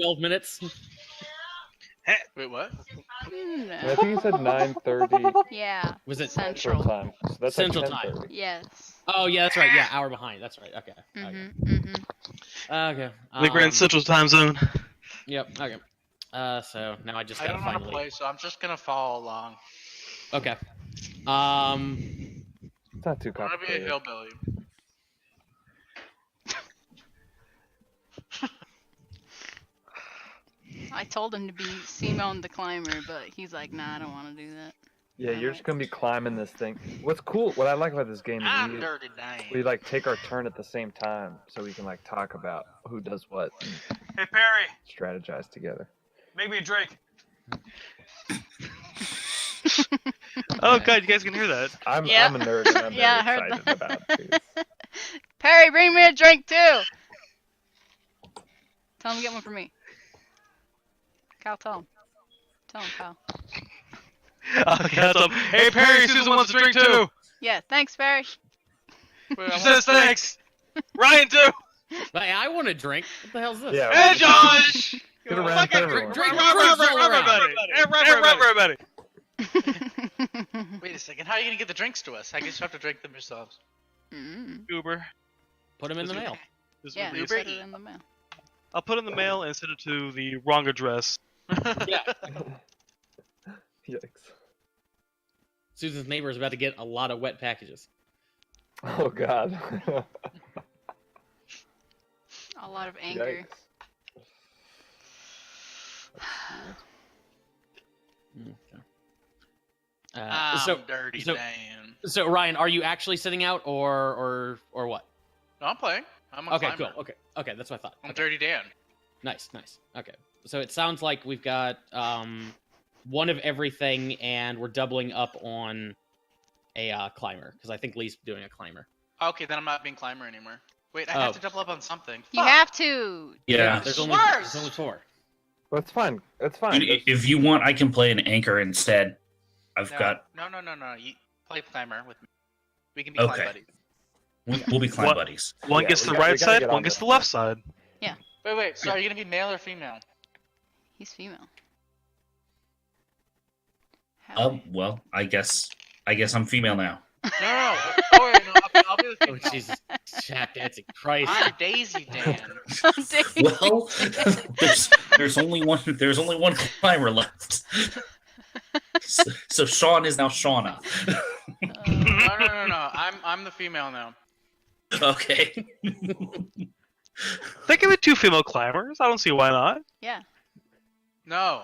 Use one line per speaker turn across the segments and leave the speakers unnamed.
12 minutes.
Wait, what?
And I
No.
think he said 9:30
Yeah.
Was it
Central
Central.
Time. So that's
Central
like
Time?
10:30.
Yes.
Oh yeah, that's right. Yeah, hour behind. That's right. Okay. Okay.
The Grand Central Time Zone.
Yep. Okay. So now I just
I
gotta
don't know how to
finally.
play, so I'm just gonna follow along.
Okay.
It's not too
I'm gonna be a
complicated.
hillbilly.
I told him to be Simone the Climber, but he's like, nah, I don't want to do that.
Yeah, you're just gonna be climbing this thing. What's cool? What I like about this game is
I'm Dirty
we
Dan.
like take our turn at the same time, so we can like talk about who does what and
Hey Perry,
strategize together.
make me a drink.
Oh god, you guys can hear that.
I'm
Yeah.
I'm a nerd and I'm
Yeah, I
very
heard
excited
that.
about these.
Perry, bring me a drink too. Tell him to get one for me. Cal, tell him. Tell him, Cal.
Okay, that's up. Hey Perry, Susan wants a drink too.
Yeah, thanks, Perry.
Wait, she says thanks. Ryan too.
Hey, I want a drink. What the hell's this?
Yeah.
Hey Josh.
Get around for everyone.
Drink
Everybody.
Mm.
Wait a second. How are you gonna get the drinks to us? I guess you have to drink them yourselves.
Uber.
Put them in the
This is-
mail.
This
Yeah,
Uber
Uber
put it
Eats.
in the mail.
I'll put it in the mail and send it to the wrong address.
Yeah.
Yikes.
Susan's neighbor is about to get a lot of wet packages.
Oh god.
A lot of anger.
Yikes.
Okay.
I'm
So
Dirty
so-
Dan.
so Ryan, are you actually sitting out or what?
No, I'm playing. I'm a
Okay,
climber.
cool. Okay, that's what I thought.
I'm
Okay.
Dirty Dan.
Nice. Okay, so it sounds like we've got one of everything, and we're doubling up on a climber because I think Lee's doing a climber.
Okay, then I'm not being climber anymore. Wait, I
Oh.
have to double up on something.
You
Fuck.
have to.
Yeah.
There's
It's
only
worse.
there's only 4.
That's fine. That's fine.
Dude, if you want, I can play an anchor instead. I've
No,
got.
no. You play climber with me. We can be
Okay.
climb buddies.
We'll be climb
What?
buddies.
One
Yeah,
gets
we
the
got-
right
we gotta
side,
get
one
on
gets
this.
the left side.
Wait. So are you gonna be male or female?
He's female. How?
Well, I guess I'm female now.
No. Oh wait, no. I'll be the
Oh
female.
Jesus, Jack Dancing Christ!
I'm Daisy Dan.
Well, there's only one climber left. So Sean is now Shauna.
No. I'm the female now.
Okay.
They can be 2 female climbers. I don't see why not.
Yeah.
No.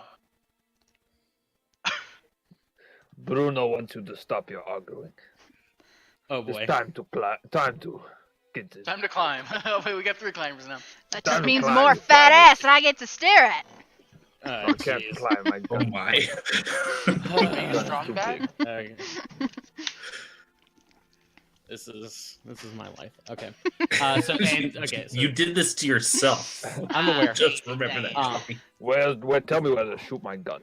Bruno wants you to stop your arguing.
Oh boy.
It's time to Time to get this.
Time to climb. Oh wait, we got 3 climbers now.
That
Time
just
to
means
climb,
more
you
fat
climber.
ass that I get to stare at.
I can't
jeez.
climb my
Oh
gun.
my.
Are you
That's
strong
too
guy?
big.
Okay. This is my life. Okay. So
You did this to yourself.
I'm aware.
Just remember that.
Well, tell me where to shoot my gun.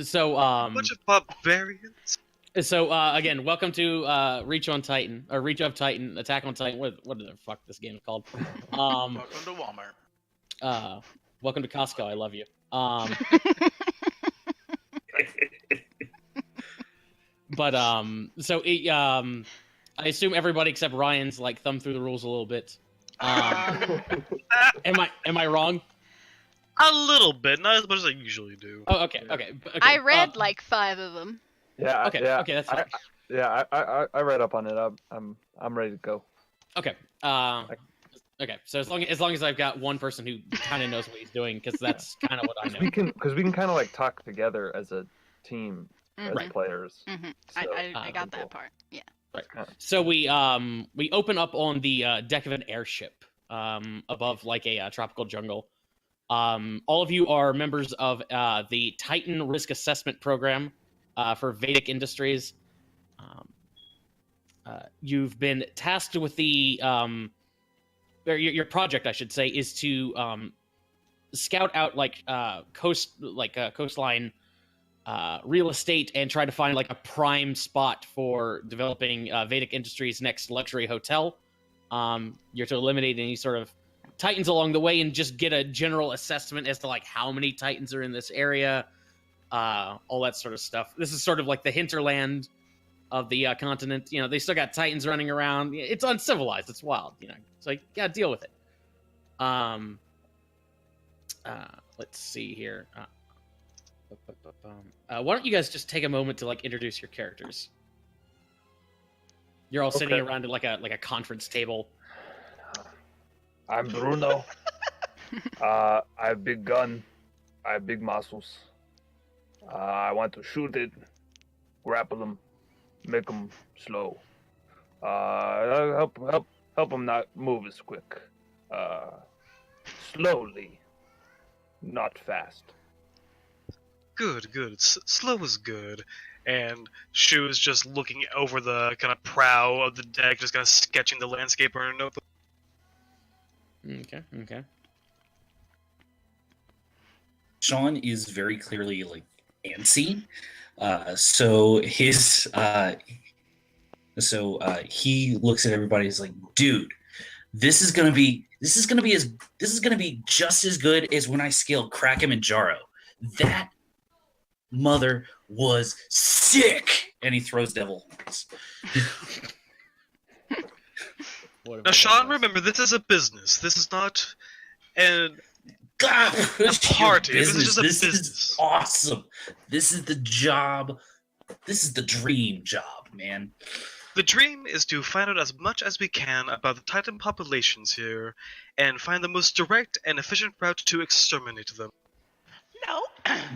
So
Bunch of barbarians.
So again, welcome to Reach on Titan or Reach of Titan, Attack on Titan. What the fuck this game is called?
Welcome to Walmart.
Welcome to Costco. I love you. But so I assume everybody except Ryan's like thumbed through the rules a little bit. Am I wrong?
A little bit, not as much as I usually do.
Oh, okay.
I read like 5 of them.
Yeah.
Okay,
Yeah.
okay, that's fine.
I read up on it. I'm ready to go.
Okay. Okay. So as long as I've got one person who kind of knows what he's doing, because that's kind of what I know.
We can kind of like talk together as a team as
Mhm.
players.
Mm-hmm.
So,
I got
cool.
that part. Yeah.
So we open up on the deck of an airship above like a tropical jungle. All of you are members of the Titan Risk Assessment Program for Vedic Industries. You've been tasked with the or your project, I should say, is to scout out like coastline real estate and try to find like a prime spot for developing Vedic Industries' next luxury hotel. You're to eliminate any sort of Titans along the way and just get a general assessment as to like how many Titans are in this area, all that sort of stuff. This is sort of like the hinterland of the continent. You know, they still got Titans running around. It's uncivilized. It's wild. You know, so you gotta deal with it. Let's see here. Why don't you guys just take a moment to like introduce your characters? You're all sitting
Okay.
around at like a conference table.
I'm Bruno. I have big gun. I have big muscles. I want to shoot it, grapple them, make them slow. Help them not move as quick. Slowly, not fast.
Good, good. Slow is good. And Shu is just looking over the kind of prow of the deck, just kind of sketching the landscape on a notebook.
Okay.
Sean is very clearly like antsy. So he looks at everybody. He's like, "Dude, this is gonna be just as good as when I scaled Krakamenjaro. That mother was sick." And he throws devil horns.
Now, Sean, remember, this is a business. This is not an
God,
party. This is just a
This
business.
is awesome. This is the job. This is the dream job, man.
The dream is to find out as much as we can about the Titan populations here, and find the most direct and efficient route to exterminate them.
No.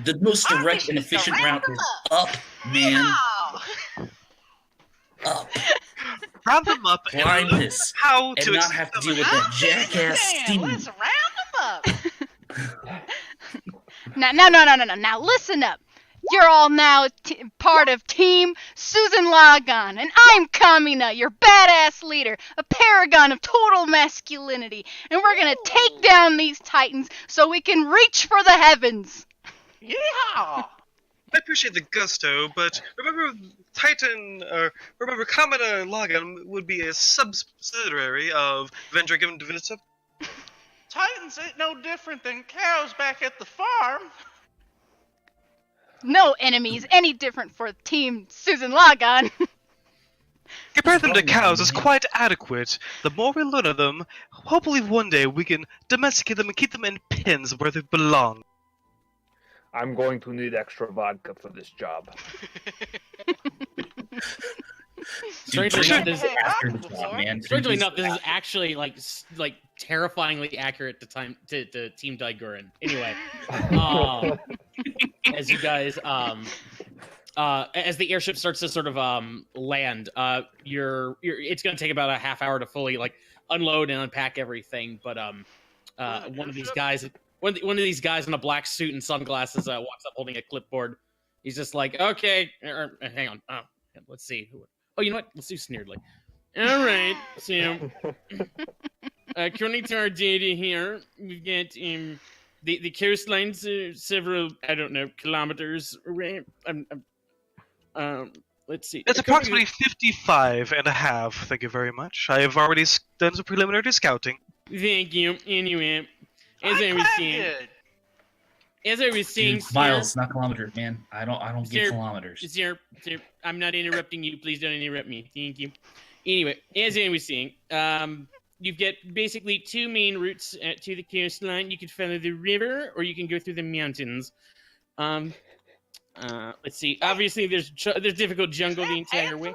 The most
Our
direct
mission
and
is to
efficient
round
route
them
is up, man.
No.
Up.
Round them up and
Climb
learn
this.
how
And
to
not have to deal with
I'm
that jackass
saying,
Steve.
let's round them up.
Now, listen up. You're all now part of Team Susan Logon, and I'm Kamina, your badass leader, a paragon of total masculinity, and we're gonna take down these Titans so we can reach for the heavens.
Yeehaw.
I appreciate the gusto, but remember remember Kamina Logan would be a subsidiary of Vendragon Divinity.
Titans ain't no different than cows back at the farm.
No enemies any different for Team Susan Logon.
Compare them to
wrong with
cows
you,
is
man?
quite adequate. The more we learn of them, hopefully one day we can domesticate them and keep them in pens where they belong.
I'm going to need extra vodka for this job.
Strangely
Dude,
enough, this
Hey,
after the
I've
job,
before.
man.
Strangely enough, this is actually like terrifyingly accurate to Team Daigurin. Anyway, as you guys as the airship starts to sort of land, it's going to take about a half hour to fully like unload and unpack everything. But one of these guys in a black suit and sunglasses walks up holding a clipboard. He's just like, okay, hang on, let's see. Oh, you know what? Let's do Sneeredly. All right, so according to our data here, we've got the coastlines several, I don't know, kilometers away. Let's see.
It's approximately 55 and a half, thank you very much. I have already done some preliminary scouting.
Thank you. Anyway, as I was saying,
Dude, miles, not kilometers, man. I don't get
Sir,
kilometers.
Sir, I'm not interrupting you. Please don't interrupt me. Thank you. Anyway, as I was saying, you've got basically two main routes to the coastline. You can follow the river, or you can go through the mountains. Let's see. Obviously, there's difficult jungle the entire way.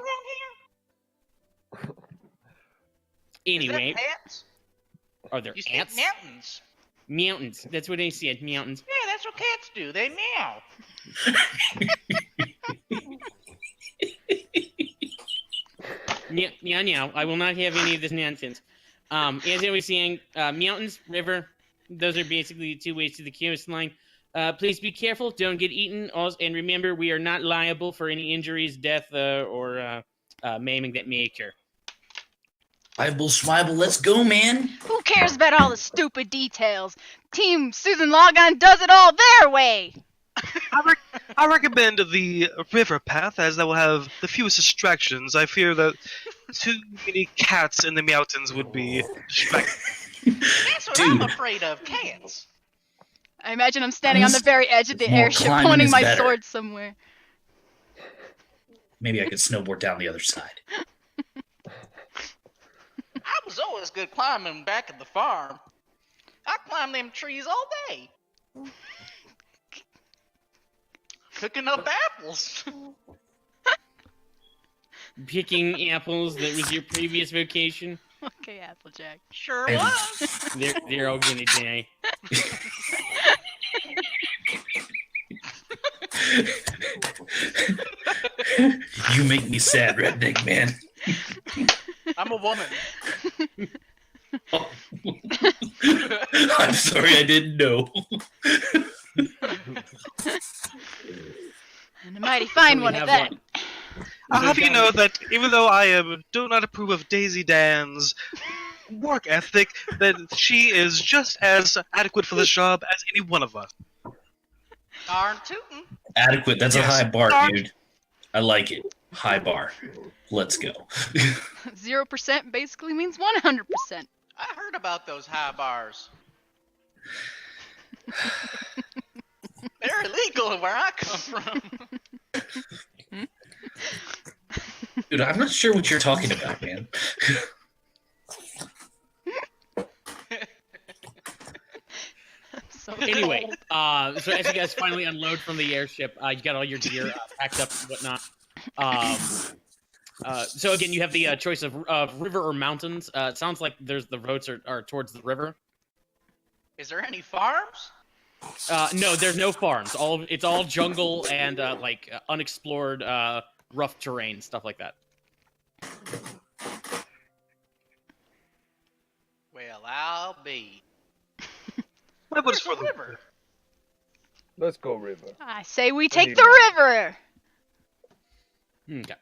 Anyway, are there
You said
ants?
mountains.
Mountains. That's what I said. Mountains.
Yeah, that's what cats do. They meow.
Meow. I will not have any of this nonsense. As I was saying, mountains, river, those are basically the two ways to the coastline. Please be careful. Don't get eaten. And remember, we are not liable for any injuries, death, or maiming that may occur.
Bible Schweibel, let's go, man.
Who cares about all the stupid details? Team Susan Logon does it all their way.
I recommend the river path, as that will have the fewest distractions. I fear that too many cats in the mountains would be distracted.
That's what
Dude.
I'm afraid of, cats.
I imagine I'm standing on the very edge of the
More
airship,
climbing
pointing
is
my
better.
sword somewhere.
Maybe I could snowboard down the other side.
I was always good climbing back at the farm. I climbed them trees all day. Picking up apples.
Picking apples, that was your previous vocation?
Okay, Applejack.
Sure
And-
was.
They're all gonna die.
You make me sad, redneck man.
I'm a woman.
Oh. I'm sorry, I didn't know.
And a mighty fine
We
one
have
at that.
one.
I'll
So
have you
John-
know that even though do not approve of Daisy Dan's work ethic, that she is just as adequate for this job as any one of us.
Darn tootin'.
Adequate. That's
Yes.
a high bar, dude. I like it. High bar. Let's go.
0% basically means 100%.
I heard about those high bars. They're illegal where I come from.
Dude, I'm not sure what you're talking about, man.
So
Anyway, so as you guys finally unload from the airship, you got all your gear packed up and whatnot. So again, you have the choice of river or mountains. It sounds like the roads are towards the river.
Is there any farms?
No, there's no farms. It's all jungle and unexplored rough terrain, stuff like that.
Well, I'll be.
My vote is
Where's
for
the
the
river?
Let's go, River.
I say we
do
take
you
the
want?
river.
Okay.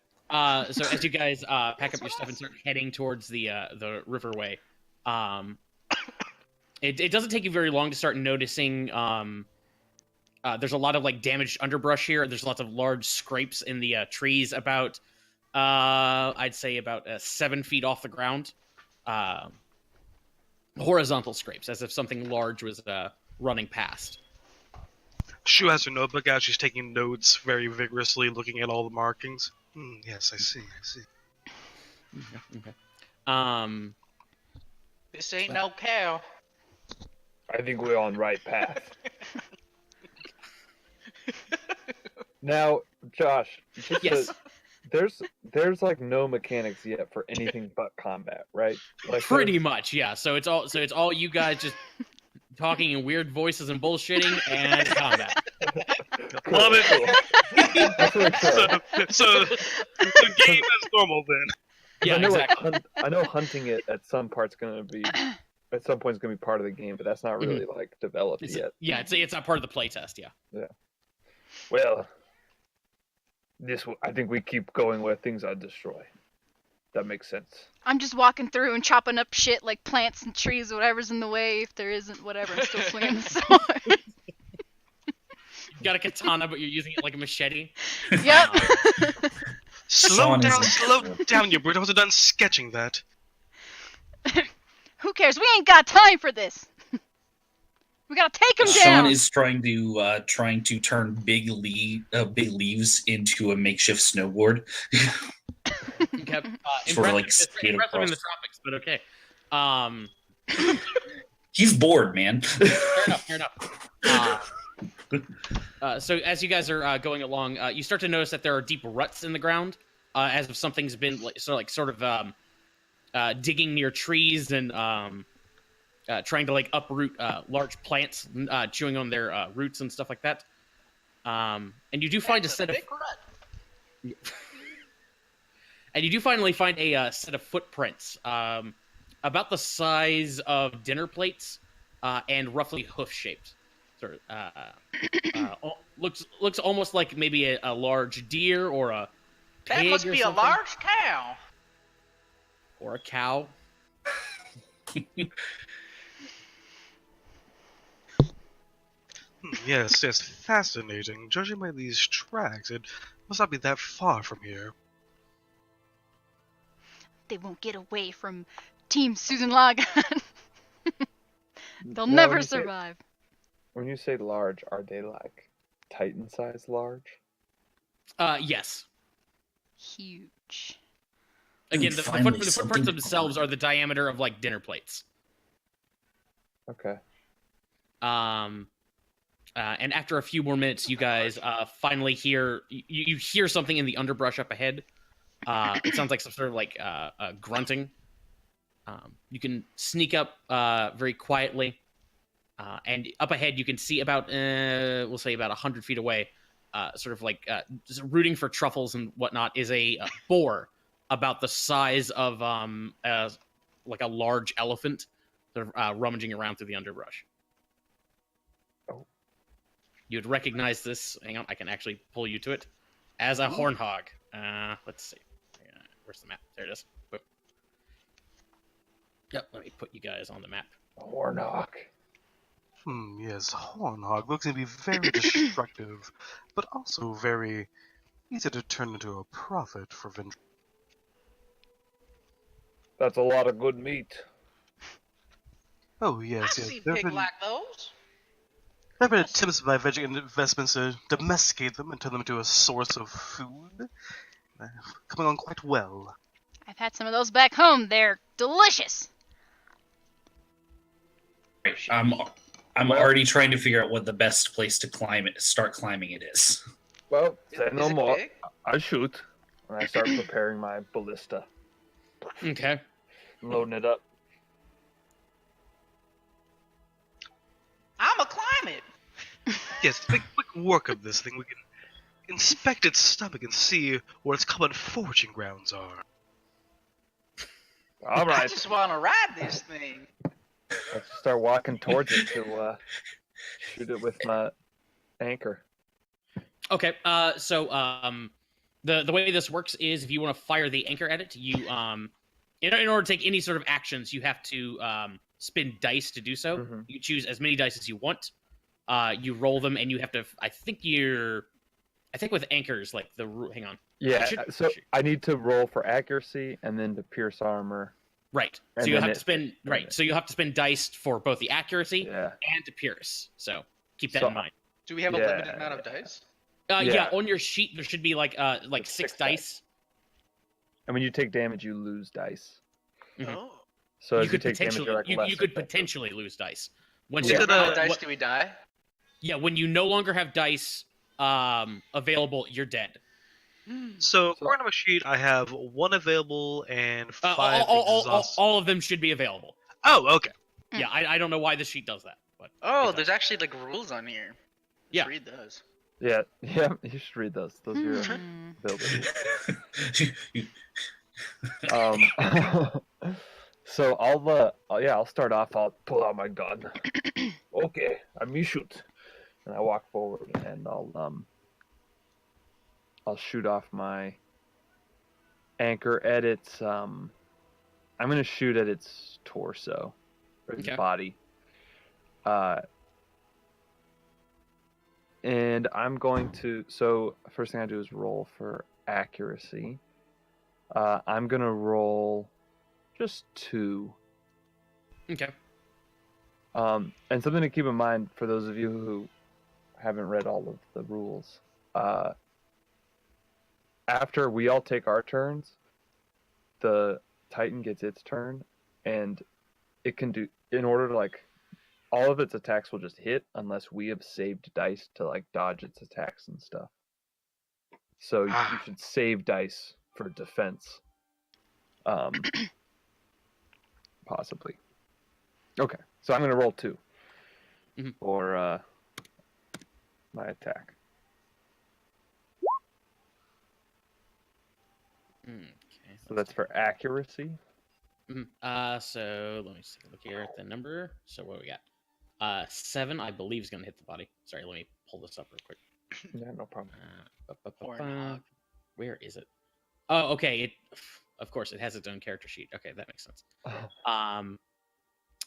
So as you guys pack up your stuff and start heading towards the riverway, it doesn't take you very long to start noticing. There's a lot of damaged underbrush here. There's lots of large scrapes in the trees. About I'd say about 7 feet off the ground. Horizontal scrapes, as if something large was running past.
Shu has her notebook out. She's taking notes very vigorously, looking at all the markings. Yes, I see.
Okay.
This ain't no cow.
I think we're on right path. Now, Josh, just
Yes.
there's no mechanics yet for anything but combat, right?
Pretty much, yeah. So it's all you guys just talking in weird voices and bullshitting and combat.
Love it.
That's what I'm saying.
So game as normal then.
Yeah,
I know,
exactly.
I know hunting it at some point is gonna be part of the game, but that's not really developed yet.
Yeah, it's not part of the playtest. Yeah.
Well, I think we keep going where things are destroyed. That makes sense.
I'm just walking through and chopping up shit like plants and trees, whatever's in the way. If there isn't, whatever, I'm still swinging the sword.
You got a katana, but you're using it like a machete.
Yep.
Slow
Sean is-
down, you brute. I wasn't done sketching that.
Who cares? We ain't got time for this. We gotta take him
Sean
down.
is trying to turn big leaves into a makeshift snowboard.
Okay.
Sort of like
It's
skate
impressive in the
across.
tropics, but okay.
He's bored, man.
Fair enough. So as you guys are going along, you start to notice that there are deep ruts in the ground, as if something's been digging near trees and trying to uproot large plants, chewing on their roots and stuff like that. And you do find
That's
a set of
big rut.
And you do finally find a set of footprints, about the size of dinner plates, and roughly hoof-shaped. Sort of, looks almost like maybe a large deer or a pig
That must
or
be a
something.
large cow.
Or a cow.
Yes, fascinating. Judging by these tracks, it must not be that far from here.
They won't get away from Team Susan Lagan. They'll
Now,
never
when you say-
survive.
When you say large, are they like Titan size large?
Yes.
Huge.
Again,
Ooh,
the
finally
footprints
something to
themselves
climb.
are the diameter of like dinner plates.
Okay.
And after a few more minutes, you guys finally hear you hear something in the underbrush up ahead. It sounds like some sort of like grunting. You can sneak up very quietly, and up ahead you can see about we'll say about 100 feet away, sort of like just rooting for truffles and whatnot, is a boar about the size of like a large elephant, sort of rummaging around through the underbrush.
Oh.
You'd recognize this. Hang on, I can actually pull you to it as a horn hog. Let's see. Where's the map? There it is. Boom. Yep, let me put you guys on the map.
Hornhawk.
Yes, Hornhog looks to be very destructive, but also very easy to turn into a profit for Vindra.
That's a lot of good meat.
Oh, yes,
I
yes.
see
There
pig
have been,
like those.
there have been attempts by Veggie Investments to domesticate them and turn them into a source of food. Coming on quite well.
I've had some of those back home. They're delicious.
I'm
Well-
already trying to figure out what the best place to start climbing it is.
Well,
Is,
say
is
no
it
more.
big?
I shoot, and I start preparing my ballista,
Okay.
loading it up.
I'ma climb it.
Yes, quick work of this thing. We can inspect its stomach and see where its common foraging grounds are.
All
I
right,
just want to ride this thing.
let's start walking towards it to shoot it with my anchor.
Okay. The way this works is if you want to fire the anchor at it, you in order to take any sort of actions, you have to spin dice to do so.
Mhm.
You choose as many dice as you want. You roll them, and you have to. I think with anchors, like hang on.
Yeah,
should-
so I need to roll for accuracy and then to pierce armor.
Right.
And
So you
then
have
it-
to spend right. So you have to spend dice for both the accuracy
Yeah.
and to pierce. So keep that
So-
in mind.
Do we have a
Yeah.
limited amount of dice?
Yeah.
Yeah.
On your sheet there should be like
It's
six
six
dice.
And when you take damage, you lose dice.
Mhm.
Oh.
So
You
as you
could
take damage,
potentially
you're like less
you could
effective.
potentially lose dice. Once
Yeah.
you
What amount of
Gonna-
dice do we die?
yeah, when you no longer have dice available, you're dead.
So,
So-
according to my sheet, I have one available and
Uh,
5 exhaust.
all of them should be available.
Oh, okay.
Mm.
Yeah, I don't know why this sheet does that, but
Oh,
it does.
there's actually like rules on here.
Yeah.
Let's read those.
Yeah, yeah, you should read those. Those are your
Hmm.
abilities.
You-
So I'll start off. I'll pull out my gun. Okay, me shoot, and I walk forward and I'll shoot off my anchor at its I'm gonna shoot at its torso or its
Okay.
body. And I'm going to. So first thing I do is roll for accuracy. I'm gonna roll just 2.
Okay.
And something to keep in mind for those of you who haven't read all of the rules. After we all take our turns, the Titan gets its turn, and it can do, in order to like, all of its attacks will just hit unless we have saved dice to like dodge its attacks and stuff. So you
Ah.
should save dice for defense. Possibly. Okay, so I'm gonna roll 2
Mhm.
for my attack.
Okay.
So that's for accuracy.
So let me take a look here at the number. So what do we got? 7, I believe, is gonna hit the body. Sorry, let me pull this up real quick.
Yeah, no problem.
Hornhog.
Where is it? Oh, okay. Of course, it has its own character sheet. Okay, that makes sense.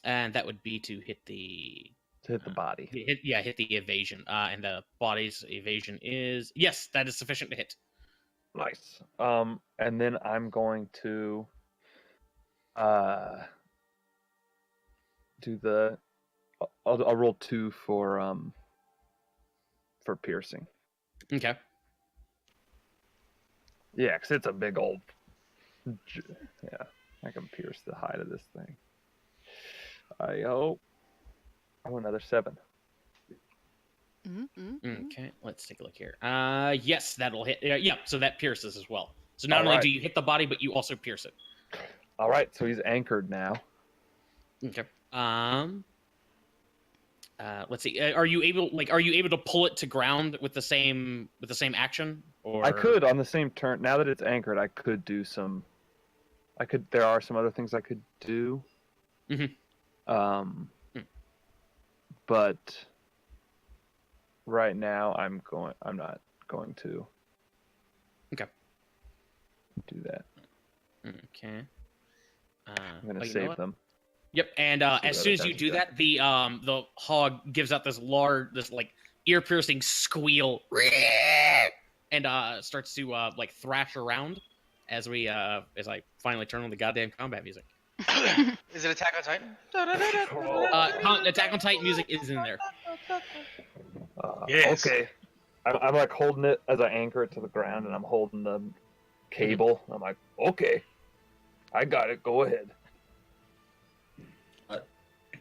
And that would be to hit the
To hit the body.
hit the evasion. And the body's evasion is yes, that is sufficient to hit.
Nice. And then I'm going to do the. I'll roll 2 for piercing.
Okay.
Yeah, because it's a big old. Yeah, I can pierce the hide of this thing. Oh, another 7.
Okay, let's take a look here. Yes, that'll hit. Yeah, so that pierces as well. So not
All
only
right.
do you hit the body, but you also pierce it.
All right, so he's anchored now.
Okay. Let's see. Are you able to pull it to ground with the same action? Or
I could on the same turn. Now that it's anchored, I could do some. There are some other things I could do. But right now I'm not going to.
Okay.
Do that.
Okay.
I'm gonna
you know
save
what?
them.
Yep, and as soon as you do that, the hog gives out this like ear-piercing squeal, and starts to like thrash around as I finally turn on the goddamn combat music.
Is it Attack on Titan?
Attack on Titan music is in there.
Yes.
Okay. I'm like holding it as I anchor it to the ground, and I'm holding the cable. I'm like, okay, I got it. Go ahead.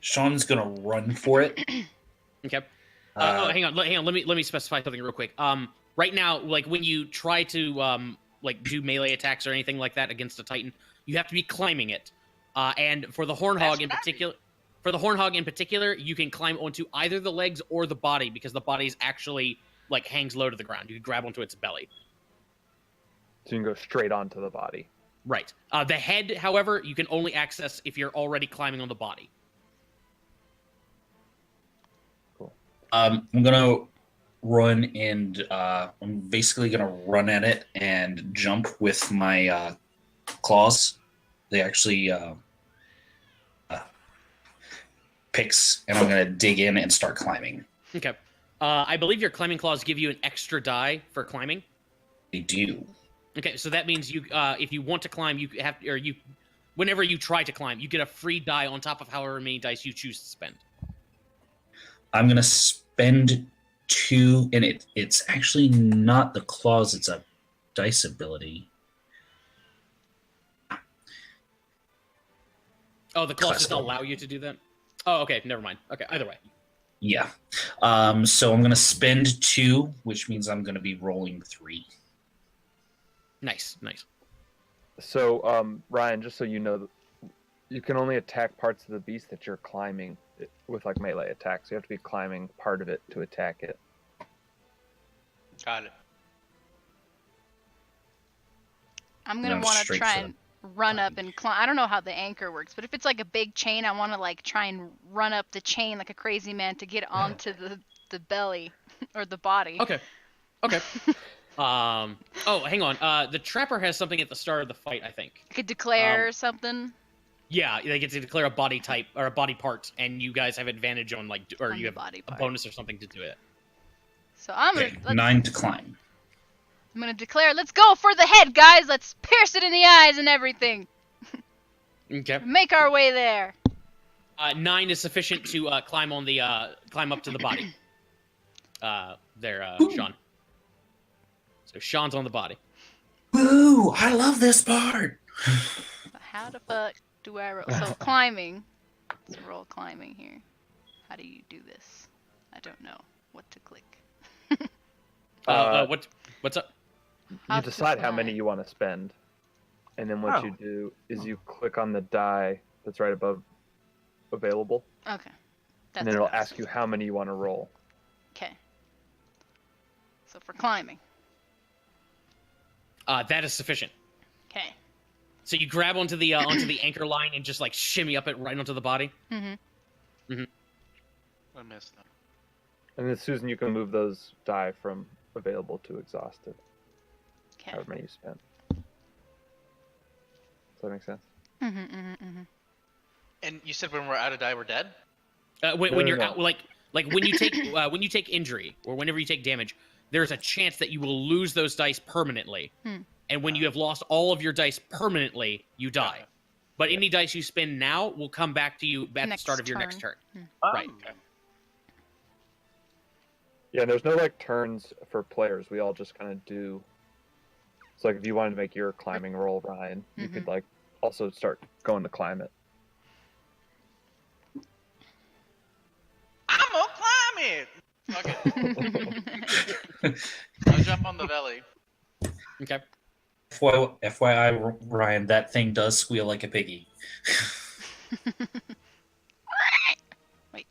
Sean's gonna run for it.
Okay. Hang on. Let me specify something real quick. Right now, like when you try to like do melee attacks or anything like that against a Titan, you have to be climbing it. And for the Hornhog in particular, you can climb onto either the legs or the body because the body is actually like hangs low to the ground. You can grab onto its belly.
So you can go straight onto the body.
Right. The head, however, you can only access if you're already climbing on the body.
I'm gonna run and I'm basically gonna run at it and jump with my claws. They actually picks, and I'm gonna dig in and start climbing.
Okay. I believe your climbing claws give you an extra die for climbing.
They do.
Okay, so that means you, if you want to climb, whenever you try to climb, you get a free die on top of however many dice you choose to spend.
I'm gonna spend 2, and it's actually not the claws; it's a dice ability.
Oh, the claws
Class
just
level.
allow you to do that? Oh, okay, never mind. Okay, either way.
Yeah. So I'm gonna spend 2, which means I'm gonna be rolling 3.
Nice.
So, Ryan, just so you know, you can only attack parts of the beast that you're climbing with like melee attacks. You have to be climbing part of it to attack it.
Got it.
I'm gonna
No,
want to
straight
try
for
and run up and climb. I don't know how the anchor works, but if it's like a big chain, I want to like try and run up the chain like a crazy man to get onto the belly or the body.
Okay. Oh, hang on. The trapper has something at the start of the fight, I think.
I could declare something.
Yeah, they get to declare a body type or a body part, and you guys have advantage on or
On
you
the
have
body
a
part.
bonus or something to do it.
So I'm
Okay,
gonna
9 to climb.
I'm gonna declare, let's go for the head, guys. Let's pierce it in the eyes and everything.
Okay.
Make our way there.
9 is sufficient to climb up to the body. Sean. So Sean's on the body.
Woo! I love this part.
How the fuck do I roll? So climbing. Let's roll climbing here. How do you do this? I don't know what to click.
What's up?
How
You
to
decide how
climb.
many you want to spend, and then what
Oh.
you do is you click on the die that's right above available,
Okay.
and then it'll ask you how many you want to roll.
Okay. So for climbing.
That is sufficient.
Okay.
So you grab onto the anchor line and just like shimmy up it right onto the body.
Mm-hmm.
I missed that.
And then Susan, you can move those die from available to exhausted,
Okay.
however many you spent. Does that make sense?
Mm-hmm.
And you said when we're out of die, we're dead?
When
No,
you're
no.
out, like when you take injury or whenever you take damage, there's a chance that you will lose those dice permanently.
Hmm.
And when you have lost all of your dice permanently, you die. but any dice you spend now will come back to you at the
Next
start of your next
turn.
turn. Right.
Yeah, and there's no like turns for players. We all just kind of do. It's like if you wanted to make your climbing roll, Ryan, you could like also start going to climb it.
I'm gonna climb it. Fuck it. I'll jump on the belly.
Okay.
FYI, Ryan, that thing does squeal like a piggy.
Wait.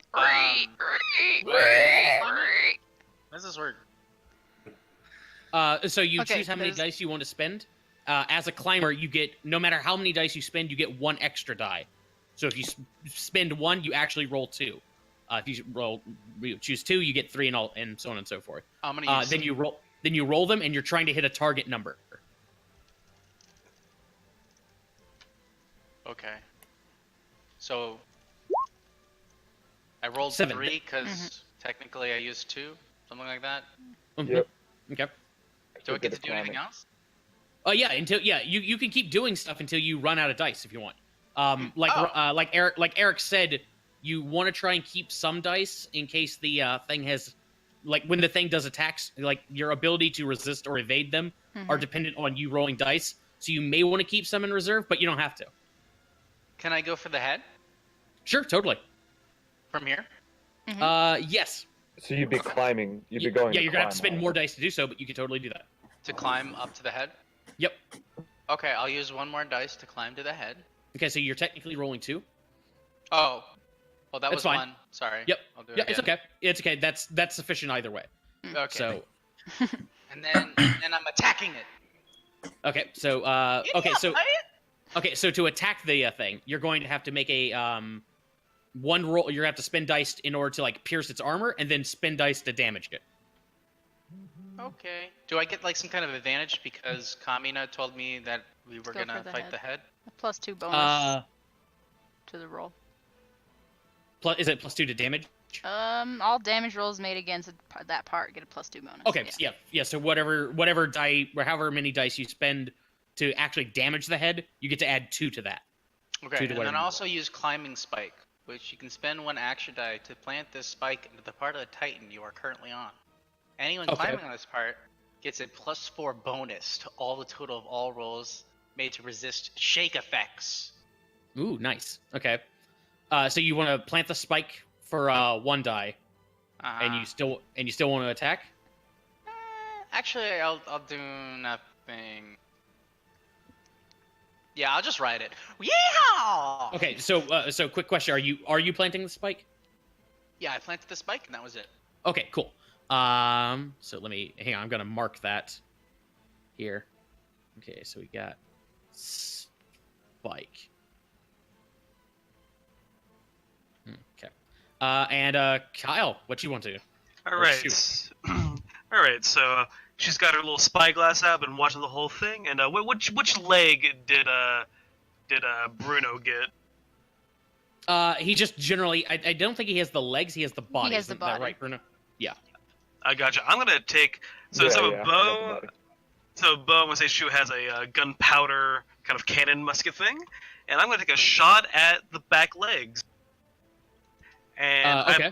How does this work?
So you
Okay,
choose how many
there's-
dice you want to spend. As a climber, you get, no matter how many dice you spend, you get 1 extra die. So if you spend 1, you actually roll 2. If you choose 2, you get 3 and all, and so on and so forth.
I'm gonna use.
Then you roll them, and you're trying to hit a target number.
Okay. So I rolled
7.
3 because technically I used 2, something like that.
Yep.
Okay.
Do I get to do anything else?
Yeah, you can keep doing stuff until you run out of dice if you want. Like Eric said, you want to try and keep some dice in case the thing has, like, when the thing does attacks, like your ability to resist or evade them are dependent on you rolling dice. So you may want to keep some in reserve, but you don't have to.
Can I go for the head
Sure, totally.
from here?
Yes.
So you'd be climbing. You'd be going.
Yeah, you're gonna have to
climb
spend
on
more
it.
dice to do so, but you can totally do that.
To climb up to the head?
Yep.
Okay, I'll use 1 more dice to climb to the head.
Okay, so you're technically rolling 2.
Oh. Well, that
That's
was
fine.
1. Sorry.
Yep.
I'll do it
Yeah, it's
again.
okay. It's okay. That's sufficient either way.
Okay.
So
And then I'm attacking it.
okay, so so to attack the thing, you're going to have to make a 1 roll. You're gonna have to spend dice in order to like pierce its armor, and then spend dice to damage it.
Okay. Do I get like some kind of advantage because Kamina told me that we were
Go
gonna
for the
fight
head.
the head?
A +2 bonus to the roll.
Is it +2 to damage?
All damage rolls made against that part get a +2 bonus.
Okay, yeah. So whatever die, or however many dice you spend to actually damage the head, you get to add 2 to that.
Okay,
to
and
whatever
then
you
also use climbing spike, which you can spend 1 action die to plant this spike into the part of the Titan you are currently on. Anyone
Okay.
climbing on this part gets a +4 bonus to all the total of all rolls made to resist shake effects.
Ooh, nice. Okay. So you want to plant the spike for 1 die, and you still want to attack?
Actually, I'll do nothing. Yeah, I'll just ride it. Yeehaw!
Okay. So quick question: Are you planting the spike?
Yeah, I planted the spike and that was it.
Okay, cool. So let me hang on. I'm gonna mark that here. Okay, so we got spike. Okay. And Kyle, what you want to do?
All
Or
right.
shoot.
All right. So she's got her little spyglass out and watching the whole thing. And which leg did Bruno get?
He just generally. I don't think he has the legs. He has the body.
He has the
Isn't that
body.
right, Bruno? Yeah.
I gotcha. I'm gonna take so
Yeah,
so
yeah, I got
bow.
the body.
So Bo, I'm gonna say Shu has a gunpowder kind of cannon musket thing, and I'm gonna take a shot at the back legs. And
Okay.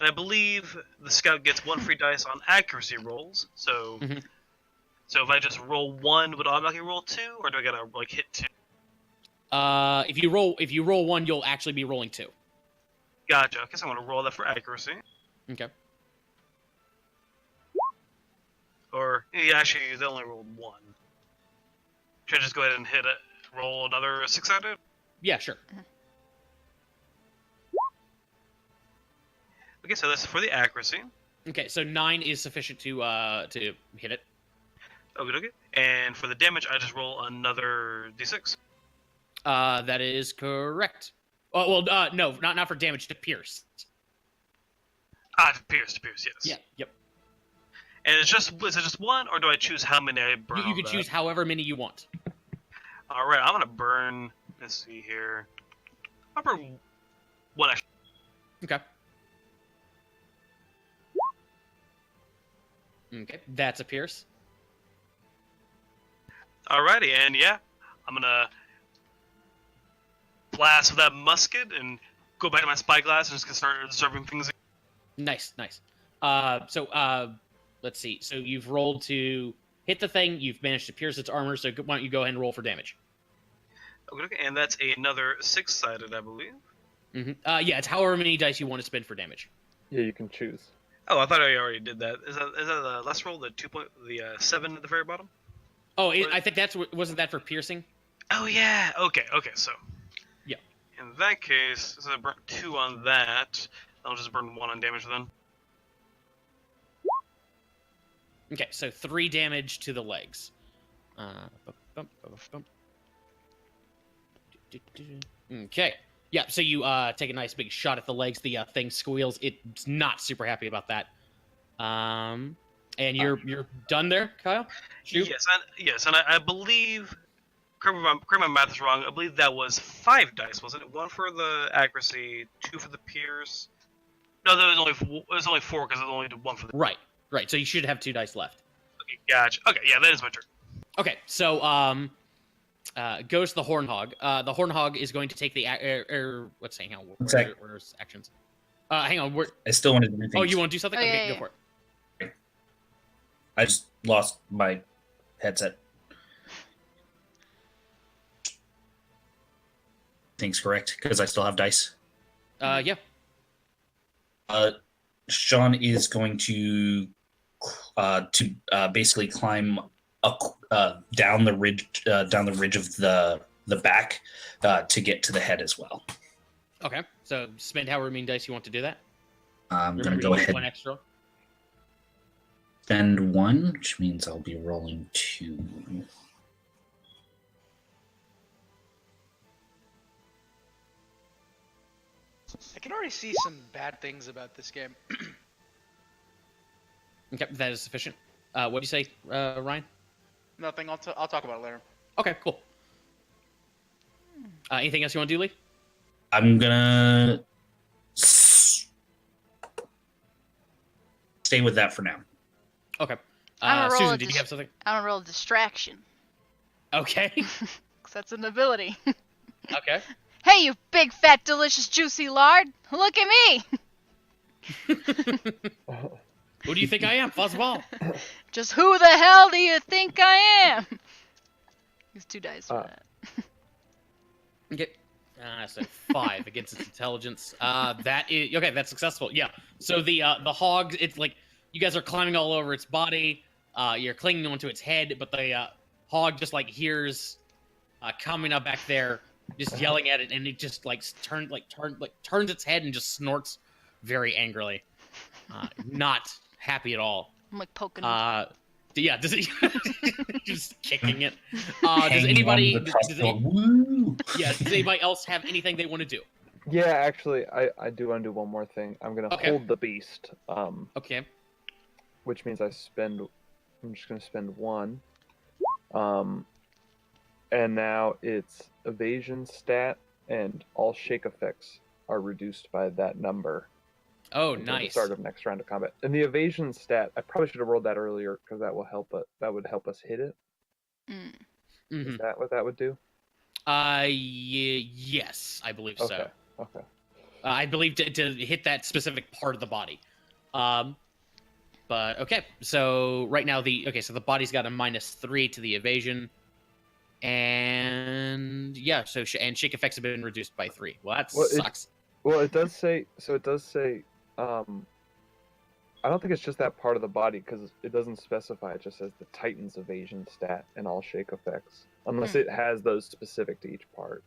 I believe the scout gets 1 free dice on accuracy rolls. So,
Mhm.
so if I just roll 1, would I automatically roll 2, or do I gotta like hit 2?
If you roll 1, you'll actually be rolling 2.
Gotcha. I guess I'm gonna roll that for accuracy.
Okay.
Or yeah, actually, they only rolled 1. Should I just go ahead and roll another 6-sided?
Yeah, sure.
Okay, so that's for the accuracy.
Okay, so 9 is sufficient to hit it.
Okay. And for the damage, I just roll another d6.
That is correct. Oh well, no, not for damage, to pierce.
To pierce, yes.
Yeah. Yep.
And is it just 1, or do I choose how many I burn?
You
on
can
that?
choose however many you want.
All right, I'm gonna burn. Let's see here. I'll burn 1 extra.
Okay. Okay, that's a pierce.
Alrighty, and yeah, I'm gonna blast with that musket and go back to my spyglass and just gonna start observing things.
Nice. Let's see. So you've rolled to hit the thing. You've managed to pierce its armor. So why don't you go ahead and roll for damage?
Okay, and that's another 6-sided, I believe.
Yeah, it's however many dice you want to spend for damage.
Yeah, you can choose.
Oh, I thought I already did that. Is that the last roll, the 7 at the very bottom?
Oh, I think wasn't that for piercing?
Oh yeah. Okay. So.
Yeah.
In that case, so I burnt 2 on that. I'll just burn 1 on damage then.
Okay, so 3 damage to the legs. Okay. Yeah, so you take a nice big shot at the legs. The thing squeals. It's not super happy about that. And you're done there, Kyle? Shoot.
Yes, and I believe, correct my math is wrong, I believe that was 5 dice, wasn't it? 1 for the accuracy, 2 for the pierce. No, there was only 4 because it only did 1 for the...
Right. So you should have 2 dice left.
Okay, gotcha. Okay, yeah, that is my turn.
Okay, so goes to the Hornhog. The Hornhog is going to take the let's say, hang on. Where's actions? Hang on.
I still want to do things.
Oh, you want to do something?
Oh,
Okay,
yeah.
go for it.
I just lost my headset. Things correct because I still have dice.
Yeah.
Sean is going to basically climb down the ridge of the back to get to the head as well.
Okay, so spend however many dice you want to do that.
I'm going to
Remember,
go
you get
ahead
1 extra.
spend 1, which means I'll be rolling 2.
I can already see some bad things about this game.
Okay, that is sufficient. What do you say, Ryan?
Nothing. I'll talk about it later.
Okay, cool. Anything else you want to do, Lee?
I'm gonna stay with that for now.
Okay.
I'm gonna roll
Susan,
a
did you have something?
I'm gonna roll a distraction.
Okay.
'Cause that's an ability.
Okay.
Hey, you big, fat, delicious, juicy lard! Look at me!
Who do you think I am, Fuzzball?
Just who the hell do you think I am? Use 2 dice for that.
Okay. So 5 against its intelligence. That is okay. That's successful. Yeah. So the hog, it's like you guys are climbing all over its body. You're clinging onto its head, but the hog just like hears coming up back there, just yelling at it, and it just like turns its head and just snorts very angrily. Not happy at all.
I'm like poking him.
Yeah, does it just kicking it? Does anybody? Does anybody else have anything they want to do?
Yeah, actually, I do want to do one more thing. I'm gonna hold the beast.
Okay.
Which means I'm just gonna spend 1. And now its evasion stat and all shake effects are reduced by that number.
Oh,
until the
nice.
start of next round of combat. And the evasion stat, I probably should have rolled that earlier because that will help. That would help us hit it.
Mm-hmm.
Is that what that would do?
Yes, I believe so.
Okay.
I believe to hit that specific part of the body. But okay, so right now so the body's got a -3 to the evasion, and yeah, so and shake effects have been reduced by 3. Well, that sucks.
It does say. So it does say. I don't think it's just that part of the body because it doesn't specify. It just says the Titan's evasion stat and all shake effects, unless it has those specific to each part.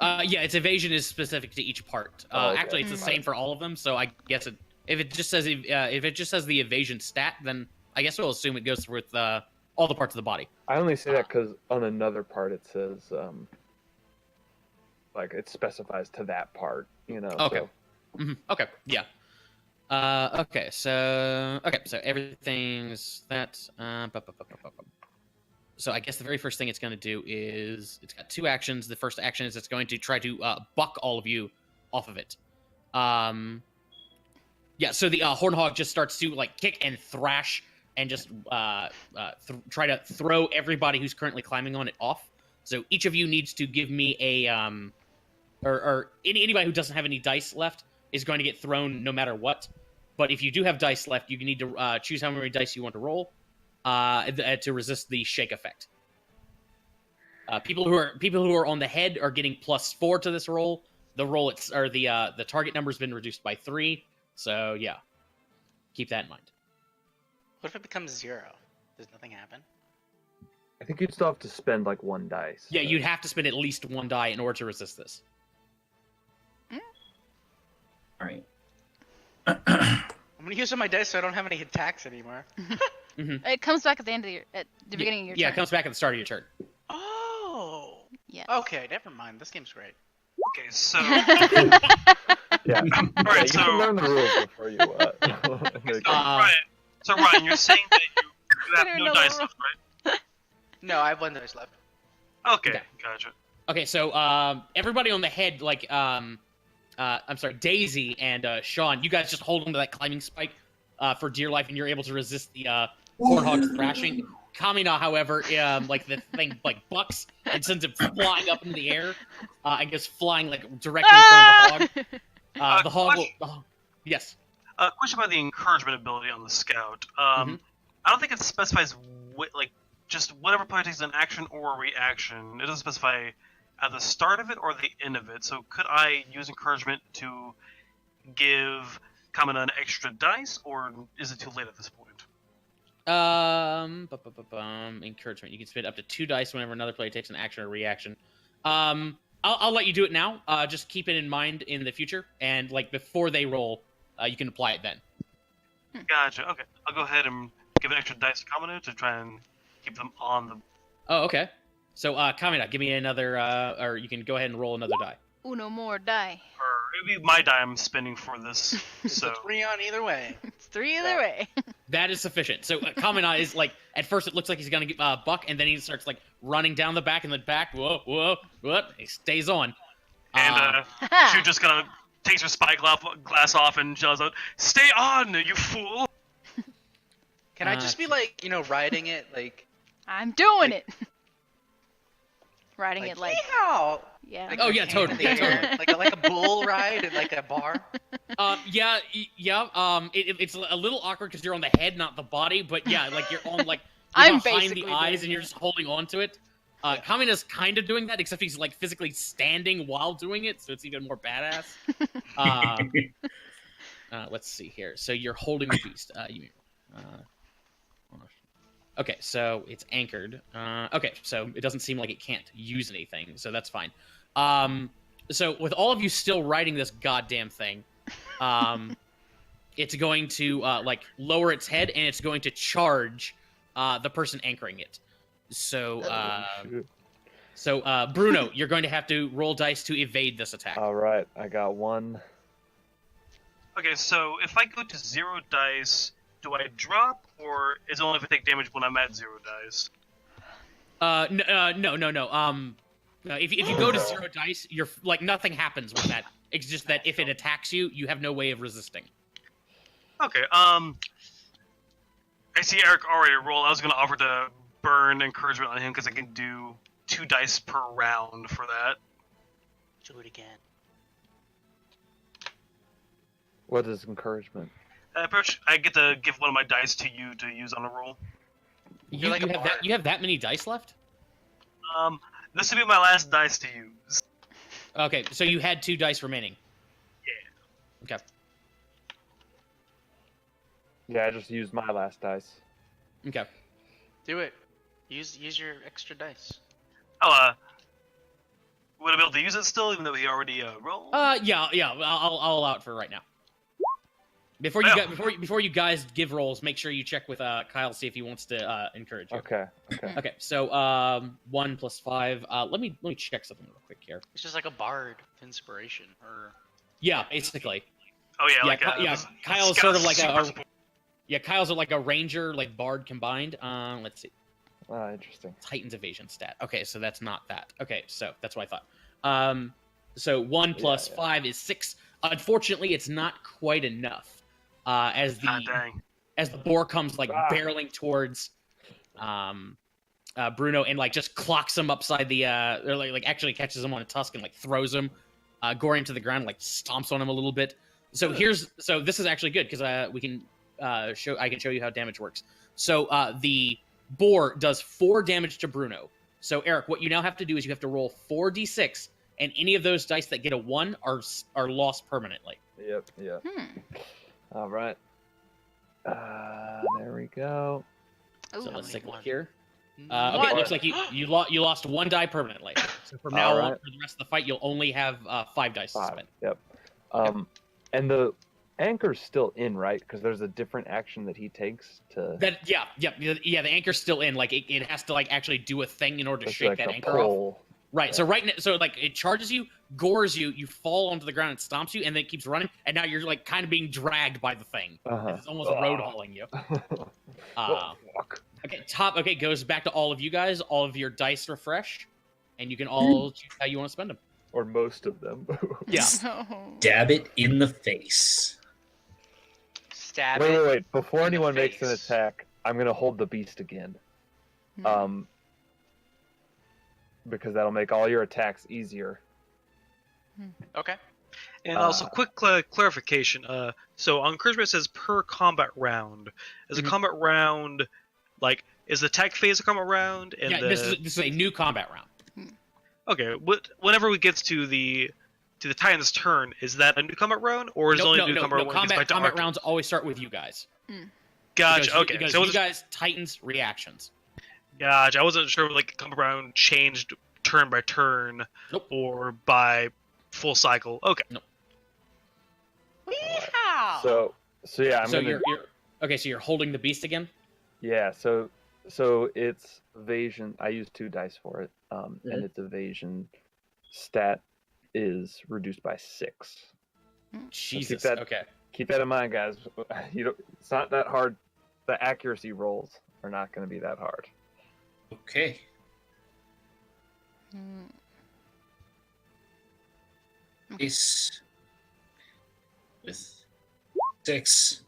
Yeah, its evasion is specific to each part.
Okay.
Actually, it's the same for all of them. So I guess if it just says the evasion stat, then I guess we'll assume it goes with all the parts of the body.
I only say that because on another part it says like it specifies to that part. You know.
Okay.
So.
Mm-hmm. Okay. Yeah. Okay. So everything's that. So I guess the very first thing it's going to do is it's got 2 actions. The first action is it's going to try to buck all of you off of it. Yeah. So the Hornhog just starts to like kick and thrash and just try to throw everybody who's currently climbing on it off. So each of you needs to give me a or anybody who doesn't have any dice left is going to get thrown no matter what. But if you do have dice left, you need to choose how many dice you want to roll to resist the shake effect. People who are on the head are getting +4 to this roll. The target number's been reduced by 3. So yeah, keep that in mind.
What if it becomes 0? Does nothing happen?
I think you'd still have to spend like 1 dice.
Yeah, you'd have to spend at least 1 die in order to resist this.
All right.
I'm gonna use all my dice so I don't have any attacks anymore.
It comes back at the end of the beginning of your turn.
Yeah, it comes back at the start of your turn.
Oh.
Yeah.
Okay, never mind. This game's great.
Okay, so
Yeah.
all right,
You can learn
so
the rules before you. Make
Ryan, you're saying that you have
don't
no
know
dice
the
left, right?
No, I have 1 dice left.
Okay,
Okay.
gotcha.
Okay, so everybody on the head, like I'm sorry, Daisy and Sean, you guys just hold onto that climbing spike for dear life, and you're able to resist the Warthog's thrashing. Kamina, however, like the thing like bucks and sends it flying up into the air, and goes flying like directly in front of the hog. The hog will. Yes.
Question about the encouragement ability on the scout.
Mhm.
I don't think it specifies just whatever player takes an action or a reaction. It doesn't specify at the start of it or the end of it. So could I use encouragement to give Kamina an extra dice, or is it too late at this point?
Encouragement. You can spend up to 2 dice whenever another player takes an action or reaction. I'll let you do it now. Just keep it in mind in the future, and like before they roll, you can apply it then.
Gotcha. Okay, I'll go ahead and give an extra dice to Kamina to try and keep them on the.
Oh, okay. So, Kamina, give me another, or you can go ahead and roll another die.
Uno more die.
Or it'd be my die I'm spending for this. So
3 on either way.
It's 3 either way.
That is sufficient. So, Kamina is like, at first it looks like he's gonna get buck, and then he starts like running down the back and the back. Whoa, whoa, what? He stays on.
and she just kind of takes her spyglass off and yells out, "Stay on, you fool!"
Can I just be like, riding it like?
I'm doing it. Riding it like,
Yeehaw!
yeah.
Like
Oh,
my
yeah,
hand
totally,
in the
yeah,
air,
totally.
like a bull ride at like a bar.
Yeah. It's a little awkward because you're on the head, not the body. But yeah, like you're on like
I'm
behind
basically
the eyes,
doing
and you're just holding on to it. Kamina's kind of doing that, except he's like physically standing while doing it, so it's even more badass. Let's see here. So you're holding the beast. Okay, so it's anchored. Okay, so it doesn't seem like it can't use anything, so that's fine. So with all of you still riding this goddamn thing, it's going to like lower its head, and it's going to charge the person anchoring it. So Bruno, you're going to have to roll dice to evade this attack.
All right, I got 1.
Okay, so if I go to 0 dice, do I drop, or is it only if I take damage when I'm at 0 dice?
No. If you go to 0 dice, you're like nothing happens with that. It's just that if it attacks you, you have no way of resisting.
Okay, I see Eric already rolled. I was going to offer to burn encouragement on him because I can do 2 dice per round for that.
Do it again.
What is encouragement?
Approach, I get to give one of my dice to you to use on a roll.
You
like a
have
bard.
you have that many dice left?
This will be my last dice to use.
Okay, so you had 2 dice remaining.
Yeah.
Okay.
Yeah, I just used my last dice.
Okay.
Do it. Use your extra dice.
Oh, would I be able to use it still, even though he already rolled?
Yeah. I'll allow it for right now. Before you guys give rolls, make sure you check with Kyle, see if he wants to encourage you.
Okay.
Okay. So 1 + 5. Let me check something real quick here.
It's just like a bard with inspiration, or
Yeah, basically.
Oh yeah,
Yeah,
like
Kyle's
scout
sort of like
super
a
support.
yeah. Kyle's like a ranger, like bard combined. Let's see.
Interesting.
Titan's evasion stat. Okay, so that's not that. Okay, so that's what I thought. So 1 + 5 is 6. Unfortunately, it's not quite enough. As
Dang.
the boar comes like barreling towards Bruno and like just clocks him upside the or like actually catches him on a tusk and like throws him Gorian to the ground, like stomps on him a little bit. So this is actually good because we can I can show you how damage works. So the boar does 4 damage to Bruno. So Eric, what you now have to do is you have to roll 4d6, and any of those dice that get a 1 are lost permanently.
Yep. All right. There we go.
So
Ooh.
let's take a look
One.
here. Okay, it looks like you lost 1 die permanently. So from now on,
Alright.
for the rest of the fight, you'll only have 5 dice to
5.
spend.
Yep. And the anchor's still in, right? Because there's a different action that he takes to.
Yeah. The anchor's still in. Like it has to like actually do a thing in order to
It's
shake
like
that
a
anchor off.
pull.
Right. So so like it charges you, gores you, you fall onto the ground, and stomps you, and then it keeps running, and now you're like kind of being dragged by the thing. It's almost road hauling you.
Oh, fuck.
Okay, goes back to all of you guys. All of your dice refresh, and you can all choose how you want to spend them.
Or most of them.
Yeah.
Dab it in the face.
Stab
Wait,
it.
wait, wait. Before
in the
anyone makes an
face.
attack, I'm gonna hold the beast again. Because that'll make all your attacks easier.
Okay.
And also, quick clarification. So on Encouragement it says per combat round. Is a combat round like is the attack phase a combat round? And
Yeah, this is a new combat round.
Okay. Whenever we get to the Titan's turn, is that a new combat round, or is it only a new combat round when it gets back to
Combat
Arctic?
rounds always start with you guys.
Gotcha.
Because
Okay.
Because
So it
you
was,
guys Titans reactions.
gotcha. I wasn't sure if, like combat round changed turn by turn
Nope.
or by full cycle. Okay.
Yeehaw!
So yeah, I'm
So
gonna.
you're okay. So you're holding the beast again.
Yeah, so it's evasion. I use 2 dice for it, and its evasion stat is reduced by 6.
Jesus.
that-
Okay.
Keep that in mind, guys. It's not that hard. The accuracy rolls are not going to be that hard.
Okay. Ace with 6.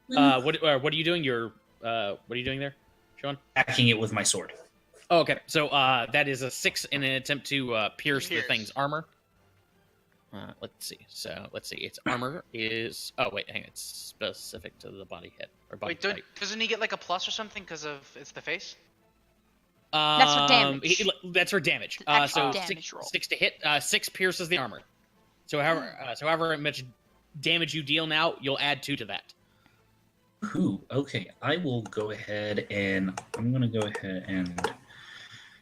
What are you doing? What are you doing there, Sean?
Hacking it with my sword.
Oh, okay. So that is a 6 in an attempt to pierce the
Pierce.
thing's armor. Let's see. So let's see. Its armor is. Oh wait, hang on. It's specific to the body hit or body
Wait,
type.
doesn't he get like a plus or something because of it's the face?
That's for damage.
That's for damage.
Actual
So
damage
6,
roll.
6 to hit. 6 pierces the armor. So however much damage you deal now, you'll add 2 to that.
Ooh, okay. I will go ahead and I'm gonna go ahead and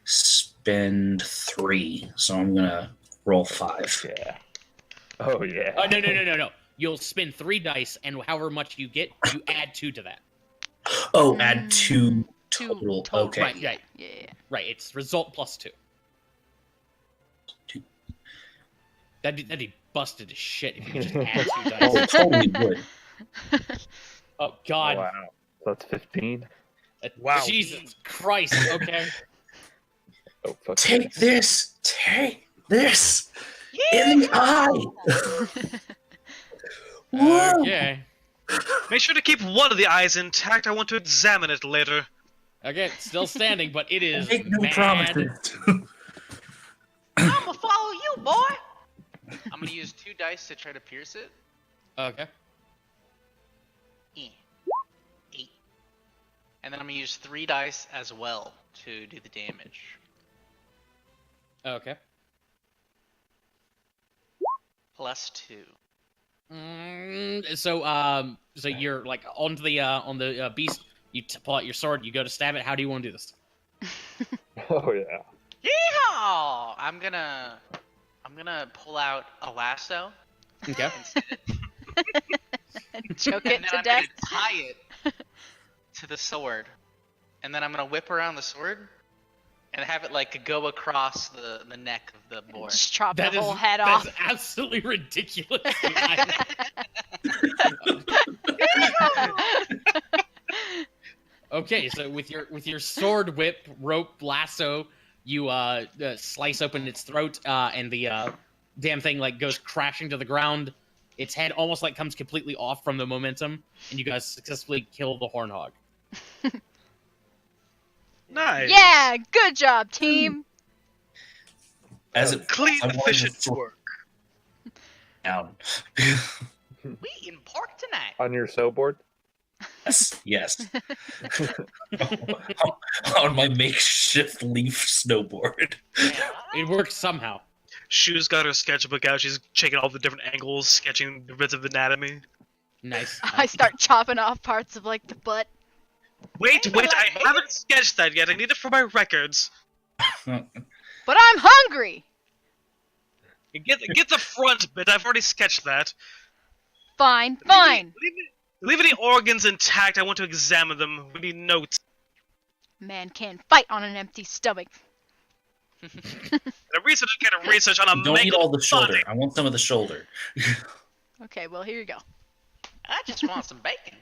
spend 3. So I'm gonna roll 5.
Yeah. Oh yeah.
No. You'll spend 3 dice, and however much you get, you add 2 to that.
Oh, add 2
2
total.
total.
Okay.
Right.
Yeah.
Right. It's result plus 2.
2.
That'd be busted as shit if you could just add 2
Oh,
dice.
totally would.
Oh God.
Wow. So that's 15.
Wow.
Jesus Christ. Okay.
Oh fuck.
Take this. Take this. In the eye. Whoa.
Okay.
Make sure to keep one of the eyes intact. I want to examine it later.
Okay. Still standing, but it is
Make no
mad.
promises.
I'ma follow you, boy.
I'm gonna use 2 dice to try to pierce it.
Okay.
8. And then I'm gonna use 3 dice as well to do the damage.
Okay.
Plus 2.
So you're like on the beast. You pull out your sword. You go to stab it. How do you want to do this?
Oh yeah.
Yeehaw! I'm gonna pull out a lasso.
Okay.
Choke
And
it
then
to
I'm
death.
gonna tie it to the sword. And then I'm gonna whip around the sword and have it like go across the neck of the boar.
Just chop
That
the
is
whole head
that's
off.
absolutely ridiculous. Okay, so with your sword whip, rope, lasso, you slice open its throat, and the damn thing like goes crashing to the ground. Its head almost like comes completely off from the momentum, and you guys successfully kill the horn hog.
Nice.
Yeah, good job, team.
As it
Clean,
I wanted to
efficient
slow
work.
down.
We eating pork tonight.
On your snowboard?
Yes. On my makeshift leaf snowboard.
It works somehow.
Shoe's got her sketchbook out. She's checking all the different angles, sketching the bits of anatomy.
Nice.
I start chopping off parts of like the butt.
Wait, I haven't sketched that yet. I need it for my records.
But I'm hungry.
Get the front bit. I've already sketched that.
Fine.
Leave any organs intact. I want to examine them. We need notes.
Man can't fight on an empty stomach.
The research kind of research on a
Don't eat all the
mangled
shoulder.
body.
I want some of the shoulder.
Okay, well here you go.
I just want some bacon.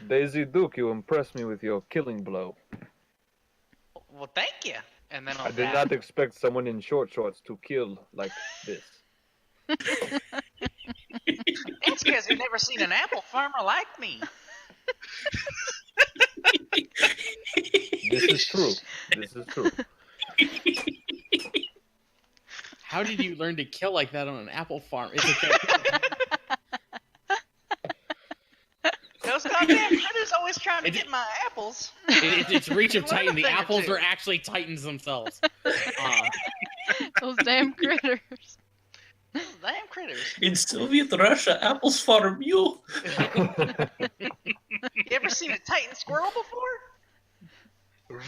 Daisy Duke, you impressed me with your killing blow.
Well, thank you. And then
I did not expect someone in short shorts to kill like this.
It's because you've never seen an apple farmer like me.
This is true. This is true.
How did you learn to kill like that on an apple farm? It's okay.
Those goddamn critters always trying to get my apples.
It's Reach of
Learn a
Titan. The
thing or
apples
two.
are actually Titans themselves.
Those damn critters.
Those damn critters.
In Soviet Russia, apples farm you.
You ever seen a Titan squirrel before?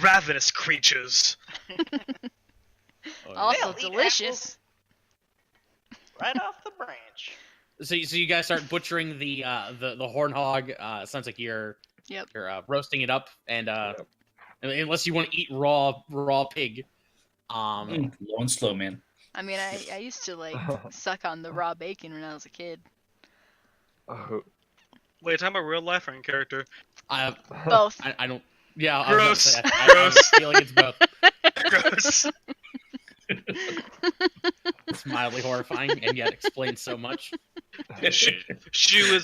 Ravenous creatures.
Also
They'll eat
delicious.
Right off the branch.
So you guys start butchering the horn hog. Sounds like you're roasting it up, and unless you want to eat raw pig,
Low and slow, man.
I mean, I used to like suck on the raw bacon when I was a kid.
Wait, talking about real life or in character?
Both.
I don't. Yeah,
Gross.
I was about to say, I have a feeling it's both.
Gross.
It's mildly horrifying, and yet explains so much.
She was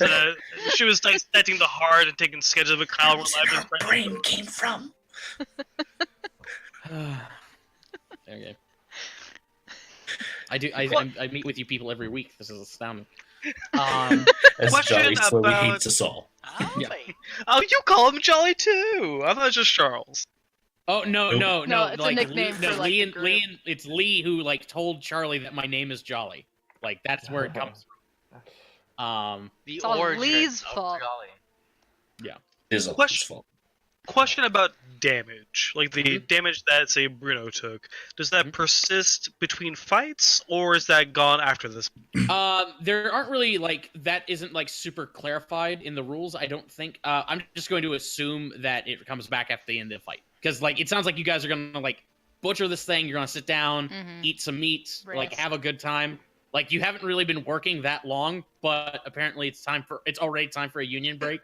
dissecting the heart and taking sketches of a Kyle real life.
Where the brain came from.
Okay. I meet with you people every week. This is astounding.
As
Question
Jolly slowly
about-
hates us all.
Yeah.
Oh, you call him Jolly too. I thought it was just Charles.
Oh no!
No, it's a
like
nickname
Lee,
for, like, the group.
it's Lee who like told Charlie that my name is Jolly. Like that's where it comes from.
The
It's all
origin
Lee's
of
fault.
Jolly.
It is all
Question-
his fault.
Question about damage. Like the damage that, say, Bruno took. Does that persist between fights, or is that gone after this?
There aren't really like that isn't like super clarified in the rules. I don't think. I'm just going to assume that it comes back at the end of the fight because like it sounds like you guys are gonna like butcher this thing. You're gonna sit down, eat some meat, like
Rest.
have a good time. Like you haven't really been working that long, but apparently it's already time for a union break.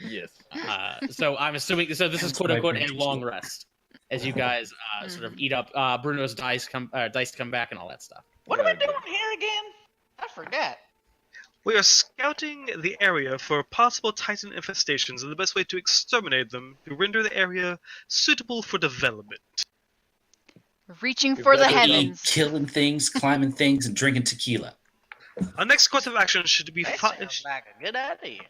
Yes.
So I'm assuming this is quote unquote a long rest as you guys sort of eat up Bruno's dice come back and all that stuff.
What are we doing here again? I forgot.
We are scouting the area for possible Titan infestations and the best way to exterminate them to render the area suitable for development.
Reaching for the
better
heavens.
Killing things, climbing things, and drinking tequila.
Our next course of action should be
That sounds like a good idea.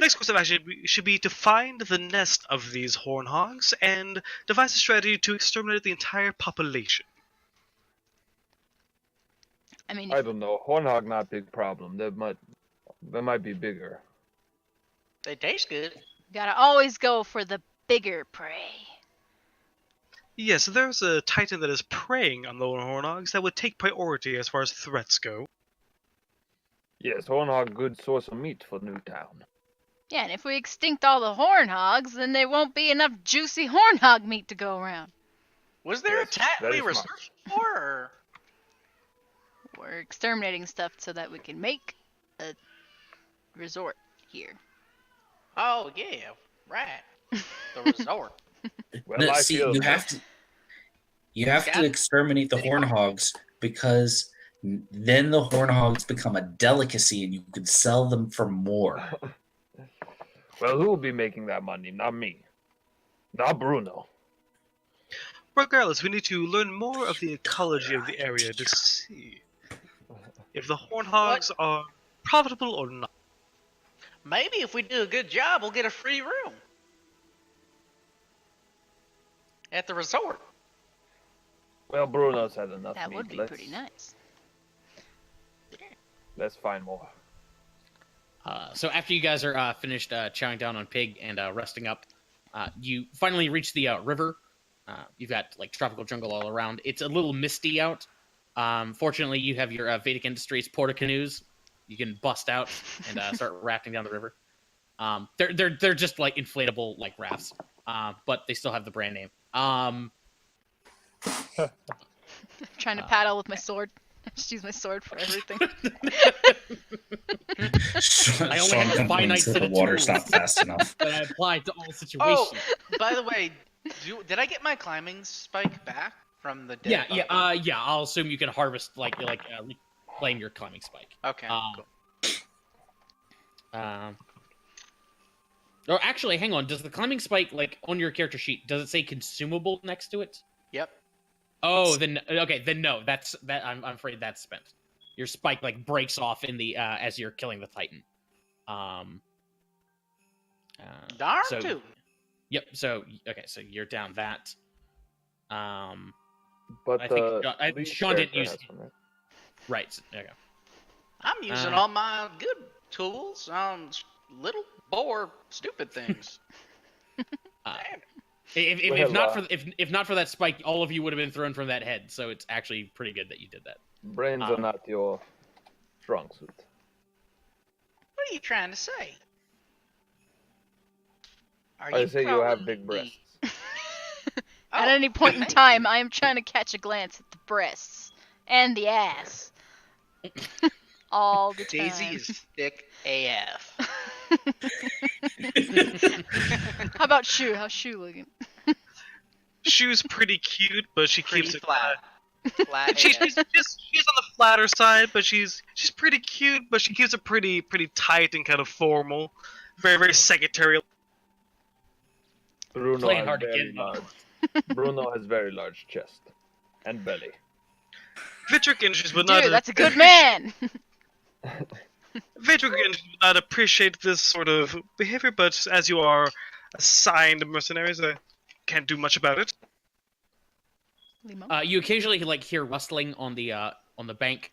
Next course of action should be to find the nest of these horn hogs and devise a strategy to exterminate the entire population.
I mean,
I don't know. Hornhog not big problem. That might be bigger.
They taste good.
gotta always go for the bigger prey.
Yes, there's a Titan that is preying on the horn hogs that would take priority as far as threats go.
Yes, Hornhog good source of meat for Newtown.
Yeah, and if we extinct all the horn hogs, then there won't be enough juicy horn hog meat to go around.
Was there
Yes,
a Titan
very
we
smart.
researched for? Or...
We're exterminating stuff so that we can make a resort here.
Oh yeah, right. The resort.
Well,
No,
I
see,
feel
you have to exterminate the horn hogs because then the horn hogs become a delicacy and you could sell them for more.
Well, who will be making that money? Not me. Not Bruno.
Regardless, we need to learn more of the ecology of the area to see if the horn hogs are profitable or not.
Maybe if we do a good job, we'll get a free room at the resort.
Well, Bruno's had enough
That
meat.
would be pretty nice.
Let's find more.
So after you guys are finished chowing down on pig and resting up, you finally reach the river. You've got like tropical jungle all around. It's a little misty out. Fortunately, you have your Vedic Industries porta canoes. You can bust out and start rafting down the river. They're just like inflatable like rafts, but they still have the brand name.
Trying to paddle with my sword. I just use my sword for everything.
I only
Sean
have a finite
complains that
set
the
of
water's
tools
not fast enough.
that I apply to all situations.
Oh, by the way, did I get my climbing spike back from the dead body?
Yeah. I'll assume you can harvest reclaim your climbing spike.
Okay, cool.
Or actually, hang on. Does the climbing spike, like on your character sheet, does it say consumable next to it?
Yep.
Oh, then okay, then no. That's that. I'm afraid that's spent. Your spike like breaks off in the as you're killing the Titan.
Darn
so,
tootin'.
Yep. So okay, so you're down that.
But
I think
lead
Sean didn't
character
use
has
it.
one, right?
Right. There you go.
I'm using all my good tools on little boar stupid things.
If not for that spike, all of you would have been thrown from that head. So it's actually pretty good that you did that.
Brains are not your strong suit.
What are you trying to say?
I say you have big
probably-
breasts.
At any point in time, I am trying to catch a glance at the breasts and the ass. All the time.
Daisy is thick AF.
How about Shu? How's Shu looking?
Shu's pretty cute, but she
Pretty
keeps it
flat. Flat
She's
AF.
on the flatter side, but she's pretty cute, but she keeps it pretty tight and kind of formal, very very secretarial.
Bruno
Playing
has
hard to
very
get, though.
large. Bruno has very large chest and belly.
Vitric Industries would not.
Dude, that's a good man!
Vitric Industries would not appreciate this sort of behavior, but as you are assigned mercenaries, I can't do much about it.
Limo?
You occasionally like hear rustling on the bank.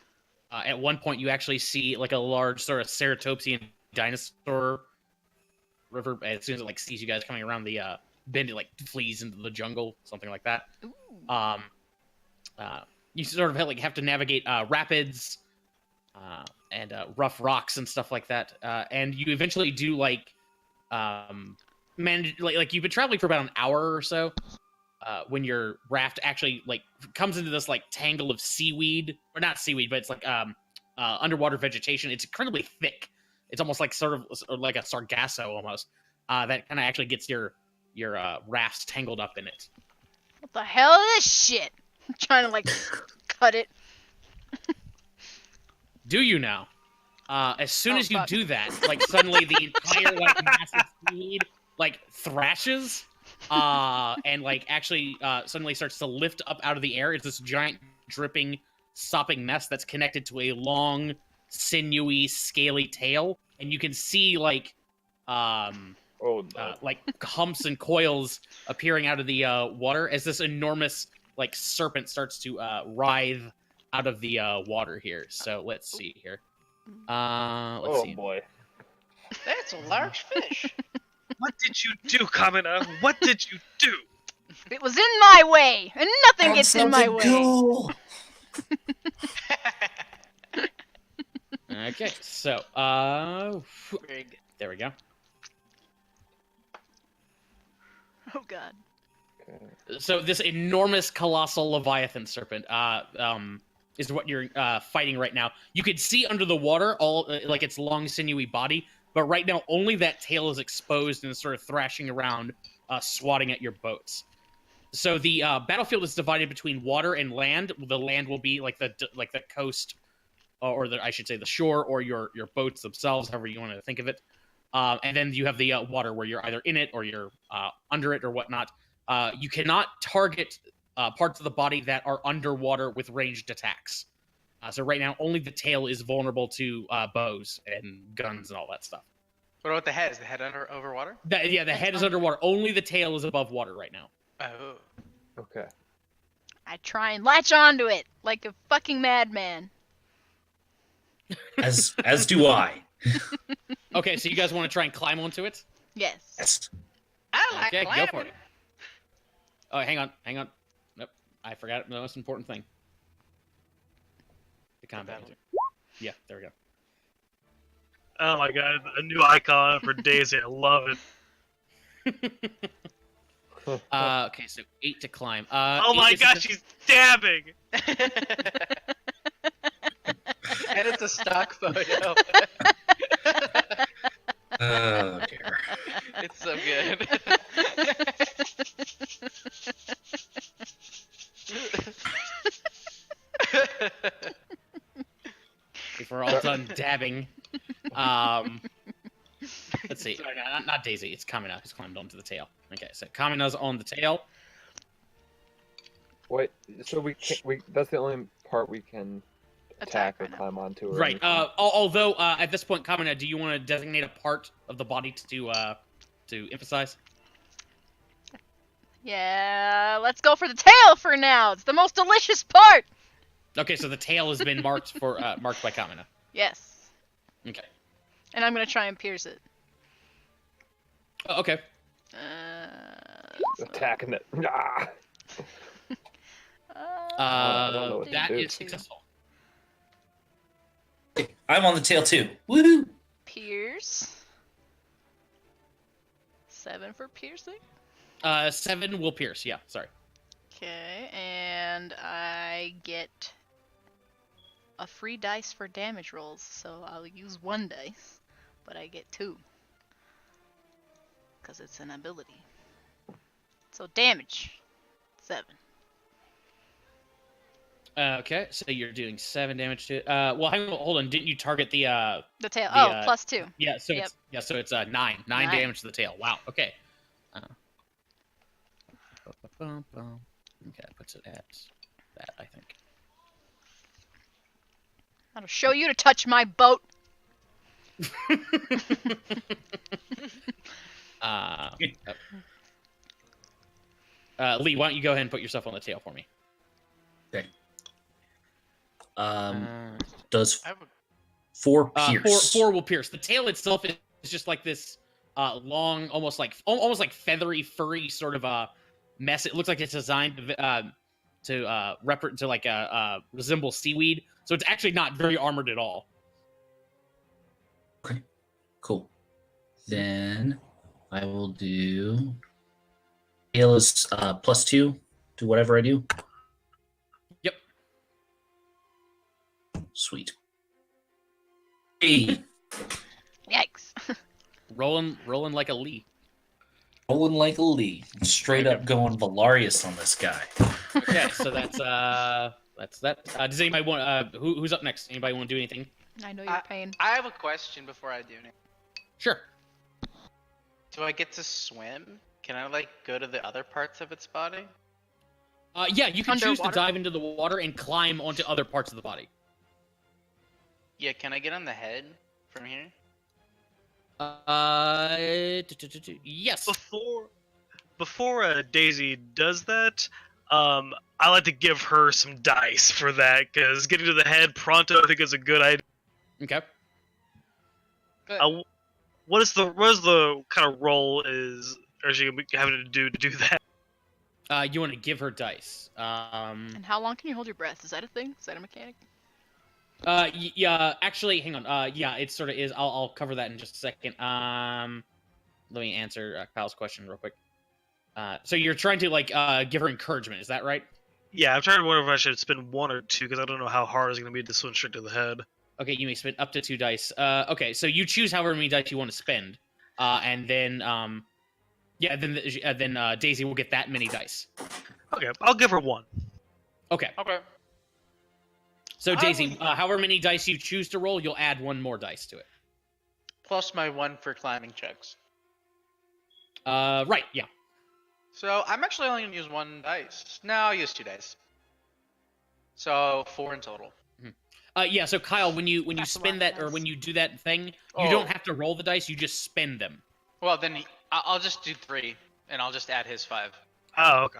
At one point, you actually see like a large sort of ceratopsian dinosaur river. As soon as it like sees you guys coming around the bend, it like flees into the jungle, something like that.
Ooh.
You sort of have to navigate rapids and rough rocks and stuff like that. And you eventually do manage like you've been traveling for about an hour or so. When your raft actually like comes into this like tangle of seaweed, or not seaweed, but it's like underwater vegetation. It's incredibly thick. It's almost like sort of like a sargasso almost. That kind of actually gets your rafts tangled up in it.
What the hell is this shit? I'm trying to like cut it.
Do you now? As soon
Oh,
as you
fuck.
do that, like suddenly the entire like massive seaweed like thrashes, and like actually suddenly starts to lift up out of the air. It's this giant dripping, sopping mess that's connected to a long, sinewy, scaly tail, and you can see like like humps and coils appearing out of the water as this enormous like serpent starts to writhe out of the water here. So let's see here. Let's see.
Boy.
That's a large fish.
What did you do, Kamina? What did you do?
It was in my way, and nothing gets in my way.
Okay, so
Big.
there we go.
Oh god.
So this enormous, colossal Leviathan serpent is what you're fighting right now. You can see under the water all like its long, sinewy body, but right now only that tail is exposed and is sort of thrashing around, swatting at your boats. So the battlefield is divided between water and land. The land will be like the coast, or I should say the shore, or your boats themselves, however you want to think of it. And then you have the water where you're either in it or you're under it or whatnot. You cannot target parts of the body that are underwater with ranged attacks. So right now, only the tail is vulnerable to bows and guns and all that stuff.
What about the head? Is the head over water?
The head is underwater. Only the tail is above water right now.
Oh.
Okay.
I try and latch onto it like a fucking madman.
As do I.
Okay, so you guys want to try and climb onto it?
Yes.
Yes.
I like
Okay,
climbing.
go for it. Oh, hang on. Nope, I forgot the most important thing. The combat. Yeah, there we go.
Oh my god, a new icon for Daisy. I love it.
Okay, so 8 to climb.
Oh my
8 is
gosh,
just-
she's dabbing!
And it's a stock photo.
Oh dear.
It's so good.
If we're all done dabbing. Let's see. Sorry, no, not Daisy. It's Kamina who's climbed onto the tail. Okay, so Kamina's on the tail.
Wait, so that's the only part we can attack or
right now.
climb onto. Or
Right.
anything.
Although at this point, Kamina, do you want to designate a part of the body to emphasize?
Yeah, let's go for the tail for now. It's the most delicious part.
Okay, so the tail has been marked marked by Kamina.
Yes.
Okay.
And I'm gonna try and pierce it.
Oh, okay.
Attacking it. Ah! I don't know what to
That
do.
is successful.
I'm on the tail too. Woohoo!
Pierce. 7 for piercing.
7 will pierce. Yeah, sorry.
Okay, and I get a free dice for damage rolls, so I'll use 1 dice, but I get 2. Because it's an ability. So damage. 7.
Okay, so you're doing 7 damage to. Well, hang on, hold on. Didn't you target the?
The tail.
The,
plus 2.
Yeah. So
Yep.
it's 9. 9 damage to the tail. Wow. Okay. Okay, that puts it at that, I think.
That'll show you to touch my boat.
Lee, why don't you go ahead and put yourself on the tail for me?
Okay. Does
I have a
4 pierce?
4 will pierce. The tail itself is just like this long, almost like feathery, furry sort of mess. It looks like it's designed to resemble seaweed. So it's actually not very armored at all.
Okay. Cool. Then I will do. Tail is +2 to whatever I do.
Yep.
Sweet. Hey,
Yikes.
Rolling like a Lee.
rolling like a Lee. Straight up going Valarius on this guy.
Okay, so that's that. Does anybody want? Who's up next? Anybody want to do anything?
I know your pain.
I have a question before I do anything.
Sure.
Do I get to swim? Can I like go to the other parts of its body?
Yeah, you can choose to
Underwater?
dive into the water and climb onto other parts of the body.
Yeah, can I get on the head from here?
Yes.
Before Daisy does that, I like to give her some dice for that, because getting to the head pronto I think is a good idea.
Okay.
What is the kind of role is she gonna be having to do that?
You want to give her dice.
And how long can you hold your breath? Is that a thing? Is that a mechanic?
Yeah. Actually, hang on. Yeah, it sort of is. I'll cover that in just a second. Let me answer Kyle's question real quick. So you're trying to give her encouragement. Is that right?
Yeah, I'm trying to wonder if I should spend 1 or 2, because I don't know how hard it's gonna be to swim straight to the head.
Okay, you may spend up to 2 dice. Okay, so you choose however many dice you want to spend, and then then Daisy will get that many dice.
Okay, I'll give her 1.
Okay.
Okay.
So Daisy, however many dice you choose to roll, you'll add 1 more dice to it.
Plus my 1 for climbing checks.
Right. Yeah.
So I'm actually only gonna use 1 dice. No, I'll use 2 dice. So 4 in total.
Yeah. So Kyle, when you
That's a
spin
lot
that
of
or
dice.
when you do that thing, you
Oh.
don't have to roll the dice. You just spend them.
Well, then I'll just do 3, and I'll just add his 5.
Oh, okay.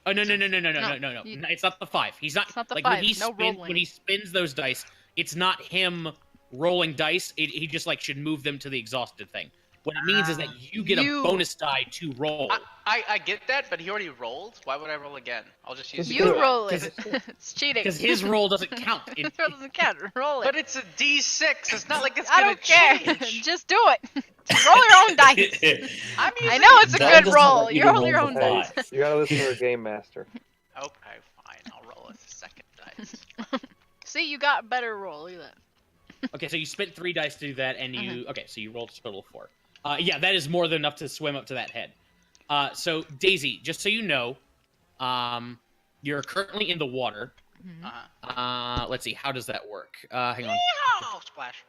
Oh no.
No, you-
No, it's not the 5. He's not.
It's not the
like
5.
when he
No rolling.
when he spins those dice, it's not him rolling dice. He just like should move them to the exhausted thing. What it means is that you get
You-
a bonus die to roll.
I get that, but he already rolled. Why would I roll again? I'll just use.
You
his
roll
Cause
it. It's cheating.
Because his roll doesn't count.
It doesn't count. Roll it.
But it's a D6. It's not like it's
I
gonna
don't care.
change.
Just do it. Roll your own dice.
I'm
I
using.
know it's a
That
good
doesn't
roll.
let you
You roll
roll
your own
the
dice.
five.
You gotta listen to a game master.
Okay, fine. I'll roll a second dice.
See, you got a better roll. Look at that.
Okay, so you spent 3 dice to do that, and you okay, so you rolled a total of 4. Yeah, that is more than enough to swim up to that head. So Daisy, just so you know, you're currently in the water.
Uh-huh.
Let's see, how does that work? Hang on.
Oh, splash.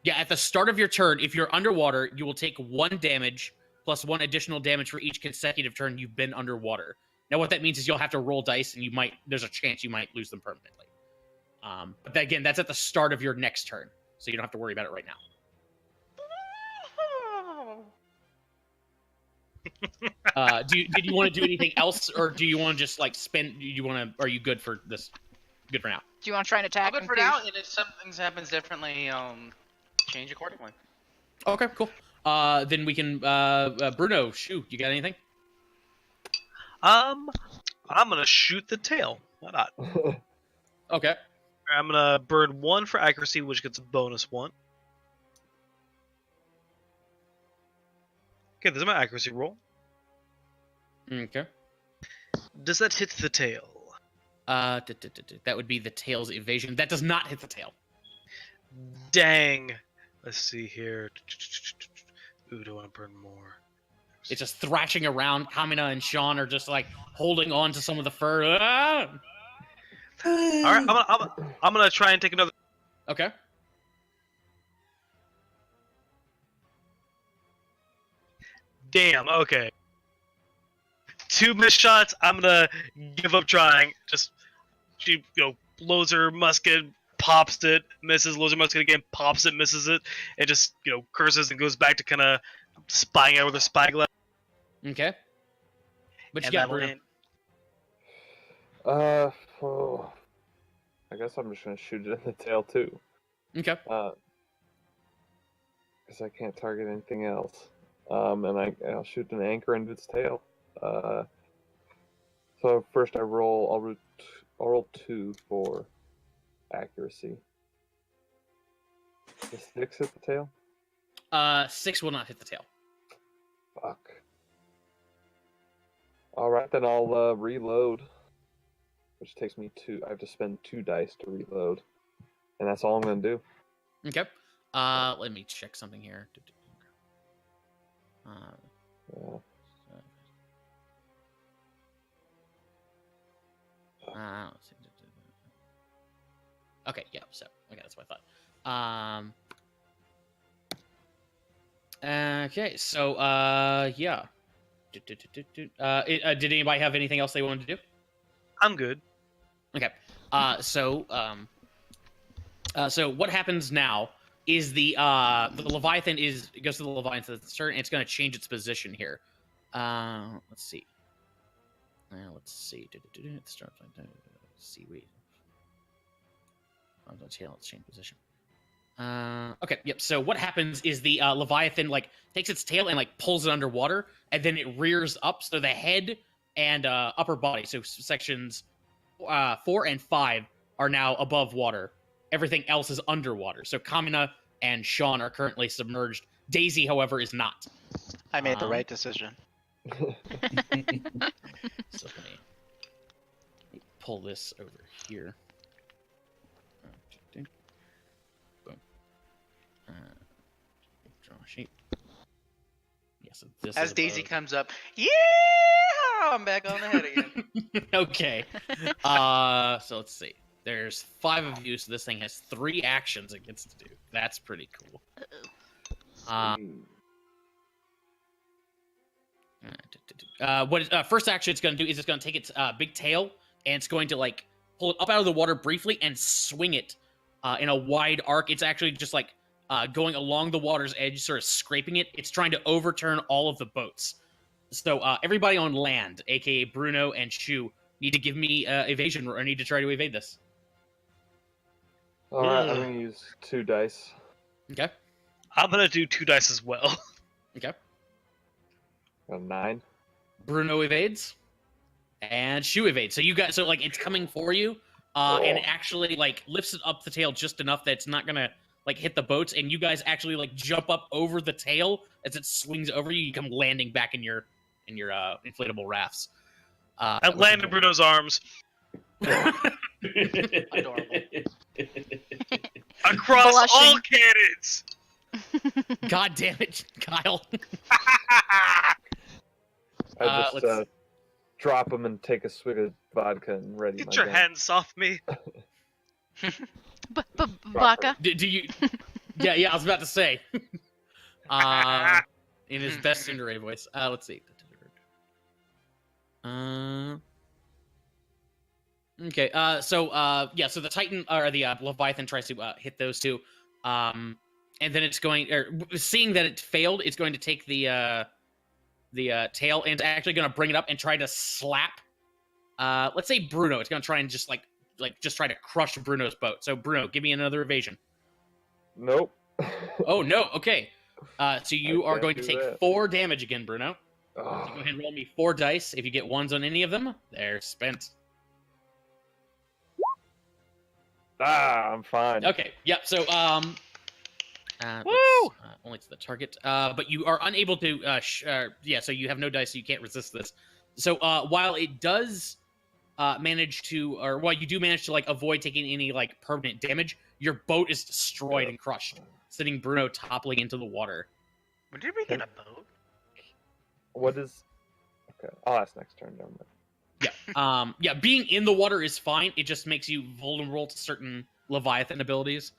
Yeah, at the start of your turn, if you're underwater, you will take 1 damage plus 1 additional damage for each consecutive turn you've been underwater. Now, what that means is you'll have to roll dice, and there's a chance you might lose them permanently. But again, that's at the start of your next turn, so you don't have to worry about it right now. Did you want to do anything else, or do you want to just like spend? Are you good for this? Good for now.
Do you want to try and attack?
Good
him,
for
please?
now, and if something happens differently, change accordingly.
Okay, cool. Then we can. Bruno, shoot. You got anything?
I'm gonna shoot the tail. Why not?
Okay.
I'm gonna burn 1 for accuracy, which gets a bonus 1. Okay, this is my accuracy roll.
Okay.
Does that hit the tail?
That would be the tail's evasion. That does not hit the tail.
Dang. Let's see here. Ooh, do I want to burn more?
It's just thrashing around. Kamina and Sean are just like holding on to some of the fur. Ah!
All right, I'm gonna try and take another.
Okay.
Damn. Okay. 2 missed shots. I'm gonna give up trying. Just she, loads her musket, pops it, misses. Loads her musket again, pops it, misses it, and just curses and goes back to kind of spying out with her spyglass.
Okay. But you
And
got
that'll
Bruno.
end.
Oh, I guess I'm just gonna shoot it in the tail too.
Okay.
Because I can't target anything else. And I'll shoot an anchor into its tail. So first I'll roll 2 for accuracy. The 6 hit the tail?
6 will not hit the tail.
Fuck. Alright, then I'll reload. Which takes me I have to spend 2 dice to reload. And that's all I'm gonna do.
Okay. Let me check something here.
Yeah.
Let's see. Okay, yeah, so okay, that's what I thought. Okay, so yeah. Did anybody have anything else they wanted to do?
I'm good.
Okay. So what happens now is the Leviathan goes to the Leviathan's turn, and it's going to change its position here. Let's see. Let's see. Seaweed. Let's change position. Okay. Yep. So what happens is the Leviathan takes its tail and pulls it underwater, and then it rears up. So the head and upper body, so sections 4 and 5, are now above water. Everything else is underwater. So Kamina and Sean are currently submerged. Daisy, however, is not.
I made the right decision.
So let me pull this over here. Boom. Draw a shape. Yeah, so this
As
is
Daisy
above.
comes up, yeah, I'm back on the head again.
Okay. So let's see. There's 5 of you, so this thing has 3 actions it gets to do. That's pretty cool. First action it's going to do is it's going to take its big tail and it's going to like pull it up out of the water briefly and swing it in a wide arc. It's actually just like going along the water's edge, sort of scraping it. It's trying to overturn all of the boats. So everybody on land, aka Bruno and Shu, need to give me evasion, or need to try to evade this.
All right, I'm gonna use 2 dice.
Okay.
I'm gonna do 2 dice as well.
Okay.
A 9.
Bruno evades, and Shu evades. So you guys, so like it's coming for you, and it actually like lifts it up the tail just enough that it's not gonna like hit the boats, and you guys actually like jump up over the tail as it swings over you. You come landing back in your inflatable rafts.
I land in Bruno's arms.
Adorable.
Across all
Blushing.
cannons!
God damn it, Kyle.
I
let's-
just drop them and take a swig of vodka and ready
Get
my
your
gun.
hands off me.
Baka.
Do you? Yeah, I was about to say. In his best Cinderay voice. Let's see. Okay. So the Titan or the Leviathan tries to hit those two, and then it's going, or seeing that it failed, it's going to take the tail and it's actually going to bring it up and try to slap. Let's say Bruno. It's going to try and just just try to crush Bruno's boat. So Bruno, give me another evasion.
Nope.
Oh no. Okay. So you
I
are
can't
going to
do
take
that.
4 damage again, Bruno. So go
Oh,
ahead and roll me 4 dice. If you get 1s on any of them, they're spent.
I'm fine.
Okay. Yep. So
Woo!
only to the target. But you are unable to. So you have no dice, so you can't resist this. So while it does manage to, or while you do manage to like avoid taking any like permanent damage, your boat is destroyed and crushed, sending Bruno toppling into the water.
When did we get a boat?
What is? Okay, I'll ask next turn. Never mind.
Yeah, being in the water is fine. It just makes you vulnerable to certain Leviathan abilities.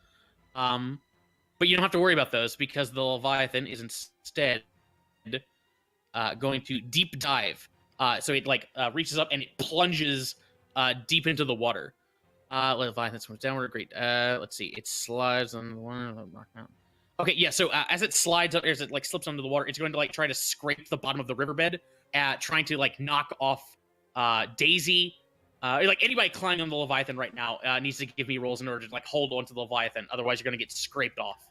But you don't have to worry about those because the Leviathan is instead going to deep dive. So it like reaches up and it plunges deep into the water. Leviathan swims downward. Great. Let's see. It slides on the water. Okay, yeah. So as it slides up, as it like slips under the water, it's going to like try to scrape the bottom of the riverbed, trying to like knock off Daisy. Like anybody climbing on the Leviathan right now needs to give me rolls in order to like hold onto the Leviathan. Otherwise, you're going to get scraped off.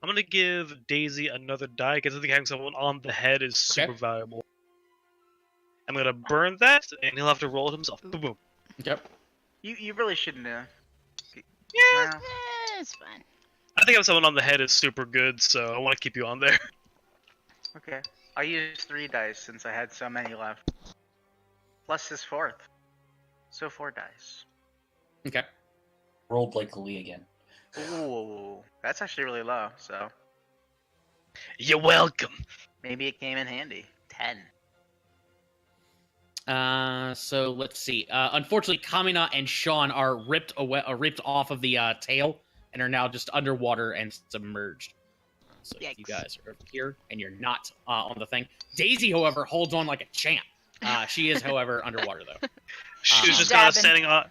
I'm gonna give Daisy another die because I think having someone on the head is super
Okay.
valuable. I'm gonna burn that, and he'll have to roll it himself. Boom, boom.
Yep.
You really shouldn't.
Yeah.
Well,
It's fine.
I think having someone on the head is super good, so I want to keep you on there.
okay. I used 3 dice since I had so many left. Plus this 4th. So 4 dice.
Okay.
Rolled like Lee again.
Ooh, that's actually really low. So
You're welcome.
maybe it came in handy. 10.
So let's see. Unfortunately, Kamina and Sean are ripped off of the tail and are now just underwater and submerged. So if you
Yikes.
guys are over here and you're not on the thing. Daisy, however, holds on like a champ. She is, however, underwater though.
Shoes just kind of
Dabbing.
standing on.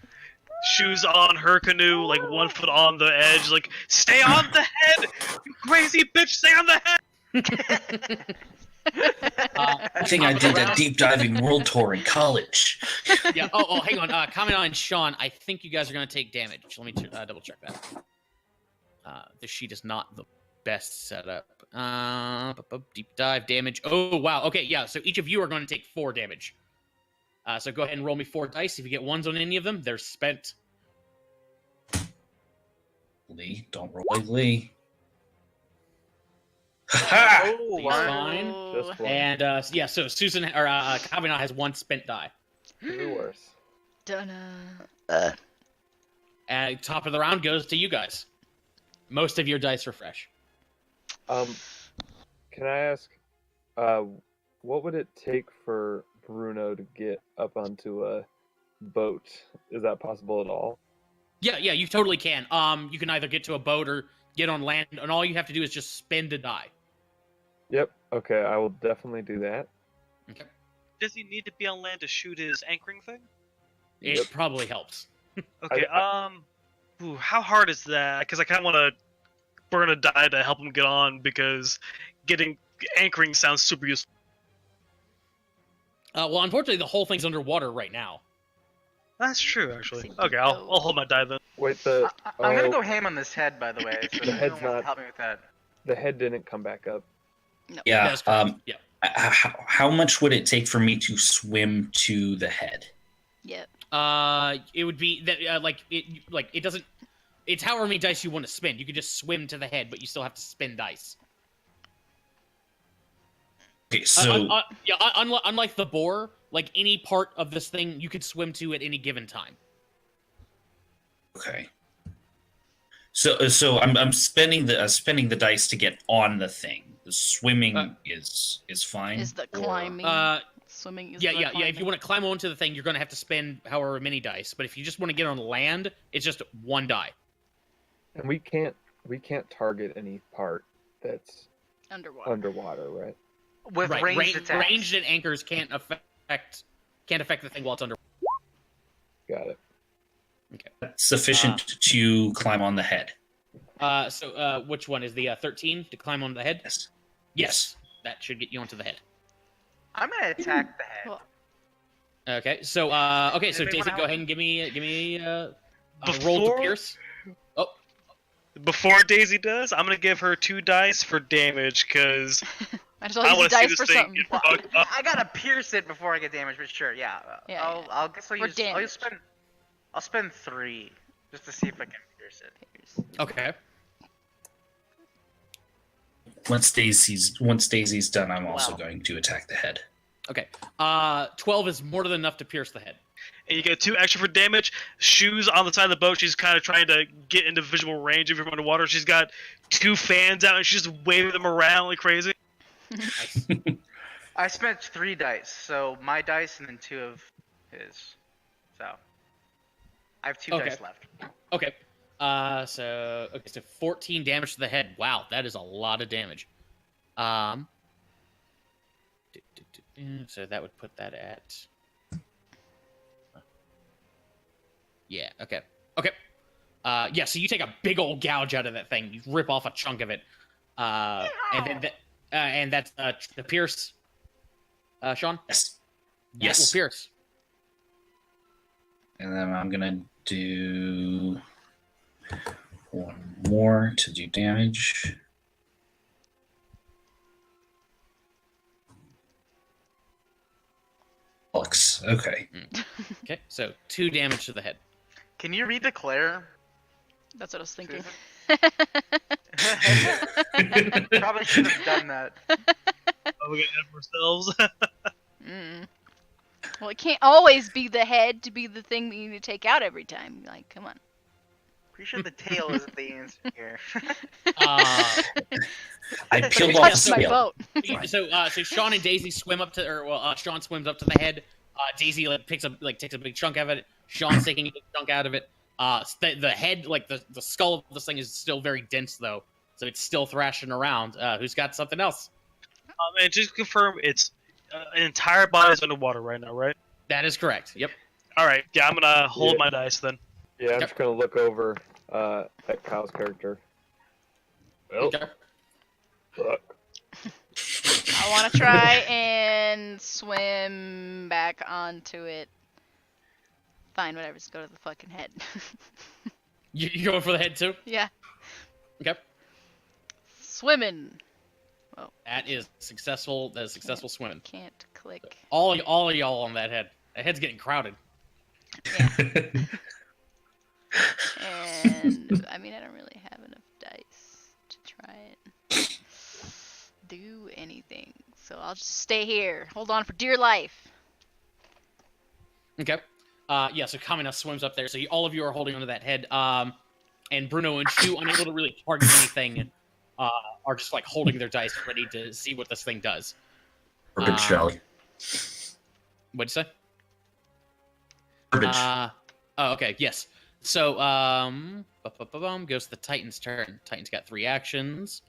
Shoes on her canoe, like 1 foot on the edge, like, stay on the head! You crazy bitch, stay on the head!
I think I did that deep diving world tour in college.
Yeah. Oh, hang on. Kamina and Sean, I think you guys are going to take damage. Let me double check that. The sheet is not the best setup. Deep dive damage. Oh, wow. Okay, yeah. So each of you are going to take 4 damage. So go ahead and roll me 4 dice. If you get 1s on any of them, they're spent.
Lee, don't roll like Lee.
Oh,
He's
wow.
fine.
Just one.
And yeah, so Susan or Kamina has 1 spent die.
Could be worse.
Dunna.
And top of the round goes to you guys. Most of your dice are fresh.
Can I ask, what would it take for Bruno to get up onto a boat? Is that possible at all?
Yeah, you totally can. You can either get to a boat or get on land, and all you have to do is just spend a die.
Yep. Okay, I will definitely do that.
Okay.
Does he need to be on land to shoot his anchoring thing?
It
Yep.
probably helps.
Okay. Ooh, how hard is that? Because I kind of want to burn a die to help him get on because getting anchoring sounds super useful.
Well, unfortunately, the whole thing's underwater right now.
That's true, actually.
Seems
Okay, I'll hold my die then.
Wait,
I'm gonna go ham on this head, by the way. So
The
if
head's
anyone wants
not-
to help me with that.
the head didn't come back up.
No.
Yeah.
That's correct. Yeah.
How much would it take for me to swim to the head?
Yep.
It would be that like it doesn't. It's however many dice you want to spend. You could just swim to the head, but you still have to spend dice.
Okay, so
Unlike the boar, like any part of this thing, you could swim to at any given time.
okay. So I'm spending the dice to get on the thing. The swimming is fine.
Is the
or-
climbing? Swimming is
Yeah.
the
If you
climbing.
want to climb onto the thing, you're gonna have to spend however many dice. But if you just want to get on land, it's just one die.
And we can't target any part that's
Underwater.
underwater, right?
With
Right.
ranged attacks.
Ranged and anchors can't affect the thing while it's under.
Got it.
Sufficient to climb on the head.
So which one is the 13 to climb onto the head?
Yes.
Yes, that should get you onto the head.
I'm gonna attack the head.
Well,
Okay, so
Anybody
Daisy,
wanna
go
help
ahead
me?
and give me a roll to
Before-
pierce.
Before Daisy does, I'm gonna give her 2 dice for damage because
I just want
I
to use
want to see
dice
this
for
thing
something.
get fucked up.
I gotta pierce it before I get damaged, but sure, yeah.
Yeah,
I'll guess
For
I'll
damage.
spend 3 just to see if I can pierce it.
Okay.
Once Daisy's done, I'm also
Wow.
going to attack the head.
Okay. 12 is more than enough to pierce the head.
And you get 2 extra for damage. Shoes on the side of the boat. She's kind of trying to get into visual range of you from underwater. She's got 2 fans out and she's just waving them around like crazy.
Nice.
I spent 3 dice, so my dice and then 2 of his. So I have 2
Okay.
dice left.
Okay. So 14 damage to the head. Wow, that is a lot of damage. So that would put that at. Yeah. Okay. Okay. Yeah. So you take a big old gouge out of that thing. You rip off a chunk of it. And that's the pierce. Sean.
Yes.
That will pierce.
And then I'm gonna do 1 more to do damage. Lux. Okay.
Okay. So 2 damage to the head.
Can you read Declare?
That's what I was thinking.
Probably should have done that.
Oh, we get ahead of ourselves.
Mm. Well, it can't always be the head to be the thing that you need to take out every time. Like, come on.
Pretty sure the tail isn't the answer here.
I peeled
Touch
off the
my
scale.
boat.
So Sean and Daisy swim up to, Sean swims up to the head. Daisy takes a big chunk out of it. Sean's taking a big chunk out of it. The head, the skull of this thing is still very dense though, so it's still thrashing around. Who's got something else?
And just to confirm, it's an entire body is underwater right now, right?
That is correct. Yep.
All right. Yeah, I'm gonna hold
Yeah.
my dice then.
Yeah, I'm
Yep.
just gonna look over at Kyle's character. Well,
Okay.
fuck.
I want to try and swim back onto it. Fine, whatever. Just go to the fucking head.
You going for the head too?
Yeah.
Okay.
Swimming.
That is successful. That is successful swimming.
Can't click.
All of y'all on that head. That head's getting crowded.
And I mean, I don't really have enough dice to try and do anything. So I'll just stay here. Hold on for dear life.
Okay. Yeah, so Kamina swims up there. So all of you are holding onto that head. And Bruno and Shu, unable to really target anything, are just like holding their dice, ready to see what this thing does.
Garbage Valley.
What'd you say?
Garbage.
Oh, okay, yes. So, goes to the Titan's turn. Titan's got 3 actions.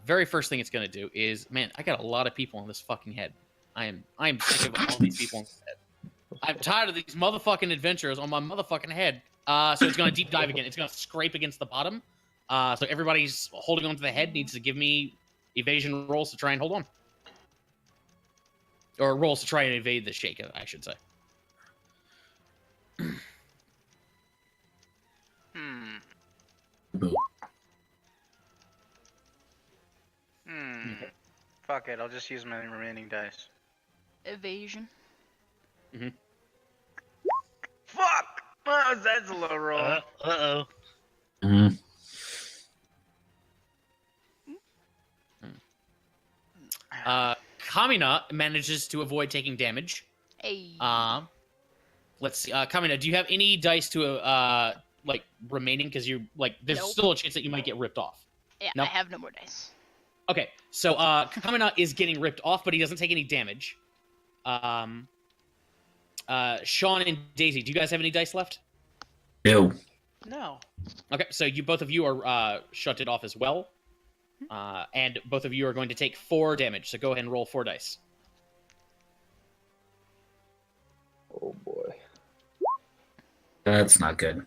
Very first thing it's gonna do is, man, I got a lot of people on this fucking head. I am sick of all these people. I'm tired of these motherfucking adventurers on my motherfucking head. So it's gonna deep dive again. It's gonna scrape against the bottom. So everybody's holding onto the head needs to give me evasion rolls to try and hold on. Or rolls to try and evade the shake, I should say.
Fuck it, I'll just use my remaining dice.
Evasion.
Fuck! Oh, that's a low roll.
Uh-oh.
Kamina manages to avoid taking damage.
Hey.
Let's see. Kamina, do you have any dice to like remaining? Because you like, there's
Nope.
still a chance that you might get ripped off.
Yeah,
No?
I have no more dice.
Okay, so Kamina is getting ripped off, but he doesn't take any damage. Sean and Daisy, do you guys have any dice left?
No.
No.
Okay, so both of you are shunted off as well. And both of you are going to take 4 damage, so go ahead and roll 4 dice.
Oh boy.
That's not good.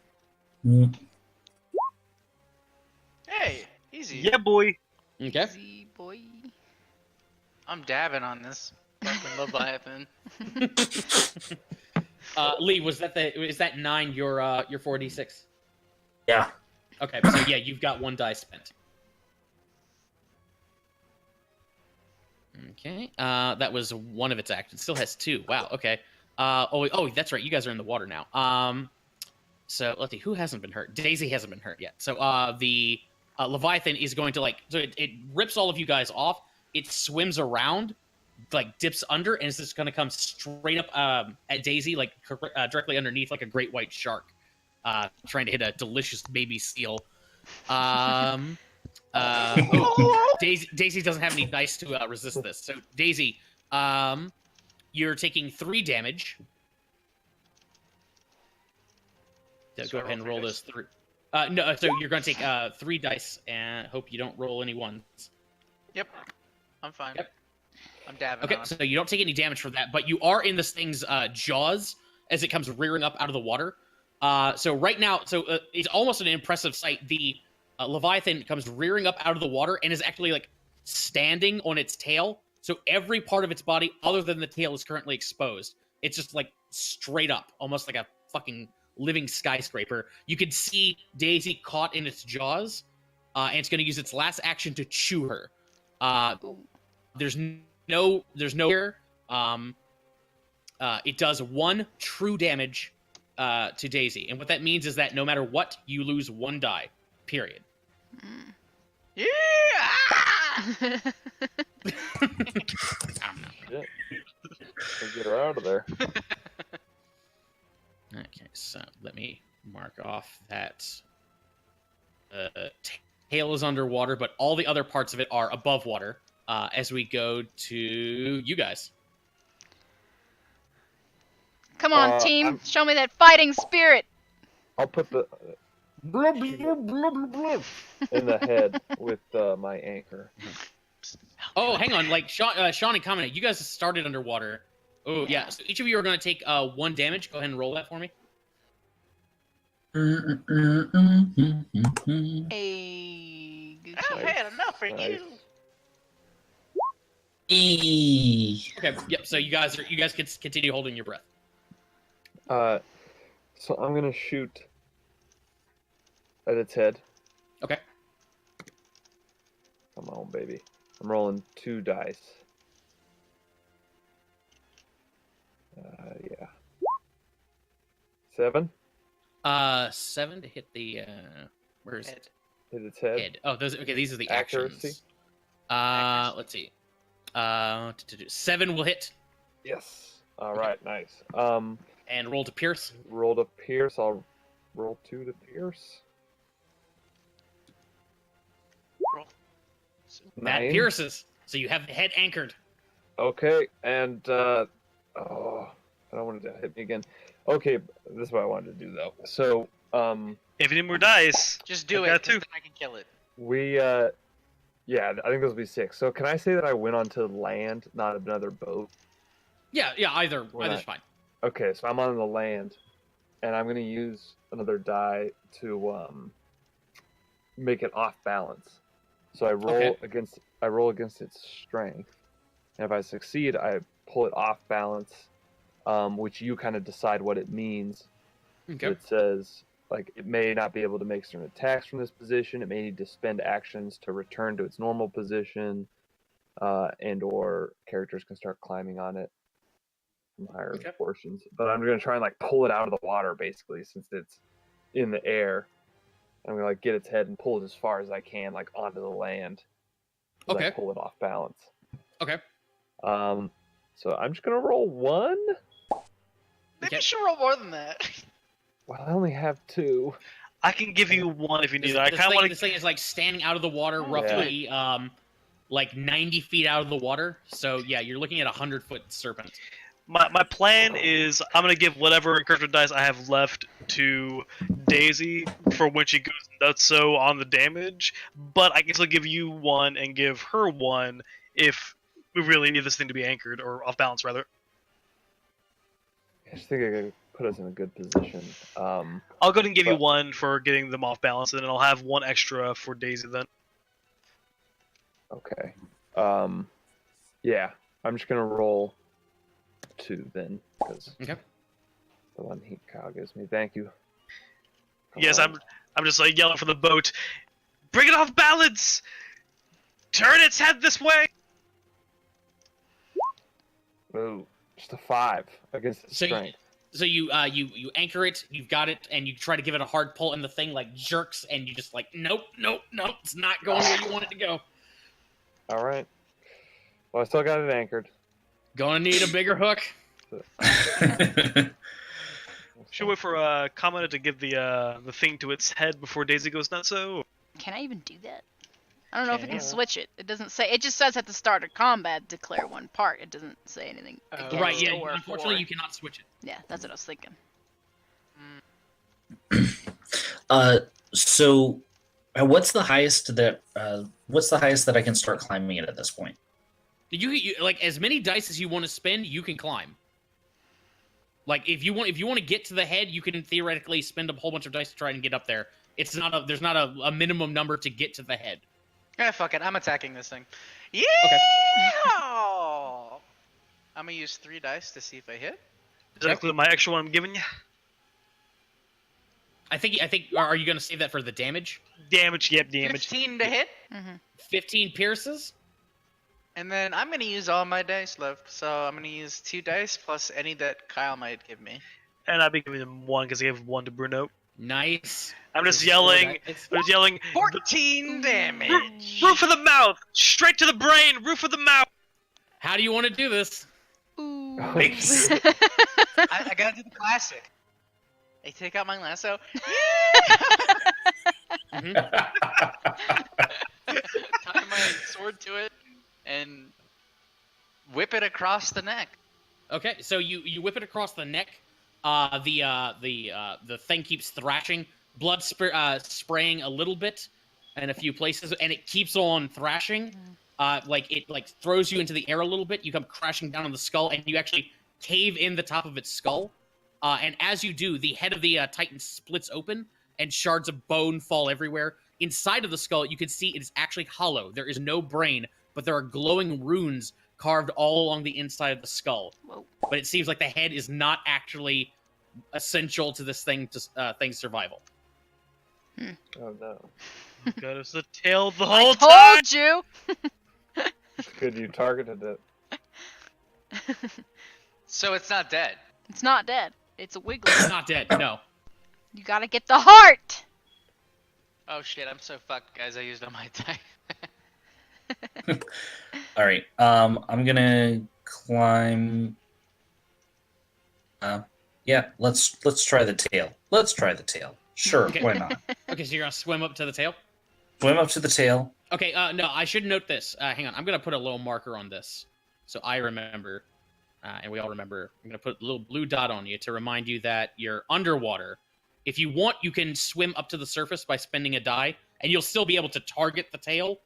Hey, easy.
Yeah, boy.
Okay.
Easy boy.
I'm dabbing on this fucking Leviathan.
Lee, is that 9 your 4d6?
Yeah.
Okay, so yeah, you've got 1 die spent. Okay, that was one of its actions. It still has 2. Wow. Okay. Oh, that's right. You guys are in the water now. So let's see. Who hasn't been hurt? Daisy hasn't been hurt yet. So the Leviathan is going to so it rips all of you guys off. It swims around, like dips under, and it's just going to come straight up at Daisy, like directly underneath, like a great white shark, trying to hit a delicious baby seal. Daisy doesn't have any dice to resist this. So Daisy, you're taking 3 damage. So go ahead and roll those 3. No, so you're going to take 3 dice and hope you don't roll any ones.
Yep. I'm fine.
Yep.
I'm dabbing
Okay,
on.
so you don't take any damage from that, but you are in this thing's jaws as it comes rearing up out of the water. So right now, it's almost an impressive sight. The Leviathan comes rearing up out of the water and is actually like standing on its tail. So every part of its body other than the tail is currently exposed. It's just like straight up, almost like a fucking living skyscraper. You can see Daisy caught in its jaws, and it's going to use its last action to chew her. There's no here. It does 1 true damage to Daisy, and what that means is that no matter what, you lose 1 die. Period.
Yeah!
Shit. Let's get her out of there.
Okay, so let me mark off that tail is underwater, but all the other parts of it are above water. As we go to you guys.
Come on, team.
I'm-
Show me that fighting spirit.
I'll put the in the head with my anchor.
Oh, hang on. Like Sean and Kamina, you guys started underwater. Oh yeah. So each of you are going to take 1 damage. Go ahead and roll that for me.
Hey, good
I
choice.
had enough for
Nice.
you.
Okay. Yep. So you guys can continue holding your breath.
So I'm gonna shoot at its head.
Okay.
Come on, baby. I'm rolling 2 dice. Yeah. 7.
7 to hit the where is it?
Hit its head.
Head. Oh, those. Okay, these are the
Accuracy.
actions. Let's see. 7 will hit
Yes. All right. Nice.
and roll to pierce.
Roll to pierce. I'll roll 2 to pierce.
That
9.
pierces. So you have the head anchored.
Okay, and I don't want it to hit me again. Okay, this is what I wanted to do though. So,
If you need more dice,
Just do
I
it,
got
'cause
2.
then I can kill it.
we yeah, I think this will be 6. So, can I say that I went onto land, not another boat?
Yeah, either's
not-
fine.
Okay, so I'm on the land, and I'm gonna use another die to make it off balance. So I roll against its strength, and if I succeed, I pull it off balance, which you kind of decide what it means.
Okay.
It says like it may not be able to make certain attacks from this position. It may need to spend actions to return to its normal position, and/or characters can start climbing on it from higher
Okay.
portions. But I'm gonna try and like pull it out of the water basically, since it's in the air. I'm gonna like get its head and pull it as far as I can, like onto the land. As I
Okay.
pull it off balance.
Okay.
So I'm just gonna roll 1.
Maybe
Okay.
you should roll more than that.
Well, I only have 2.
I can give you 1 if you need
This,
it. I
this
kind of
thing,
want
this
to.
thing is like standing out of the water, roughly like 90 feet out of the water. So yeah, you're looking at a 100-foot serpent.
My plan is I'm gonna give whatever encouragement dice I have left to Daisy for when she goes nutso on the damage, but I can still give you 1 and give her 1 if we really need this thing to be anchored or off balance rather.
I just think I could put us in a good position.
I'll go ahead and give you
But-
1 for getting them off balance, and then I'll have 1 extra for Daisy then.
Okay. Yeah, I'm just gonna roll 2 then, because
Okay.
the one Kyle gives me. Thank you. Come
Yes,
on.
I'm just like yelling for the boat. Bring it off balance! Turn its head this way!
Ooh, just a 5 against its
So you,
strength.
so you anchor it, you've got it, and you try to give it a hard pull, and the thing like jerks, and you just like nope, it's not going where you want it to go.
All right. Well, I still got it anchored.
Gonna need a bigger hook.
Should wait for Kamina to give the thing to its head before Daisy goes nutso.
Can I even do that? I don't know if it
Yeah.
can switch it. It doesn't say. It just says at the start of combat, declare one part. It doesn't say anything.
Oh.
against
Right? Yeah.
or
Unfortunately,
for.
you cannot switch it.
Yeah, that's what I was thinking.
So, what's the highest that I can start climbing it at this point?
You like as many dice as you want to spend, you can climb. Like if you want to get to the head, you can theoretically spend a whole bunch of dice to try and get up there. There's not a minimum number to get to the head.
Yeah, fuck it. I'm attacking this thing. Yeah. I'm gonna use 3 dice to see if I hit.
Does that include my extra one I'm giving you?
I think. Are you gonna save that for the damage?
Damage, yep, damage.
15 to hit,
15 pierces.
and then I'm gonna use all my dice left. So I'm gonna use 2 dice plus any that Kyle might give me.
And I'll be giving him 1 because I gave 1 to Bruno.
Nice.
I'm just
There's
yelling.
4 dice.
I'm just yelling.
14 damage.
Roof of the mouth! Straight to the brain! Roof of the mouth!
How do you want to do this?
Ooh.
Nice.
I gotta do the classic. I take out my lasso. Tie my sword to it and whip it across the neck.
Okay, so you whip it across the neck. The thing keeps thrashing, blood spraying a little bit in a few places, and it keeps on thrashing. Like it throws you into the air a little bit. You come crashing down on the skull, and you actually cave in the top of its skull. And as you do, the head of the Titan splits open, and shards of bone fall everywhere. Inside of the skull, you can see it is actually hollow. There is no brain, but there are glowing runes carved all along the inside of the skull.
Whoa.
But it seems like the head is not actually essential to this thing's survival.
Oh no.
God, it's the tail the
I
whole time!
told you.
Good, you targeted it.
So it's not dead.
It's not dead. It's a wiggler.
It's not dead. No.
You gotta get the heart.
Oh shit, I'm so fucked, guys. I used all my time.
All right. I'm gonna climb. Yeah. Let's try the tail. Let's try the tail. Sure.
Okay.
Why not?
Okay, so you're gonna swim up to the tail.
Swim up to the tail.
Okay. No, I should note this. Hang on. I'm gonna put a little marker on this, so I remember, and we all remember. I'm gonna put a little blue dot on you to remind you that you're underwater. If you want, you can swim up to the surface by spending a die, and you'll still be able to target the tail,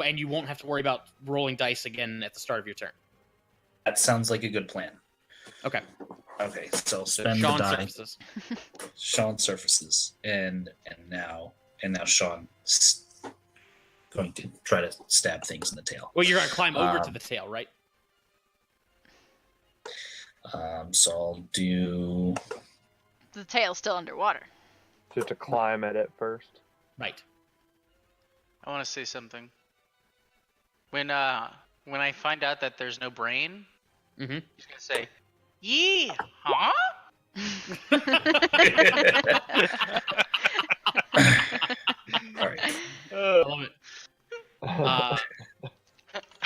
and you won't have to worry about rolling dice again at the start of your turn.
That sounds like a good plan.
Okay.
Okay, so
So
spend
Sean
the die.
surfaces.
Sean surfaces, and now Sean going to try to stab things in the tail.
Well, you're gonna climb over to
Um,
the tail, right?
So I'll do.
The tail's still underwater.
Just to climb at it first.
Right.
I want to say something. When I find out that there's no brain,
Mm-hmm.
he's gonna say, "Yee, huh?"
All right.
I love it.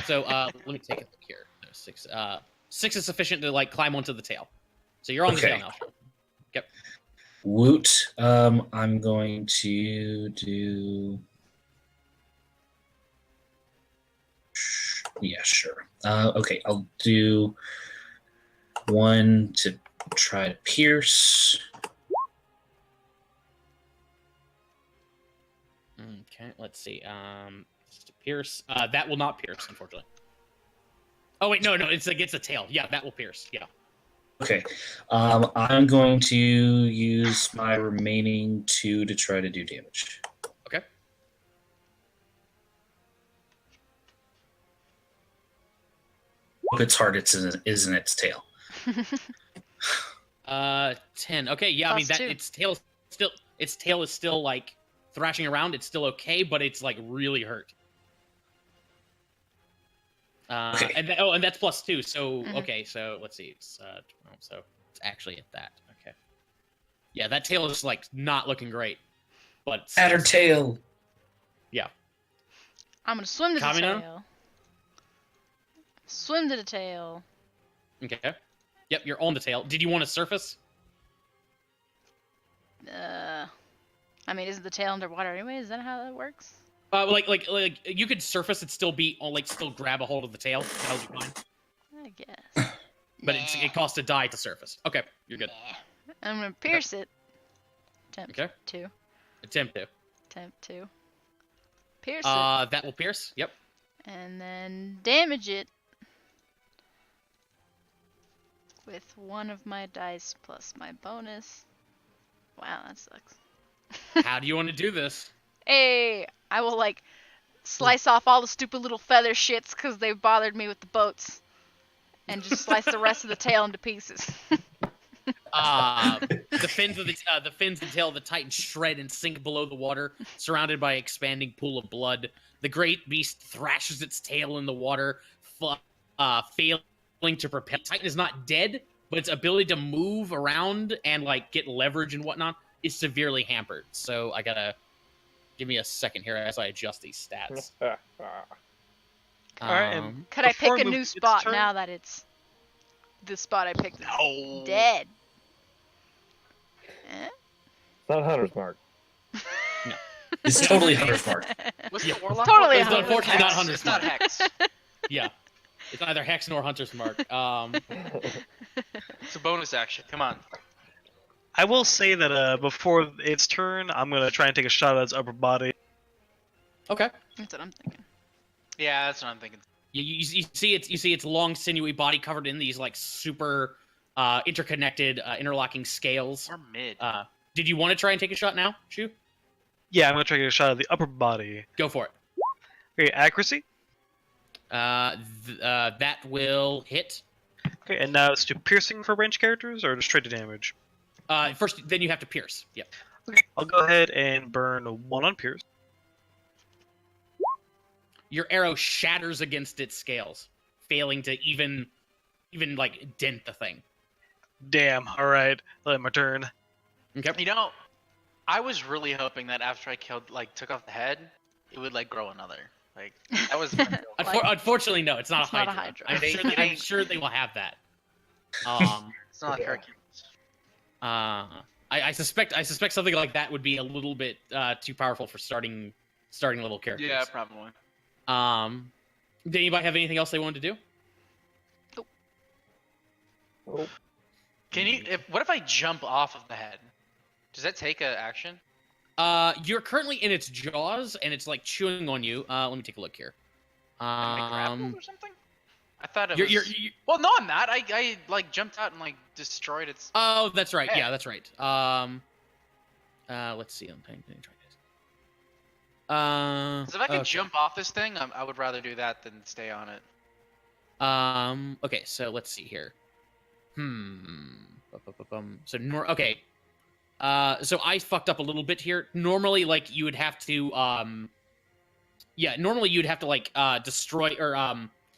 So let me take a look here. No, 6. 6 is sufficient to like climb onto the tail. So you're on the tail
Okay.
now. Yep.
Woot. I'm going to do. Yeah, sure. Okay, I'll do 1 to try to pierce.
Okay, let's see. To pierce. That will not pierce, unfortunately. Oh wait, no, it's against the tail. Yeah, that will pierce. Yeah.
Okay. I'm going to use my remaining 2 to try to do damage.
Okay.
Its heart is in its tail.
10. Okay, yeah, I mean
Plus
that
2.
its tail is still like thrashing around. It's still okay, but it's like really hurt.
Okay.
And that's plus 2. So
Mhm.
okay, so let's see. It's 12, so it's actually at that. Okay. Yeah, that tail is like not looking great. But
At her tail.
I'm gonna swim to the
Kamina?
tail. Swim to the tail.
Okay. Yep, you're on the tail. Did you want to surface?
I mean, isn't the tail underwater anyway? Is that how that works?
Like you could surface and still be still grab a hold of the tail. That'll be fine.
I guess.
But it costs a die to surface. Okay, you're good.
Nah. I'm gonna pierce it. Attempt
Okay.
to.
Attempt to.
Attempt to. Pierce it.
That will pierce. Yep.
And then damage it. With one of my dice plus my bonus. Wow, that sucks.
How do you want to do this?
Hey, I will like slice off all the stupid little feather shits because they bothered me with the boats, and just slice the rest of the tail into pieces.
The fins of the fins and tail of the Titan shred and sink below the water, surrounded by an expanding pool of blood. The great beast thrashes its tail in the water, failing to propel. Titan is not dead, but its ability to move around and like get leverage and whatnot is severely hampered. So I gotta give me a second here as I adjust these stats.
All right, and
Um,
Could I
Before
pick a
we
new
move its
spot
turn-
now that it's the spot I picked is
No.
dead? Eh?
It's not Hunter's Mark.
It's totally Hunter's Mark.
What's
Yeah.
the warlock?
Totally
It's
Hunter's
unfortunately not
Hex.
Hunter's
It's not
Mark.
Hex.
yeah, it's neither Hex nor Hunter's Mark.
It's a bonus action. Come on.
I will say that before its turn, I'm gonna try and take a shot at its upper body.
Okay.
That's what I'm thinking.
Yeah, that's what I'm thinking.
You see its long sinewy body covered in these like super interconnected interlocking scales.
Or mid.
Did you want to try and take a shot now, Shu?
Yeah, I'm gonna try to get a shot at the upper body.
Go for it.
Okay, accuracy.
That will hit.
Okay, and now it's to piercing for ranged characters or just straight to damage.
First, then you have to pierce. Yep.
Okay, I'll go ahead and burn 1 on pierce.
Your arrow shatters against its scales, failing to even like dent the thing.
Damn. All right, let my turn.
Okay.
You know, I was really hoping that after I took off the head, it would like grow another. Like that was.
Unfortunately, no, it's not
It's
a
not a
Hydra.
Hydra.
I'm sure they will have that.
It's not like Hercules.
I suspect something like that would be a little bit too powerful for starting level characters.
Yeah, probably.
Did anybody have anything else they wanted to do?
Oh,
Can you? What if I jump off of the head? Does that take an action?
You're currently in its jaws and it's like chewing on you. Let me take a look here.
Am I grappled or something? I thought it
You're,
was.
you're,
Well, no, I'm not. I like jumped out and like destroyed its.
oh, that's right.
Yeah.
Yeah, that's right. Let's see. I'm trying to try this.
'Cause if I can
okay.
jump off this thing, I would rather do that than stay on it.
Okay, so let's see here. So okay. So I fucked up a little bit here. Normally, like you would have to, normally you'd have to like destroy or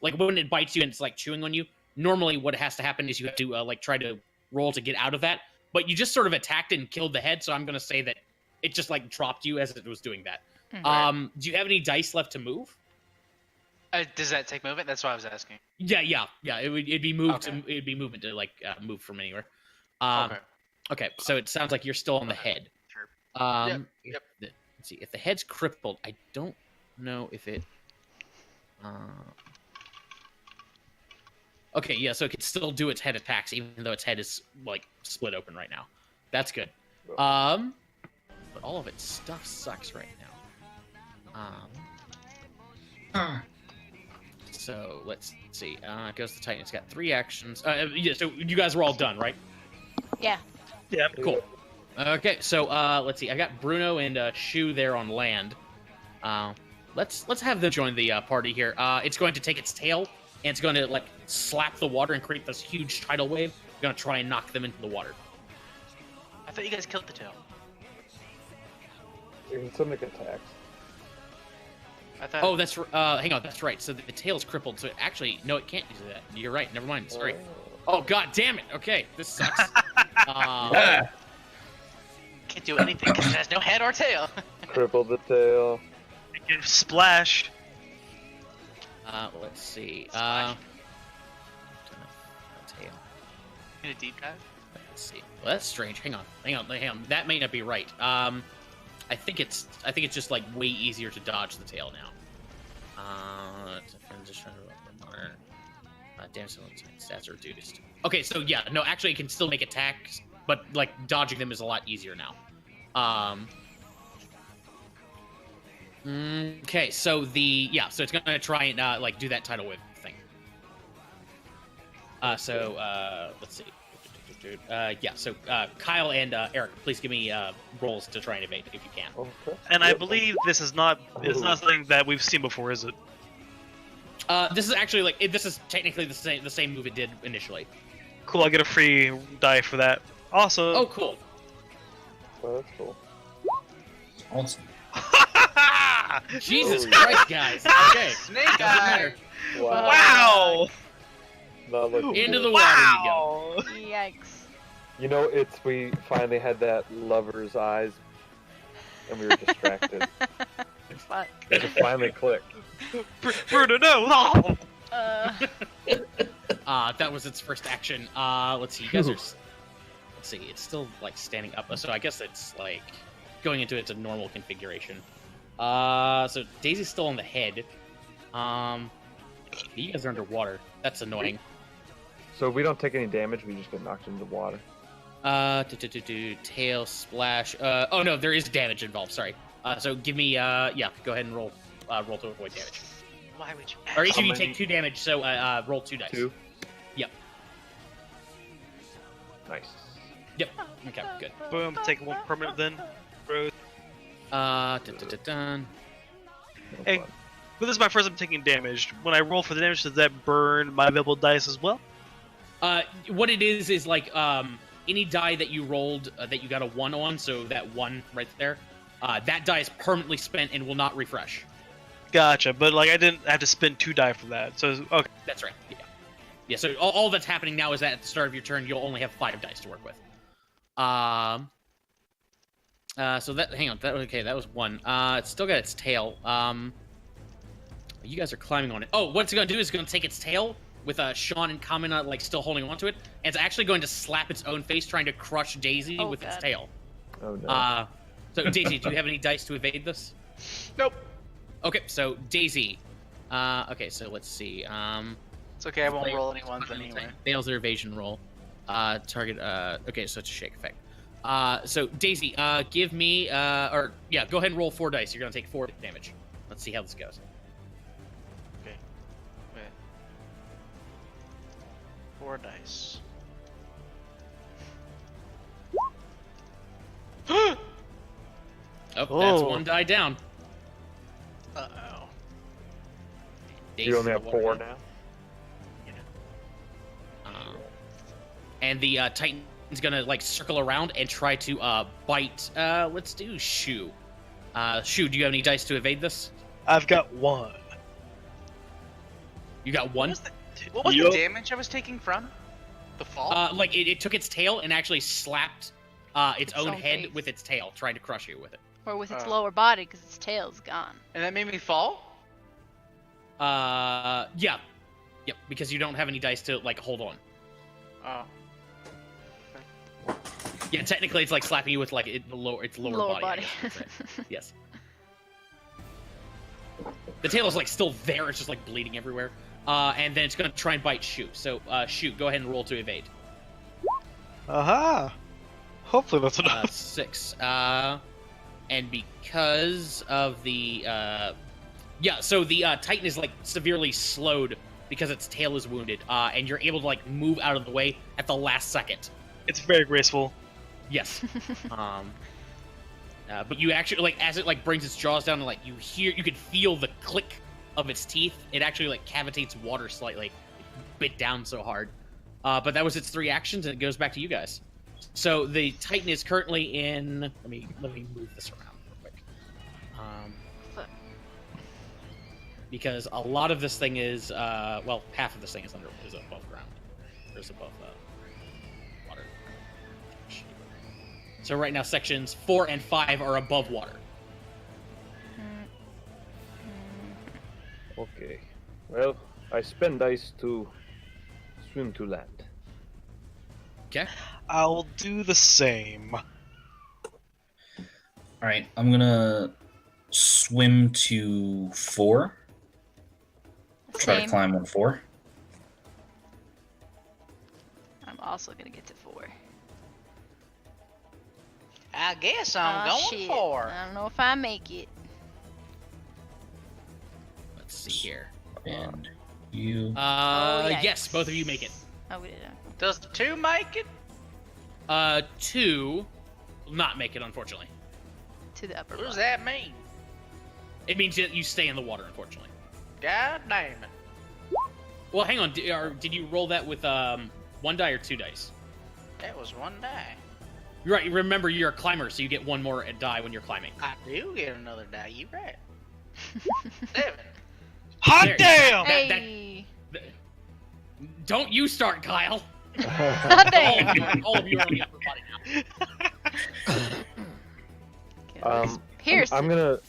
like when it bites you and it's like chewing on you. Normally, what has to happen is you have to like try to roll to get out of that. But you just sort of attacked it and killed the head, so I'm gonna say that it just like dropped you as it was doing that. Do you have any dice left to move?
Does that take movement? That's what I was asking.
Yeah. It'd be moved
Okay.
it'd be movement to like move from anywhere.
Okay.
Okay, so it sounds like you're still on the head.
Sure.
Yep. Let's see if the head's crippled. I don't know if it. Okay, yeah, so it can still do its head attacks even though its head is like split open right now. That's good. But all of its stuff sucks right now. So let's see. It goes to Titan. It's got 3 actions. Yeah. So you guys were all done, right?
Yeah.
Yeah.
Cool. Okay, so let's see. I got Bruno and Shu there on land. Let's have them join the party here. It's going to take its tail and it's going to like slap the water and create this huge tidal wave. Going to try and knock them into the water.
I thought you guys killed the tail.
You can still make attacks.
I thought.
Oh, that's hang on. That's right. So the tail's crippled. So actually, no, it can't do that. You're right. Never mind. Sorry. Oh god damn it. Okay, this sucks.
Yeah.
Can't do anything because it has no head or tail.
Cripple the tail.
Again, splash.
Let's see.
Splash.
Tail.
In a deep dive.
Let's see. Well, that's strange. Hang on. That may not be right. I think it's just like way easier to dodge the tail now. Just trying to damage stats are reduced. Okay, so yeah, no, actually, it can still make attacks, but like dodging them is a lot easier now. Okay, so so it's gonna try and like do that tidal wave thing. Let's see. So Kyle and Eric, please give me rolls to try and evade if you can.
Okay.
And I believe this is not something that we've seen before, is it?
This is actually like this is technically the same move it did initially.
Cool, I get a free die for that. Awesome.
Oh, cool.
Oh, that's cool.
Awesome.
Jesus
Oh,
Christ, guys. Okay.
Snake
Doesn't
eye.
matter.
Wow.
Not looking
Into
good.
the water you go.
Wow.
Yikes.
You know, we finally had that lover's eyes, and we were distracted.
Fuck.
It just finally clicked.
Bruno, no.
That was its first action. Let's see. You guys are. Let's see. It's still like standing up, so I guess it's like going into its normal configuration. So Daisy's still on the head. You guys are underwater. That's annoying.
So we don't take any damage, we just get knocked into the water.
Tail splash. Oh no, there is damage involved. Sorry. So give me. Go ahead and roll. Roll to avoid damage.
Why would you?
Or each of you
many-
take 2 damage. So roll 2 dice.
2?
Yep.
Nice.
Yep. Okay. Good.
Boom, take 1 permanent then. Bro.
Dun.
No
Hey.
fun.
But this is my first time taking damage. When I roll for the damage, does that burn my available dice as well?
What it is like any die that you rolled that you got a 1 on, so that 1 right there, that die is permanently spent and will not refresh.
Gotcha, but like I didn't have to spend 2 die for that. So okay.
That's right. Yeah. Yeah. So all that's happening now is that at the start of your turn, you'll only have 5 dice to work with. So that hang on. That was 1. It's still got its tail. You guys are climbing on it. Oh, what it's gonna do is it's gonna take its tail with Sean and Kamina like still holding onto it, and it's actually going to slap its own face, trying to crush Daisy with its
God.
tail.
Oh no.
So Daisy, do you have any dice to evade this?
Nope.
Okay, so Daisy. Okay, so let's see.
It's okay. I won't roll any ones anyway.
Fails their evasion roll. Target. Okay, so it's a shake effect. So Daisy, give me. Go ahead and roll 4 dice. You're gonna take 4 damage. Let's see how this goes.
Okay. Wait.
4 dice.
Oh, that's one die down.
Uh-oh.
You only have 4 now.
And the Titan's gonna like circle around and try to bite. Let's do Shu. Shu, do you have any dice to evade this?
I've got 1.
You got 1.
What was the damage I was taking from the fall?
Like it took its tail and actually slapped its own head
face.
with its tail, trying to crush you with it.
Or with its lower body, because its tail's gone.
And that made me fall?
Yeah. Yep, because you don't have any dice to like hold on.
Oh.
Yeah, technically it's like slapping you with like its lower
Lower
body. I guess, yes. The tail is like still there, it's just like bleeding everywhere. And then it's gonna try and bite Shu. So Shu, go ahead and roll to evade.
Aha! Hopefully that's enough.
6. And because of the so the Titan is like severely slowed because its tail is wounded, and you're able to like move out of the way at the last second.
It's very graceful.
Yes. But you actually like as it like brings its jaws down and like you can feel the click of its teeth. It actually like cavitates water slightly. It bit down so hard. But that was its 3 actions, and it goes back to you guys. So the Titan is currently in. Let me move this around real quick. Because a lot of this thing is half of this thing is above ground. There's above water. So right now sections 4 and 5 are above water.
Okay. Well, I spend dice to swim to land.
Okay.
I'll do the same.
Alright, I'm gonna swim to 4. Try to
Same.
climb on 4.
I'm also gonna get to 4.
I guess I'm going
shit.
for.
I don't know if I make it.
Let's see here.
And you.
Yes, both of you make it.
Oh, we did.
Does 2 make it?
2 will not make it, unfortunately.
To the upper
What does
bottom.
that mean?
It means that you stay in the water, unfortunately.
God damn it.
Well, hang on. Did you roll that with 1 die or 2 dice?
That was 1 die.
You're right. Remember, you're a climber, so you get 1 more die when you're climbing.
I do get another die. You right. 7.
Hot
There.
damn!
Hey.
Don't you start, Kyle.
Damn.
All of you are on the upper body now.
Pierce.
I'm gonna.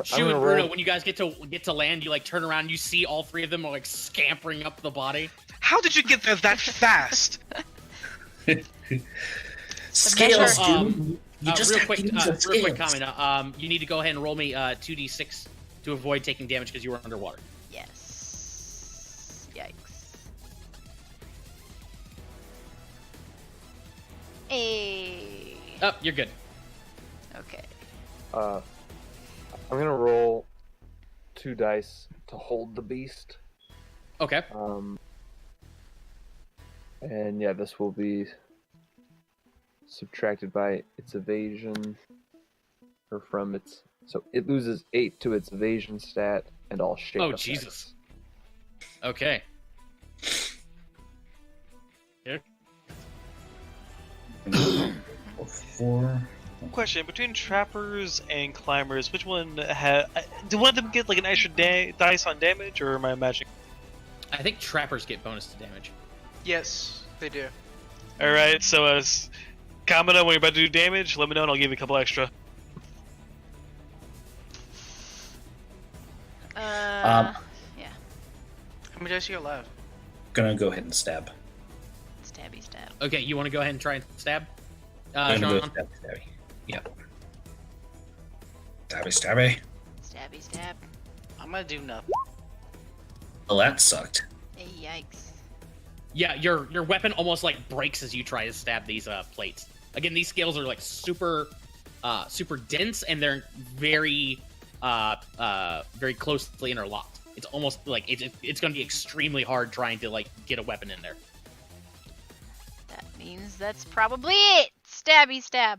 Shu and Bruno, when you guys get to land, you like turn around, you see all 3 of them are like scampering up the body.
How did you get there that fast?
Scales,
measure-
dude. You just
real
have
quick,
to use the
real quick
scales.
comment. You need to go ahead and roll me 2d6 to avoid taking damage because you were underwater.
Yes. Yikes. Hey.
Oh, you're good.
Okay.
I'm gonna roll 2 dice to hold the beast.
Okay.
And yeah, this will be subtracted by its evasion, or from its. So it loses 8 to its evasion stat and all shape.
Oh,
effects.
Jesus. Okay.
4.
Question: between trappers and climbers, which one do one of them get like an extra dice on damage, or am I imagining?
I think trappers get bonus to damage.
Yes, they do.
All right, so as Kamina, when you're about to do damage, let me know and I'll give you a couple extra.
Yeah.
How many dice you got left?
Gonna go ahead and stab.
Stabby stab.
Okay, you want to go ahead and try and stab?
Gonna
Sean?
go stabby. Yep. Stabby.
Stabby stab.
I'm gonna do nothing.
Well, that sucked.
Hey, yikes.
Yeah, your weapon almost like breaks as you try to stab these plates. Again, these scales are like super dense, and they're very closely interlocked. It's almost like it's going to be extremely hard trying to like get a weapon in there.
Means that's probably it. Stabby stab.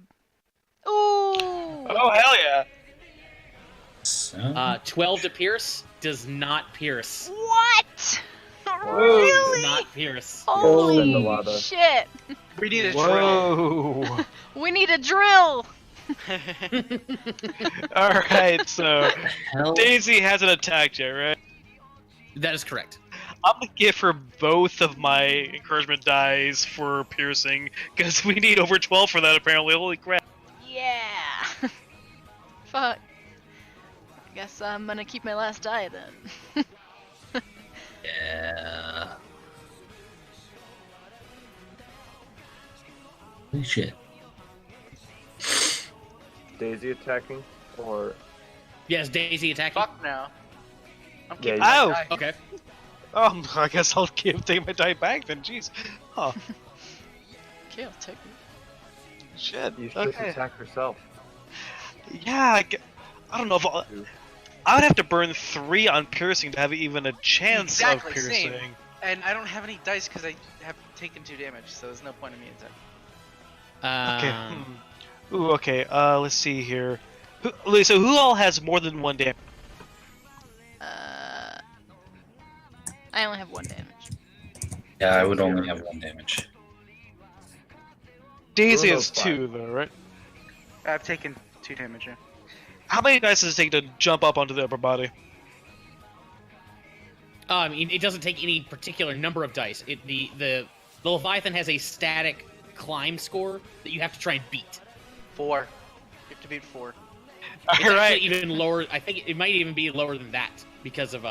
Ooh.
Oh hell yeah!
So,
12 to pierce does not pierce.
What?
Does
Really?
not pierce.
Holy
Cinderella.
shit.
We need a drill.
Whoa!
We need a drill.
All right, so
hell,
Daisy hasn't attacked yet, right?
That is correct.
I'm gonna give her both of my encouragement dice for piercing because we need over 12 for that apparently. Holy crap!
Yeah. Fuck. I guess I'm gonna keep my last die then.
yeah. Holy shit.
Daisy attacking, or
Yes, Daisy attacking.
Fuck no. I'm
Yeah,
keeping
you-
my
Ow!
die.
Okay.
I guess I'll take my die back then. Jeez. Huh.
Okay, I'll take it.
Shit.
you should
Okay.
attack herself.
Yeah, I don't know if I would have to burn 3 on piercing to have even a chance
Exactly,
of piercing.
same. And I don't have any dice because I have taken 2 damage, so there's no point in me attacking.
Okay. Ooh, okay. Let's see here. So who all has more than 1 damage?
I only have 1 damage.
Yeah, I would only have 1 damage.
Daisy
Bruno's
has 2 though, right?
I've taken 2 damage. Yeah.
How many dice does it take to jump up onto the upper body?
I mean, it doesn't take any particular number of dice. The Leviathan has a static climb score that you have to try and beat.
4. You have to beat 4.
It's
All right.
actually even lower. I think it might even be lower than that because of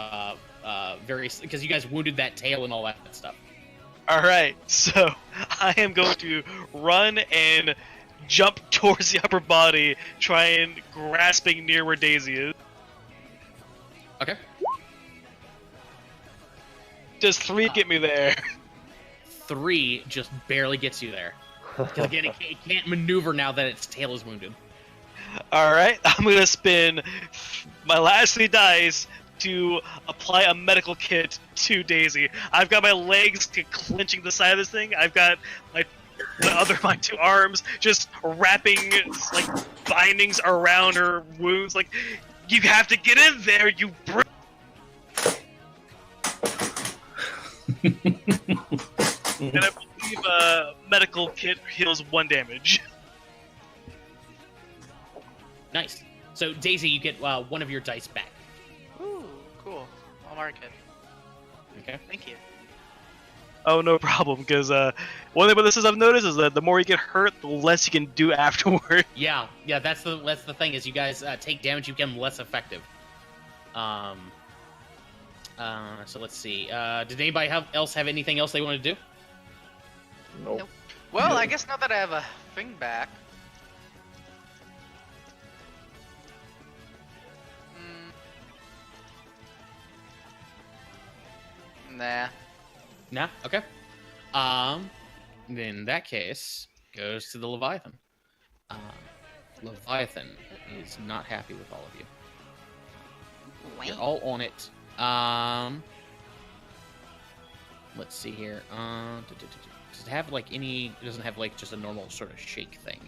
various, because you guys wounded that tail and all that stuff.
All right. So I am going to run and jump towards the upper body, trying grasping near where Daisy is.
Okay.
Does 3 get me there?
3 just barely gets you there. 'Cause again, it can't maneuver now that its tail is wounded.
All right. I'm gonna spin my last 3 dice to apply a medical kit to Daisy. I've got my legs clenching the side of this thing. I've got my 2 arms just wrapping like bindings around her wounds. Like, you have to get in there, you bro. And I believe medical kit heals 1 damage.
Nice. So Daisy, you get 1 of your dice back.
Ooh, cool. I'll mark it.
Okay.
Thank you.
Oh, no problem. Because one thing about this is I've noticed is that the more you get hurt, the less you can do afterward.
Yeah. That's the thing is you guys take damage, you become less effective. So let's see. Did anybody else have anything else they want to do?
Nope.
Nope.
Well, I guess now that I have a thing back. Nah.
Nah. Okay. In that case, goes to the Leviathan. Leviathan is not happy with all of you. You're all on it. Let's see here. Does it have like any? It doesn't have like just a normal sort of shake thing.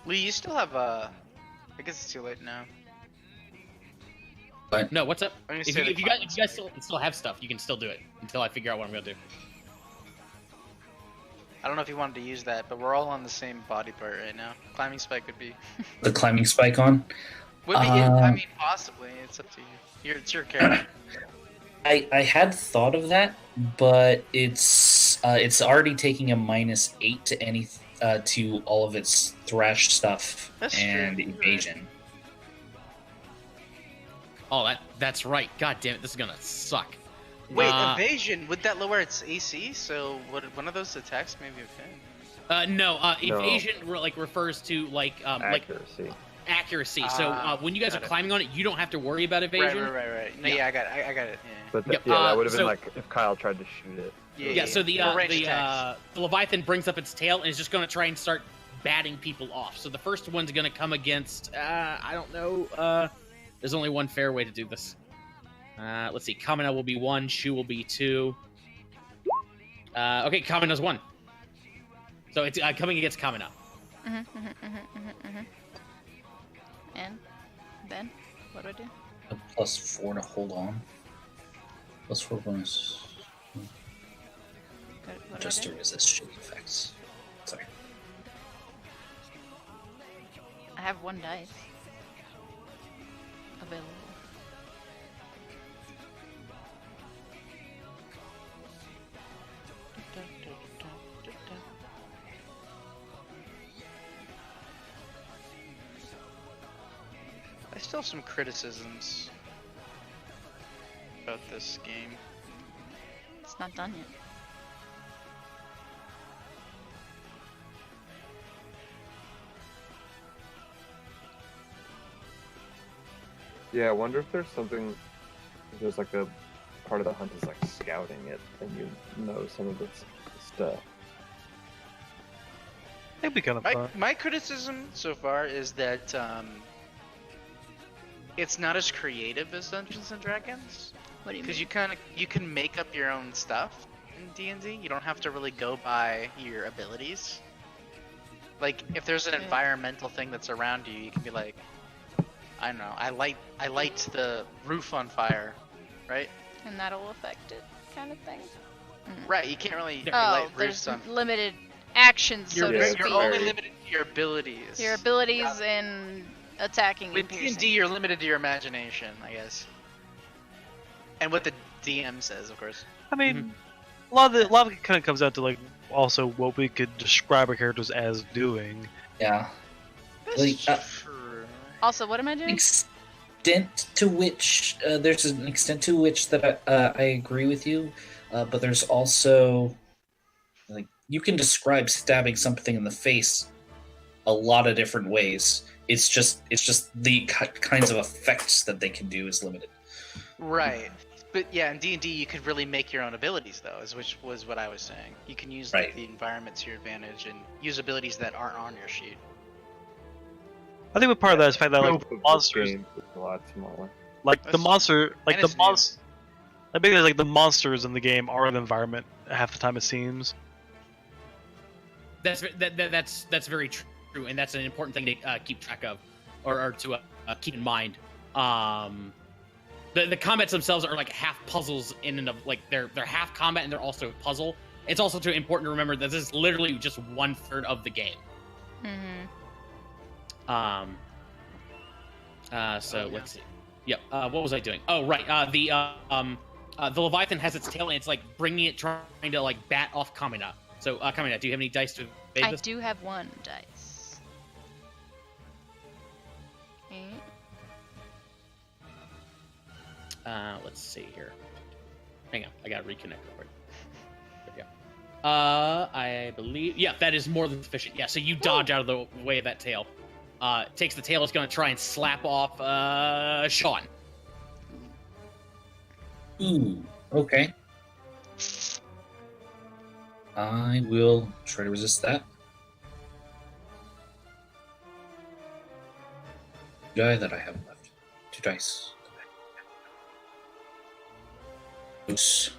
Lee, you still have I guess it's too late now.
No, what's up?
I'm gonna
If
say
you,
the
if you guys still have stuff, you can still do it until I figure out what I'm gonna do.
I don't know if you wanted to use that, but we're all on the same body part right now. Climbing spike would be.
The climbing spike on?
Would be. I mean, possibly. It's up to you. It's your character.
I had thought of that, but it's already taking a -8 to any to all of its thrash stuff
That's
and
true. You're right.
evasion.
Oh, that's right. God damn it, this is gonna suck.
Wait, evasion. Would that lower its AC? So would one of those attacks maybe offend?
No. Evasion refers to like
Accuracy.
accuracy. So when you guys are
got it.
climbing on it, you don't have to worry about evasion.
Right. No,
Yeah.
yeah, I got it. Yeah.
But
Yep,
that would have been
so-
like if Kyle tried to shoot it.
Yeah, so the
Or range attacks.
the Leviathan brings up its tail and is just going to try and start batting people off. So the first one's going to come against, I don't know, there's only one fair way to do this. Let's see, Kamina will be 1, Shu will be 2. Okay, Kamina's 1. So it's coming against Kamina.
And then, what do I do?
A +4 to hold on. +4 bonus.
What
Just
do
to
I do?
resist shield effects. Sorry.
I have 1 dice available.
I still have some criticisms about this game.
It's not done yet.
Yeah, I wonder if there's something. If there's like a part of the hunt is like scouting it, and you know some of this stuff.
That'd be kind of fun.
My criticism so far is that it's not as creative as Dungeons and Dragons.
What do you
Because
mean?
you can make up your own stuff in D&D. You don't have to really go by your abilities. Like if there's an
Yeah.
environmental thing that's around you, you can be like, I don't know, I light the roof on fire, right?
And that'll affect it, kind of thing.
Right. You can't really
Oh,
light
there's
roofs on.
limited actions, so
You're,
to
Yeah,
speak.
you're only
very-
limited to your abilities.
Your abilities in attacking
With
and piercing.
D&D, you're limited to your imagination, I guess. And what the DM says, of course.
I mean, a lot of it kind of comes down to like also what we could describe our characters as doing.
Yeah.
That's
Like,
true.
Also, what am I doing?
Extent to which there's an extent to which that I agree with you, but there's also like you can describe stabbing something in the face a lot of different ways. It's just the kinds of effects that they can do is limited.
Right. But yeah, in D&D, you could really make your own abilities, though, which was what I was saying. You can use like,
Right.
the environment to your advantage and use abilities that aren't on your sheet.
I think part of that is the fact that like
Scope
the
of this
monsters,
game is a lot smaller.
like the
That's-
monster, like
and
the
it's new.
monster. I think like the monsters in the game are the environment half the time it seems.
That's very true, and that's an important thing to keep track of, or to keep in mind. The combats themselves are like half puzzles in and of like they're half combat and they're also a puzzle. It's also too important to remember that this is literally just 1/3 of the game.
Mm-hmm.
So let's see. Yep. What was I doing? Oh, right. The Leviathan has its tail and it's like bringing it, trying to like bat off Kamina. So Kamina, do you have any dice to evade
I
this?
do have 1 dice. Okay.
Let's see here. Hang on, I gotta reconnect real quick. There we go. I believe, yeah, that is more than sufficient. Yeah, so you dodge out of the way of that tail. It takes the tail. It's gonna try and slap off Sean.
Ooh, okay. I will try to resist that. Die that I have left. 2 dice. Oops.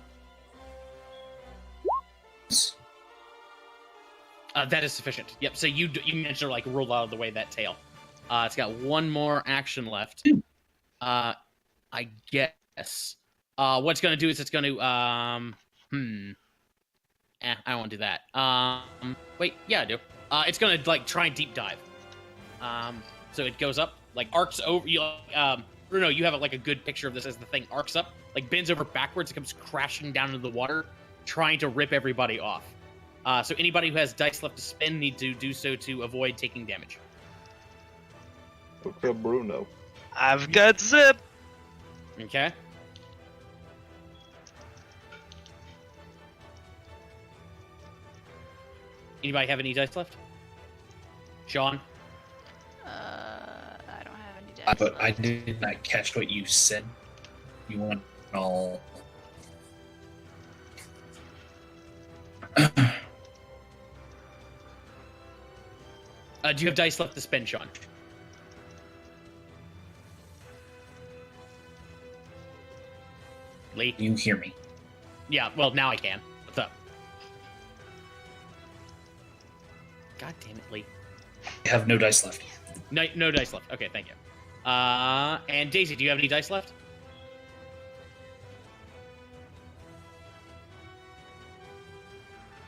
That is sufficient. Yep. So you managed to like roll out of the way of that tail. It's got 1 more action left. I guess. What it's gonna do is it's gonna I don't want to do that. Wait, yeah, I do. It's gonna like try and deep dive. So it goes up, like arcs over. Bruno, you have like a good picture of this as the thing arcs up, like bends over backwards, and comes crashing down into the water, trying to rip everybody off. So anybody who has dice left to spend need to do so to avoid taking damage.
Okay, Bruno.
I've got zip.
Okay. Anybody have any dice left? Sean?
I don't have any dice.
But I
left.
did not catch what you said. You want all.
Do you have dice left to spend, Sean? Lee?
You hear me?
Yeah, well, now I can. What's up? God damn it, Lee.
I have no dice left.
No dice left. Okay, thank you. And Daisy, do you have any dice left?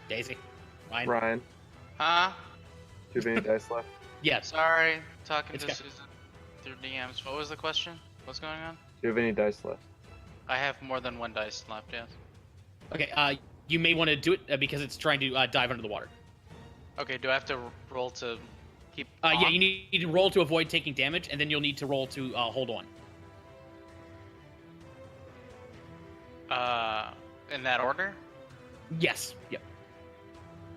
Daisy? Ryan?
Ryan,
Huh?
do you have any dice left?
Yes.
Sorry, talking
It's
to
got-
Susan through DMs. What was the question? What's going on?
Do you have any dice left?
I have more than one dice left, yes.
Okay, you may want to do it because it's trying to dive under the water.
Okay, do I have to roll to keep
Yeah,
on?
you need to roll to avoid taking damage, and then you'll need to roll to hold on.
In that order?
Yes. Yep.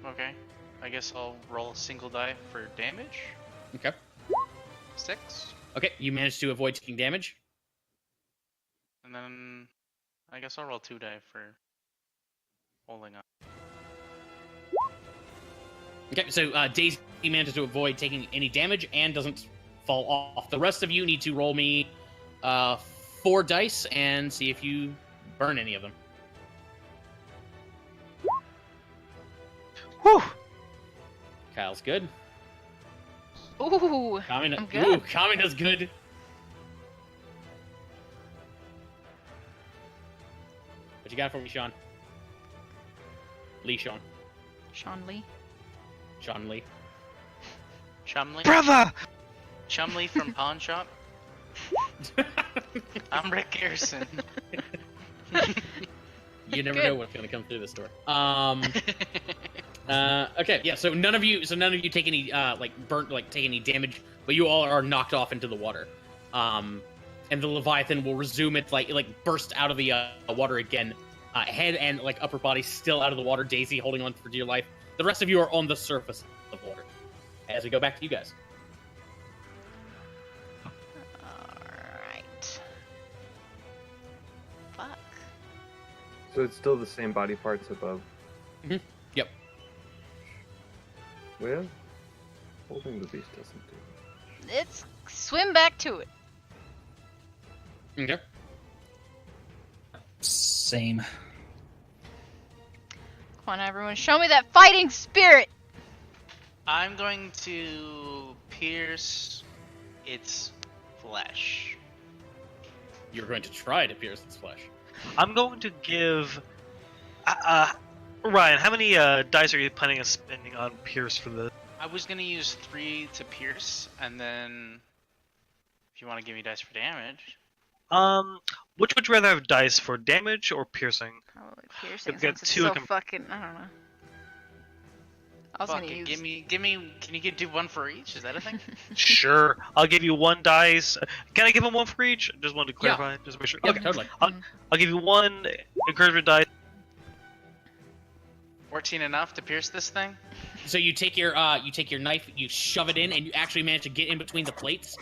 Okay. I guess I'll roll a single die for damage.
Okay.
6.
Okay, you managed to avoid taking damage.
And then I guess I'll roll 2 die for holding on.
Okay, so Daisy manages to avoid taking any damage and doesn't fall off. The rest of you need to roll me 4 dice and see if you burn any of them.
Whew.
Kyle's good.
Ooh,
Kamina,
I'm good.
Ooh, Kamina's good. What you got for me, Sean? Sean.
Sean Lee.
Sean Lee.
Chumley?
Brother!
Chumley from Pawn Shop? I'm Rick Garrison.
You never
Good.
know what's gonna come through this door. Okay, yeah. So none of you take any take any damage, but you all are knocked off into the water. And the Leviathan will resume its burst out of the water again, head and upper body still out of the water. Daisy holding on for dear life. The rest of you are on the surface of the water. As we go back to you guys.
Alright. Fuck.
So it's still the same body parts above.
Yep.
Well, holding the beast doesn't do it.
Let's swim back to it.
Okay.
Same.
Come on, everyone. Show me that fighting spirit.
I'm going to pierce its flesh.
You're going to try to pierce its flesh.
I'm going to give. Ryan, how many dice are you planning on spending on Pierce for this?
I was going to use 3 to pierce, and then if you want to give me dice for damage.
Which would you rather have, dice for damage or piercing?
Probably piercing
I've got
since it's
2
so
I can-
fucking. I don't know. I was
Fuck
gonna
it,
use.
give me, can you do 1 for each? Is that a thing?
Sure. I'll give you 1 dice. Can I give him 1 for each? Just wanted to
Yeah.
clarify. Just to make sure.
Yep,
Okay.
totally.
I'll give you 1 encouragement die.
14 enough to pierce this thing?
So you take your knife, you shove it in, and you actually manage to get in between the plates.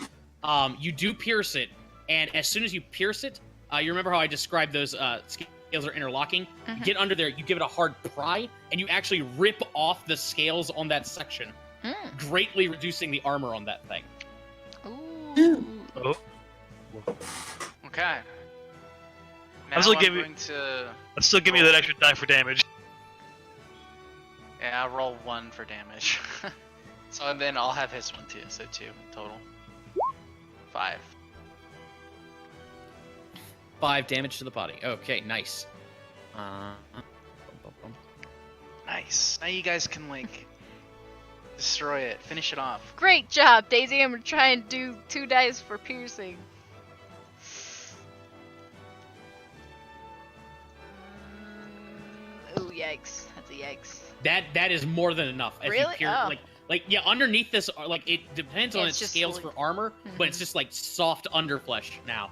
You do pierce it, and as soon as you pierce it, you remember how I described those scales are interlocking? You get under there, you give it a hard pry, and you actually rip off the scales on that section, greatly reducing the armor on that thing.
Ooh.
Oh.
Okay. Now
I'm still
I'm
giving-
going to...
Let's still give me that extra die for damage.
Yeah, I'll roll 1 for damage. So then I'll have his one too, so 2 total. 5.
5 damage to the body. Okay, nice.
Nice. Now you guys can, destroy it. Finish it off.
Great job, Daisy. I'm gonna try and do 2 dice for piercing. Ooh, yikes. That's a yikes.
That is more than enough. As
Really?
You peer,
Oh.
yeah, underneath this, it depends on
Yeah,
its
it's just
scales
like-
for armor, but it's just soft underflesh now.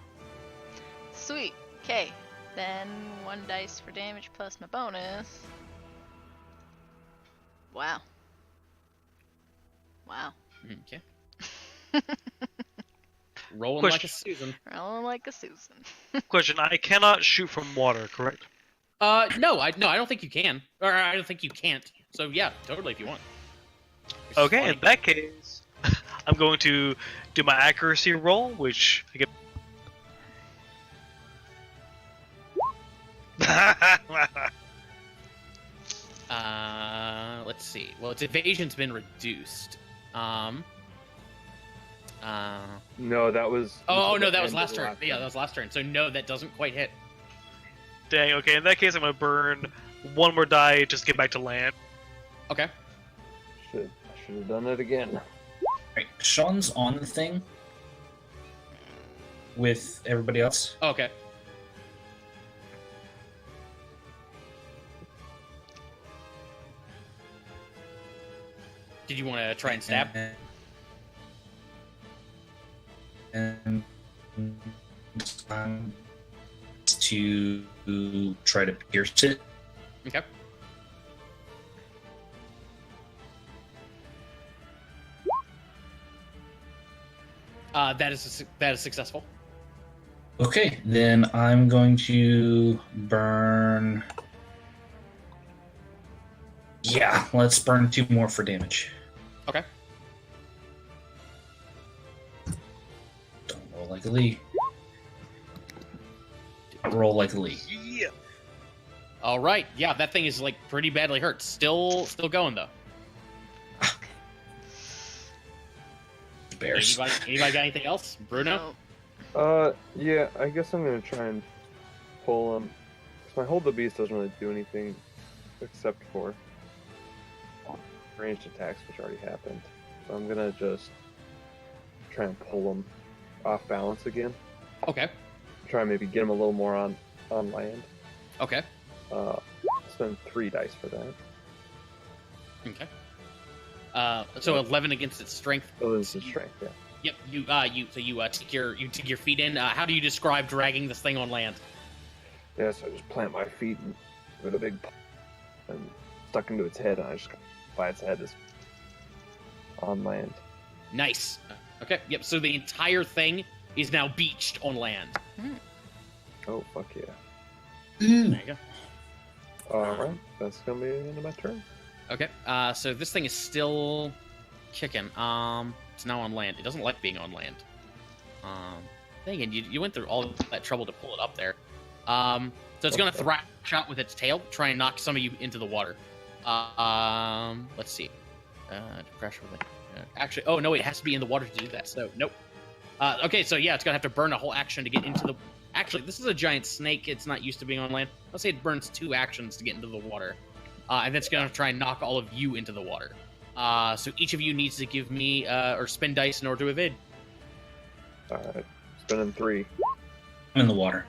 Sweet. Okay. Then 1 dice for damage plus my bonus. Wow. Wow.
Okay. Rolling like a
Question.
Susan.
Rolling like a Susan.
Question: I cannot shoot from water, correct?
No, I don't think you can, or I don't think you can't. So yeah, totally if you want. Which is
Okay,
funny.
in that case, I'm going to do my accuracy roll, which I get.
let's see. Well, its evasion's been reduced.
No, that was.
Oh no,
the
that was
end of
last
the
turn. Yeah, that was last turn. So no, that doesn't quite hit.
Dang. Okay, in that case, I'm gonna burn one more die just to get back to land.
Okay.
I should have done it again.
Right, Sean's on the thing with everybody else.
Okay. Did you want to try and stab?
And to try to pierce it.
Okay. That is successful.
Okay, then I'm going to burn. Yeah, let's burn 2 more for damage.
Okay.
Don't roll like a Lee. Roll like a Lee.
Yeah.
All right. Yeah, that thing is like pretty badly hurt. Still going though.
Bears.
Anybody got anything else? Bruno?
Yeah, I guess I'm gonna try and pull him. Because my hold the beast doesn't really do anything except for ranged attacks, which already happened. So I'm gonna just try and pull him off balance again.
Okay.
Try and maybe get him a little more on land.
Okay.
Spend 3 dice for that.
Okay. So 11 against its strength.
Oh, this is strength, yeah.
Yep. You take your feet in. How do you describe dragging this thing on land?
Yeah, so I just plant my feet with a big and stuck into its head, and I just by its head is on land.
Nice. Okay. Yep. So the entire thing is now beached on land.
Oh, fuck yeah.
There you go.
Alright, that's gonna be the end of my turn.
Okay. So this thing is still kicking. It's now on land. It doesn't like being on land. Dang it, you went through all that trouble to pull it up there. So it's gonna thrash out with its tail, try and knock some of you into the water. Let's see. Crash with it. Actually, oh no, it has to be in the water to do that. So nope. Okay, so yeah, it's gonna have to burn a whole action to get into the. Actually, this is a giant snake. It's not used to being on land. Let's say it burns 2 actions to get into the water. And then it's going to try and knock all of you into the water. So each of you needs to give me, or spend dice in order to evade.
Alright, spending 3.
I'm in the water.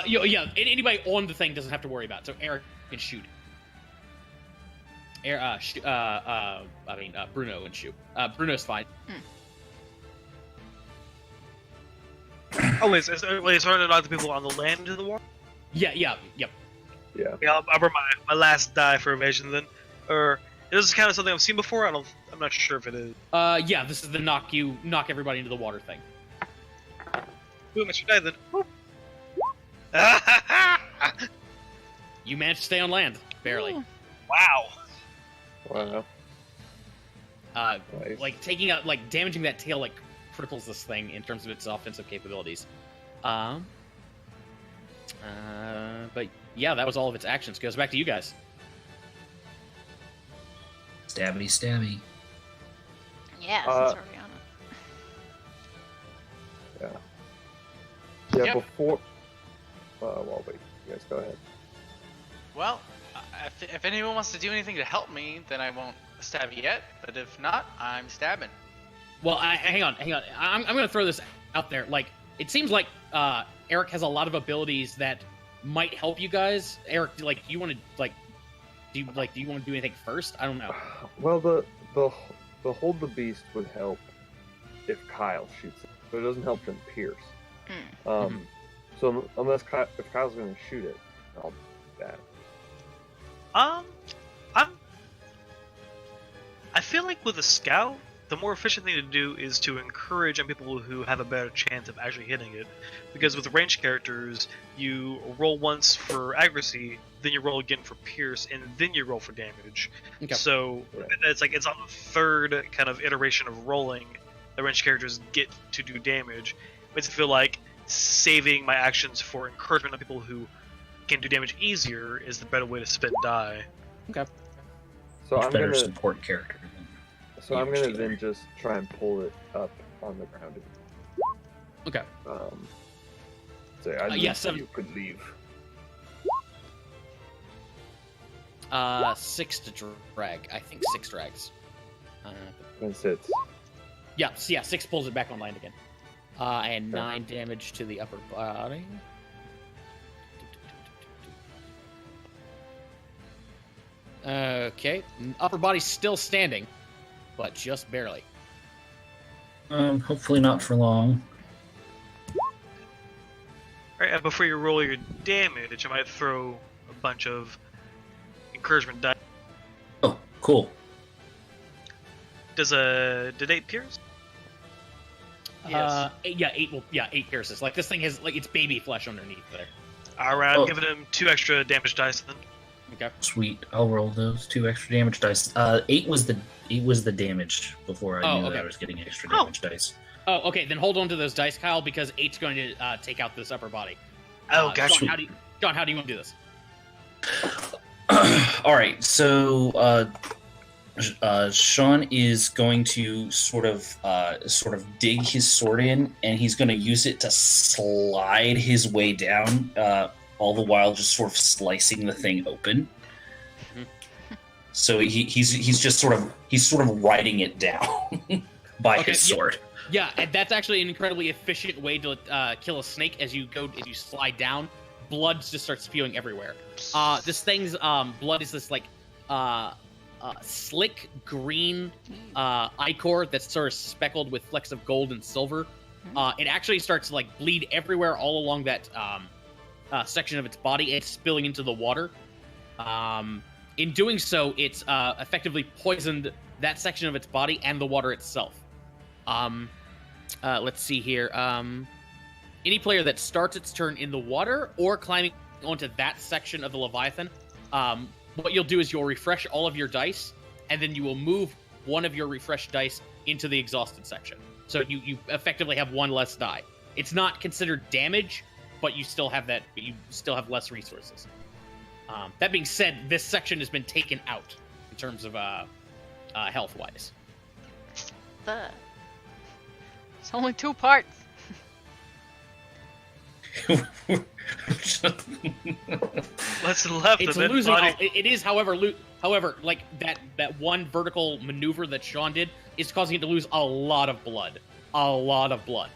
Yeah, anybody on the thing doesn't have to worry about it. So Eric can shoot. Bruno can shoot. Bruno's fine.
Oh, wait, it's hard to knock the people on the land into the water?
Yep.
Yeah.
Yeah, I'll burn my last die for evasion then. Or is this kind of something I've seen before? I'm not sure if it is.
Yeah, this is the knock everybody into the water thing.
Boom, it's your die then.
You managed to stay on land, barely.
Wow.
Wow. Nice.
Like taking out, like damaging that tail, like cripples this thing in terms of its offensive capabilities. But yeah, that was all of its actions. Goes back to you guys.
Stabby, stabby.
Yeah, since we're on it.
Yeah,
Yep.
before... well, wait. You guys go ahead.
Well, if anyone wants to do anything to help me, then I won't stab yet. But if not, I'm stabbing.
Well, hang on. I'm going to throw this out there. Like, it seems like Eric has a lot of abilities that might help you guys. Eric, like, do you want to do you want to do anything first? I don't know.
Well, the hold the beast would help if Kyle shoots it, but it doesn't help him pierce. So unless if Kyle's going to shoot it, I'll do that.
I feel like with a scout, the more efficient thing to do is to encourage on people who have a better chance of actually hitting it. Because with ranged characters, you roll once for accuracy, then you roll again for pierce, and then you roll for damage.
Okay.
So it's on the third kind of iteration of rolling that ranged characters get to do damage. It makes it feel like saving my actions for encouragement on people who can do damage easier is the better way to spend die.
Okay.
So
Much
I'm
better
gonna
support character than
so I'm
damage
gonna
dealer.
then just try and pull it up on the ground.
Okay.
Say I
yeah,
knew
7.
you could leave.
6 to drag. I think 6 drags.
And sits.
Yeah, 6 pulls it back online again. And 9 damage to the upper body. Okay, upper body's still standing, but just barely.
Hopefully not for long.
Alright, and before you roll your damage, I might throw a bunch of encouragement dice.
Oh, cool.
Did 8 pierce?
Yes.
8 pierces. Like this thing has like it's baby flesh underneath there.
Alright,
Oh.
I'm giving him 2 extra damage dice then.
Okay.
Sweet. I'll roll those 2 extra damage dice. 8 was the damage before I knew that
okay.
I was getting extra
Oh.
damage dice.
Oh, okay. Then hold on to those dice, Kyle, because 8's going to take out this upper body.
Oh, gotcha.
John, how do you want to do this?
All right, so Sean is going to sort of dig his sword in, and he's going to use it to slide his way down, all the while just sort of slicing the thing open.
Mhm.
So he's just sort of riding it down by
Okay,
his
yeah.
sword.
Yeah, and that's actually an incredibly efficient way to kill a snake. As you slide down, blood just starts spewing everywhere. This thing's blood is this like slick green ichor that's sort of speckled with flecks of gold and silver. It actually starts to like bleed everywhere all along that section of its body. It's spilling into the water. In doing so, it's effectively poisoned that section of its body and the water itself. Let's see here. Any player that starts its turn in the water or climbing onto that section of the Leviathan, what you'll do is you'll refresh all of your dice, and then you will move one of your refreshed dice into the exhausted section. So you effectively have one less die. It's not considered damage, but you still have less resources. That being said, this section has been taken out in terms of health-wise.
It's only 2 parts.
What's left
It's
of it?
losing.
Body.
It is, however, like that one vertical maneuver that Sean did is causing it to lose a lot of blood. A lot of blood.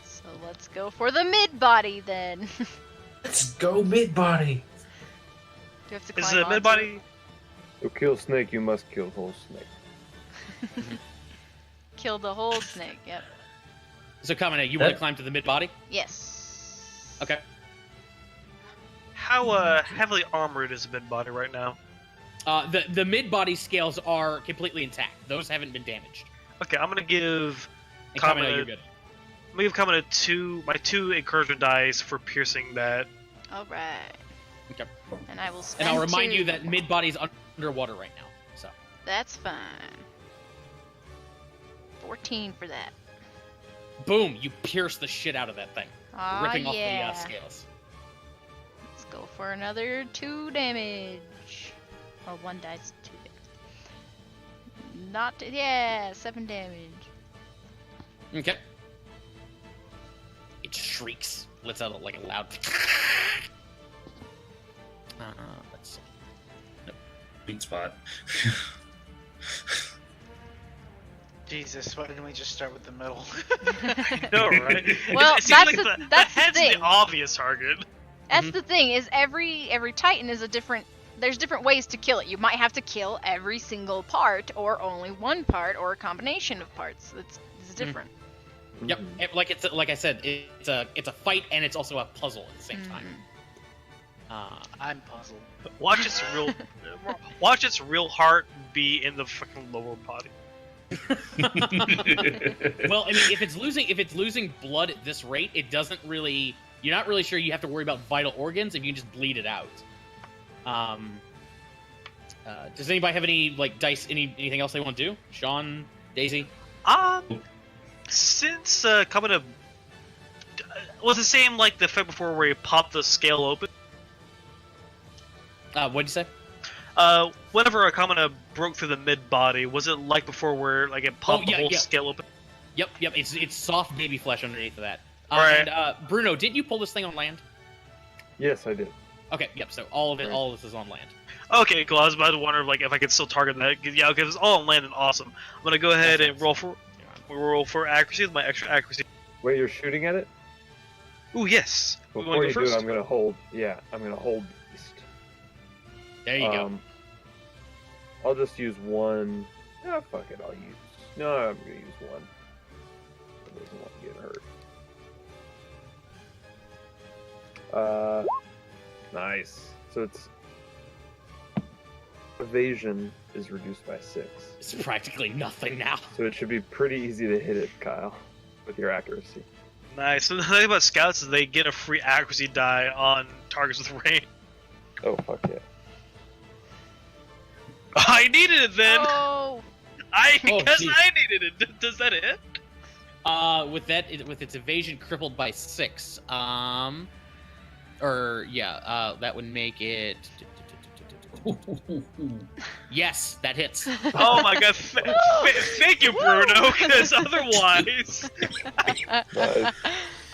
So let's go for the mid body then. Do
Let's go mid body.
you have to
Is
climb
it
onto
mid body?
To kill snake, you must kill whole snake.
Kill the whole snake. Yep.
So, Kamina, you want to
That-
climb to the mid body?
Yes.
Okay.
How heavily armored is mid body right now?
The mid body scales are completely intact. Those haven't been damaged.
Okay, I'm gonna give
And Kamina,
Kamina-
you're good.
I'm gonna give Kamina my 2 encouragement dice for piercing that.
All right.
Okay.
And I will spend
And I'll remind
2.
you that mid body's underwater right now. So.
That's fine. 14 for that.
Boom! You pierce the shit out of that thing,
Aw,
ripping off
yeah.
the scales.
Let's go for another 2 damage. Or 1 dice, 2 damage. 7 damage.
Okay. It shrieks, lets out like a loud. Let's see.
Sweet spot.
Jesus, why didn't we just start with the middle?
No, right?
Well,
It seems
that's the-
the
that's the
head's
thing.
the obvious target.
That's the thing, is every Titan is a different... There's different ways to kill it. You might have to kill every single part, or only one part, or a combination of parts. It's different.
Yep. Like I said, it's a fight and it's also a puzzle at the same time.
I'm puzzled.
Watch its real heart be in the fucking lower body.
Well, I mean, if it's losing blood at this rate, it doesn't really. You're not really sure you have to worry about vital organs if you can just bleed it out. Does anybody have any like dice? Anything else they want to do? Sean, Daisy.
Since coming to was the same like the fight before where you pop the scale open.
What'd you say?
Whenever Akamina broke through the mid body, was it like before where like it popped the whole scale open?
Yep. It's soft baby flesh underneath of that.
Right.
And Bruno, didn't you pull this thing on land?
Yes, I did.
Okay. Yep. So all of this is on land.
Okay, cool. I was about to wonder like if I could still target that. Yeah, okay, if it's all on land and awesome. I'm gonna go ahead and roll for accuracy with my extra accuracy.
Wait, you're shooting at it?
Ooh, yes. We
Before
wanna
you
go
do it,
first?
I'm gonna hold. Yeah, I'm gonna hold beast.
There you go.
I'll just use one. Ah, fuck it. I'll use. No, I'm gonna use one. It doesn't want to get hurt. Nice. So it's evasion is reduced by 6.
It's practically nothing now.
So it should be pretty easy to hit it, Kyle, with your accuracy.
Nice. So the thing about scouts is they get a free accuracy die on targets with range.
Oh fuck yeah!
I needed it then.
Oh.
I
Oh,
guess
geez.
I needed it. Does that hit?
With its evasion crippled by 6, that would make it. Yes, that hits.
Oh my god! Thank you, Bruno. Because otherwise,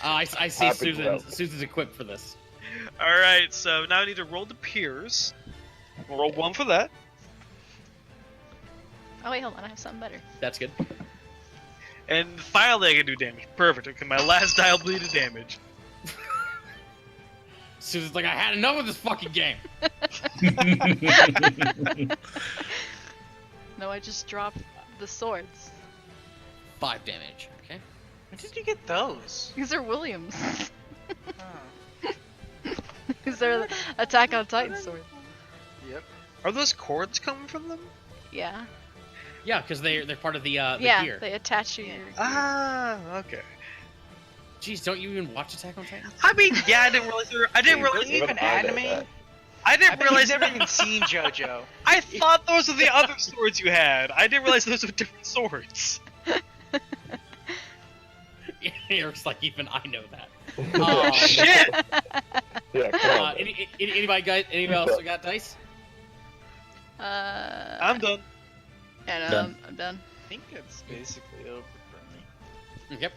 I see
Happy to help.
Susan's equipped for this.
all right. So now I need to roll the peers. Roll 1 for that.
Oh wait, hold on. I have something better.
That's good.
And finally, I can do damage. Perfect. Okay, my last die will bleed to damage.
Susan's like, I had enough of this fucking game.
No, I just dropped the swords.
5 damage. Okay.
When did you get those?
These are Williams.
Oh.
These are the Attack on Titan swords.
Yep.
Are those cords coming from them?
Yeah.
Yeah, because they're part of the
Yeah,
gear.
they attach to your.
Ah, okay.
Jeez, don't you even watch Attack on Titan?
I mean, yeah, I didn't realize. I didn't
Dude,
realize.
there's even anime.
I
I
didn't
bet
realize.
you've never even seen JoJo.
I thought those were the other swords you had. I didn't realize those were different swords.
Eric's like, even I know that.
Oh shit!
Yeah, come on.
Anybody else got dice?
I'm done.
And
Done.
I'm done.
I think it's basically over for me.
Yep.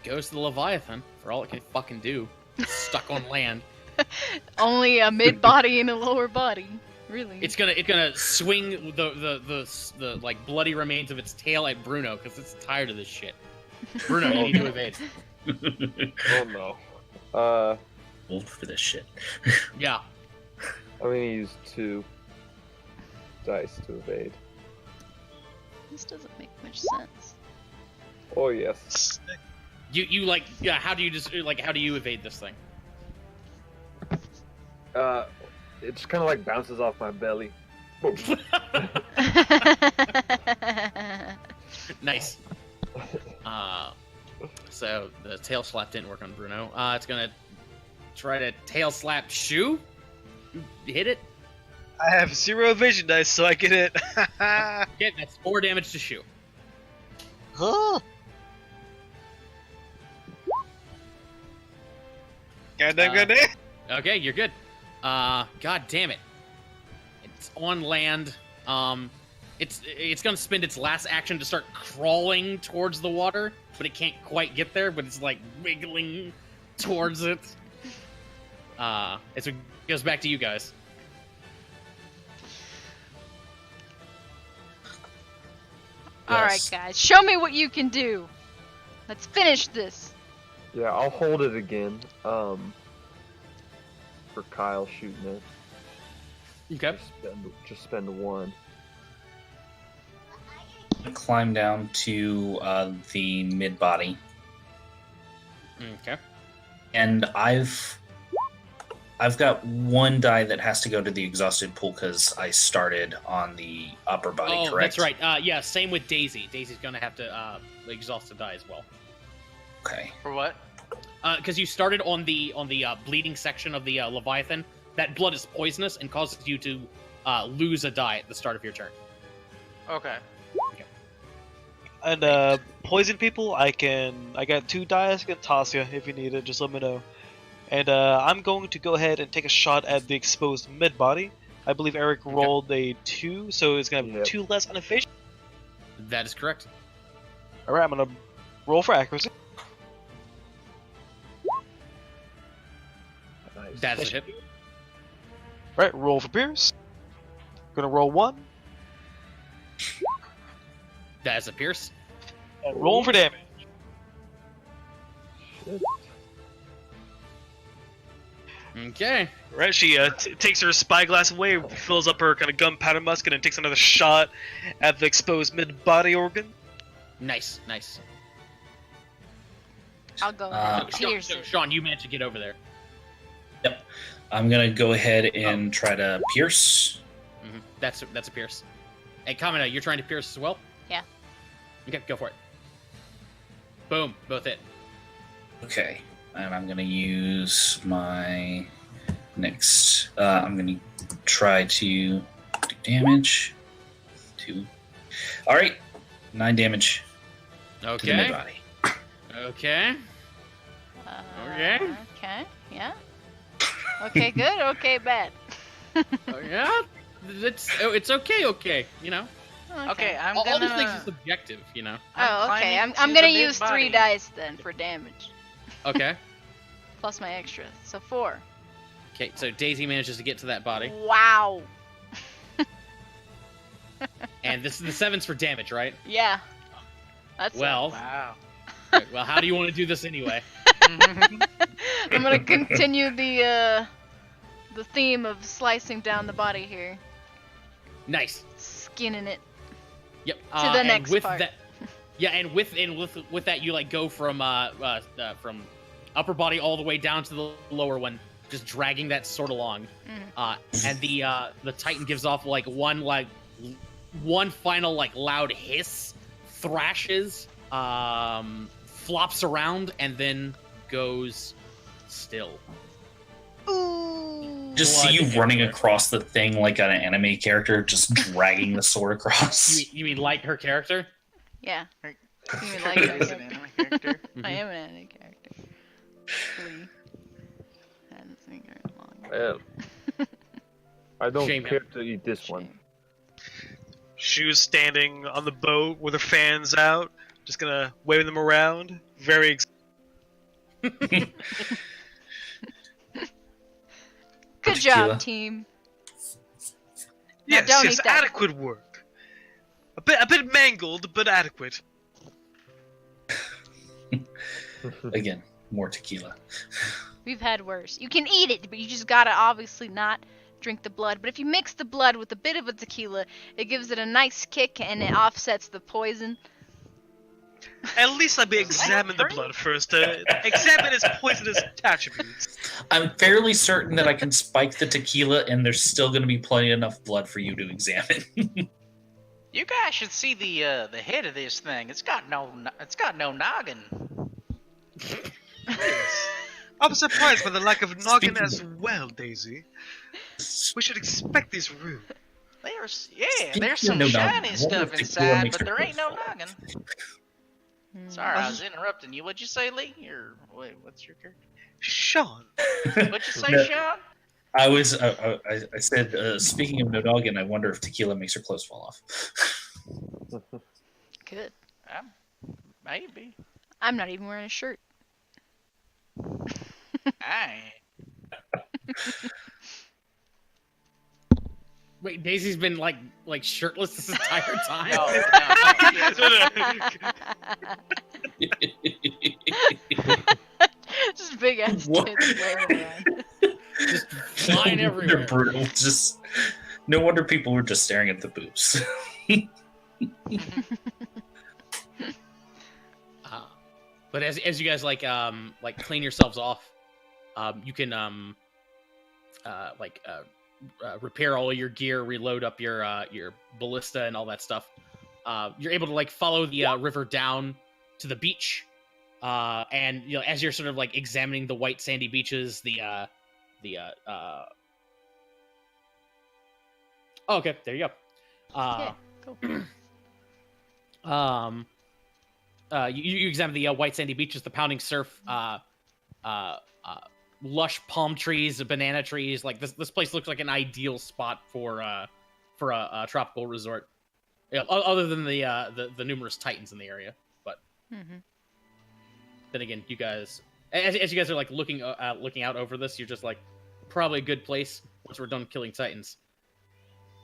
Goes to the Leviathan for all it can fucking do. Stuck on land.
Only a mid body and a lower body. Really.
It's gonna swing the like bloody remains of its tail at Bruno because it's tired of this shit. Bruno, you need to evade.
Oh no.
Old for this shit.
Yeah.
I'm gonna use 2 dice to evade.
This doesn't make much sense.
Oh yes.
You like how do you just like how do you evade this thing?
It just kind of like bounces off my belly. Boom.
Nice. So the tail slap didn't work on Bruno. It's gonna try to tail slap Shu. Hit it.
I have 0 evasion dice, so I get it.
Yeah, that's 4 damage to Shu.
Huh? Goddamn.
Okay, you're good. God damn it. It's on land. It's gonna spend its last action to start crawling towards the water, but it can't quite get there, but it's like wiggling towards it. So it goes back to you guys.
Alright,
Yes.
guys. Show me what you can do. Let's finish this.
Yeah, I'll hold it again. For Kyle shooting it.
Okay.
Just spend 1.
Climb down to the mid body,
Okay.
and I've got 1 die that has to go to the exhausted pool because I started on the upper body.
Oh,
correct?
that's right. Yeah, same with Daisy. Daisy's gonna have to exhaust to die as well.
Okay.
For what?
Because you started on the bleeding section of the Leviathan. That blood is poisonous and causes you to lose a die at the start of your turn.
Okay.
And poison people, I got 2 dice. I can toss you if you need it. Just let me know. And I'm going to go ahead and take a shot at the exposed mid body. I believe Eric rolled a 2, so it's going to have 2 less on evasion.
That is correct.
Alright, I'm going to roll for accuracy.
Nice.
That's a hit.
Right, roll for Pierce. Gonna roll 1.
That's a pierce.
And roll for damage.
Shit.
Okay.
Right, she takes her spyglass away, fills up her kind of gunpowder musket, and takes another shot at the exposed mid-body organ.
Nice, nice.
I'll go ahead and
So,
pierce it.
Sean, you managed to get over there.
Yep. I'm gonna go ahead and try to pierce.
That's a pierce. Hey, Kamina, you're trying to pierce as well?
Yeah.
Okay, go for it. Boom, both hit.
Okay, and I'm gonna use my next. I'm gonna try to do damage. 2. All right, 9 damage to the
Okay.
mid-body.
Okay. Okay.
Okay. Yeah. Okay. Good. Okay. Bad.
Oh, yeah. It's okay. Okay. You know.
Okay, I'm
All
gonna.
these things are subjective. You know.
Oh, okay.
climbing
I'm
to
gonna
the
use 3
mid-body.
dice then for damage,
Okay.
plus my extra, so 4.
Okay. So Daisy manages to get to that body,
Wow.
and this is the 7's for damage, right?
Yeah. That's
Well.
Wow.
Well, how do you want to do this anyway?
I'm gonna continue the theme of slicing down the body here,
Nice.
skinning it.
Yep.
To the
and
next
with
part.
That, yeah, and with that, you like go from upper body all the way down to the lower one, just dragging that sword along. And the Titan gives off one final loud hiss, thrashes, flops around, and then goes still.
Ooh.
Just see
Blood
you running
everywhere.
across the thing like an anime character, just dragging the sword across.
You mean like her character?
Yeah.
Right.
You mean like
Is
that
an
character?
anime character.
I am an anime character. Glee. Hadn't seen her in long.
Well, I don't
Shame
care
him.
to eat this one.
Shame.
She was standing on the boat with her fans out, just gonna wave them around. Very
Good
Tequila.
job, team.
Yes,
don't
yes,
eat that.
adequate work. A bit mangled, but adequate.
Again, more tequila.
We've had worse. You can eat it, but you just gotta obviously not drink the blood. But if you mix the blood with a bit of a tequila, it gives it a nice kick and it offsets the poison.
At least let me examine the blood first. Examine its poisonous attributes.
I'm fairly certain that I can spike the tequila, and there's still going to be plenty enough blood for you to examine.
You guys should see the head of this thing. It's got no noggin.
I'm surprised by the lack of noggin
Speaking-
as well, Daisy. We should expect these rude.
There's
Speaking
some
of no
shiny
noggin, what
stuff
if tequila
inside,
makes
but
her
there ain't no
close
noggin.
Hmm.
Sorry, I was interrupting you. What'd you say, Lee? Or wait, what's your character?
Sean.
What'd you say,
No,
Sean?
I said, speaking of no noggin, I wonder if tequila makes her clothes fall off.
Good.
Maybe.
I'm not even wearing a shirt.
I
Wait, Daisy's been like shirtless this entire time.
Just big ass
What?
tits waving around.
Just flying
They're
everywhere.
brutal. Just no wonder people were just staring at the boobs.
But as you guys clean yourselves off, you can repair all your gear, reload up your ballista and all that stuff. You're able to follow the river down to the beach, and as you're sort of examining the white sandy beaches, Oh, okay, there you go.
Yeah, cool.
You examine the white sandy beaches, the pounding surf lush palm trees, banana trees. Like this place looks like an ideal spot for a tropical resort. Yeah, other than the numerous titans in the area. But then again, you guys, as you guys are like looking out over this, you're just like, probably a good place once we're done killing titans.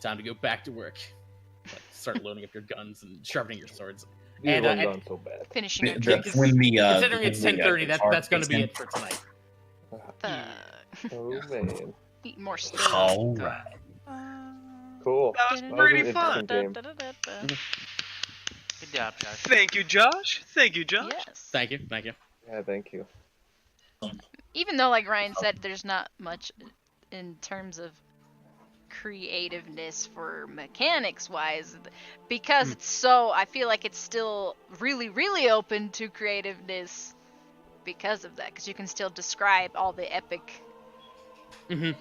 Time to go back to work. Like, start loading up your guns and sharpening your swords.
These
And,
ones
and
aren't so bad.
Finishing your
The-
drinks.
when the,
considering it's
when the,
10:30,
guitar
that's going to be
kicks
it for tonight.
Oh man,
Eat more
in.
stuff.
All right.
cool.
That was
That was
pretty
an
fun.
interesting game.
Good job, Josh.
Thank you, Josh. Thank you, Josh.
Yes.
Thank you.
Yeah, thank you.
Even though, like Ryan said, there's not much in terms of creativeness for mechanics wise, because it's so, I feel like it's still really, really open to creativeness because of that, because you can still describe all the epic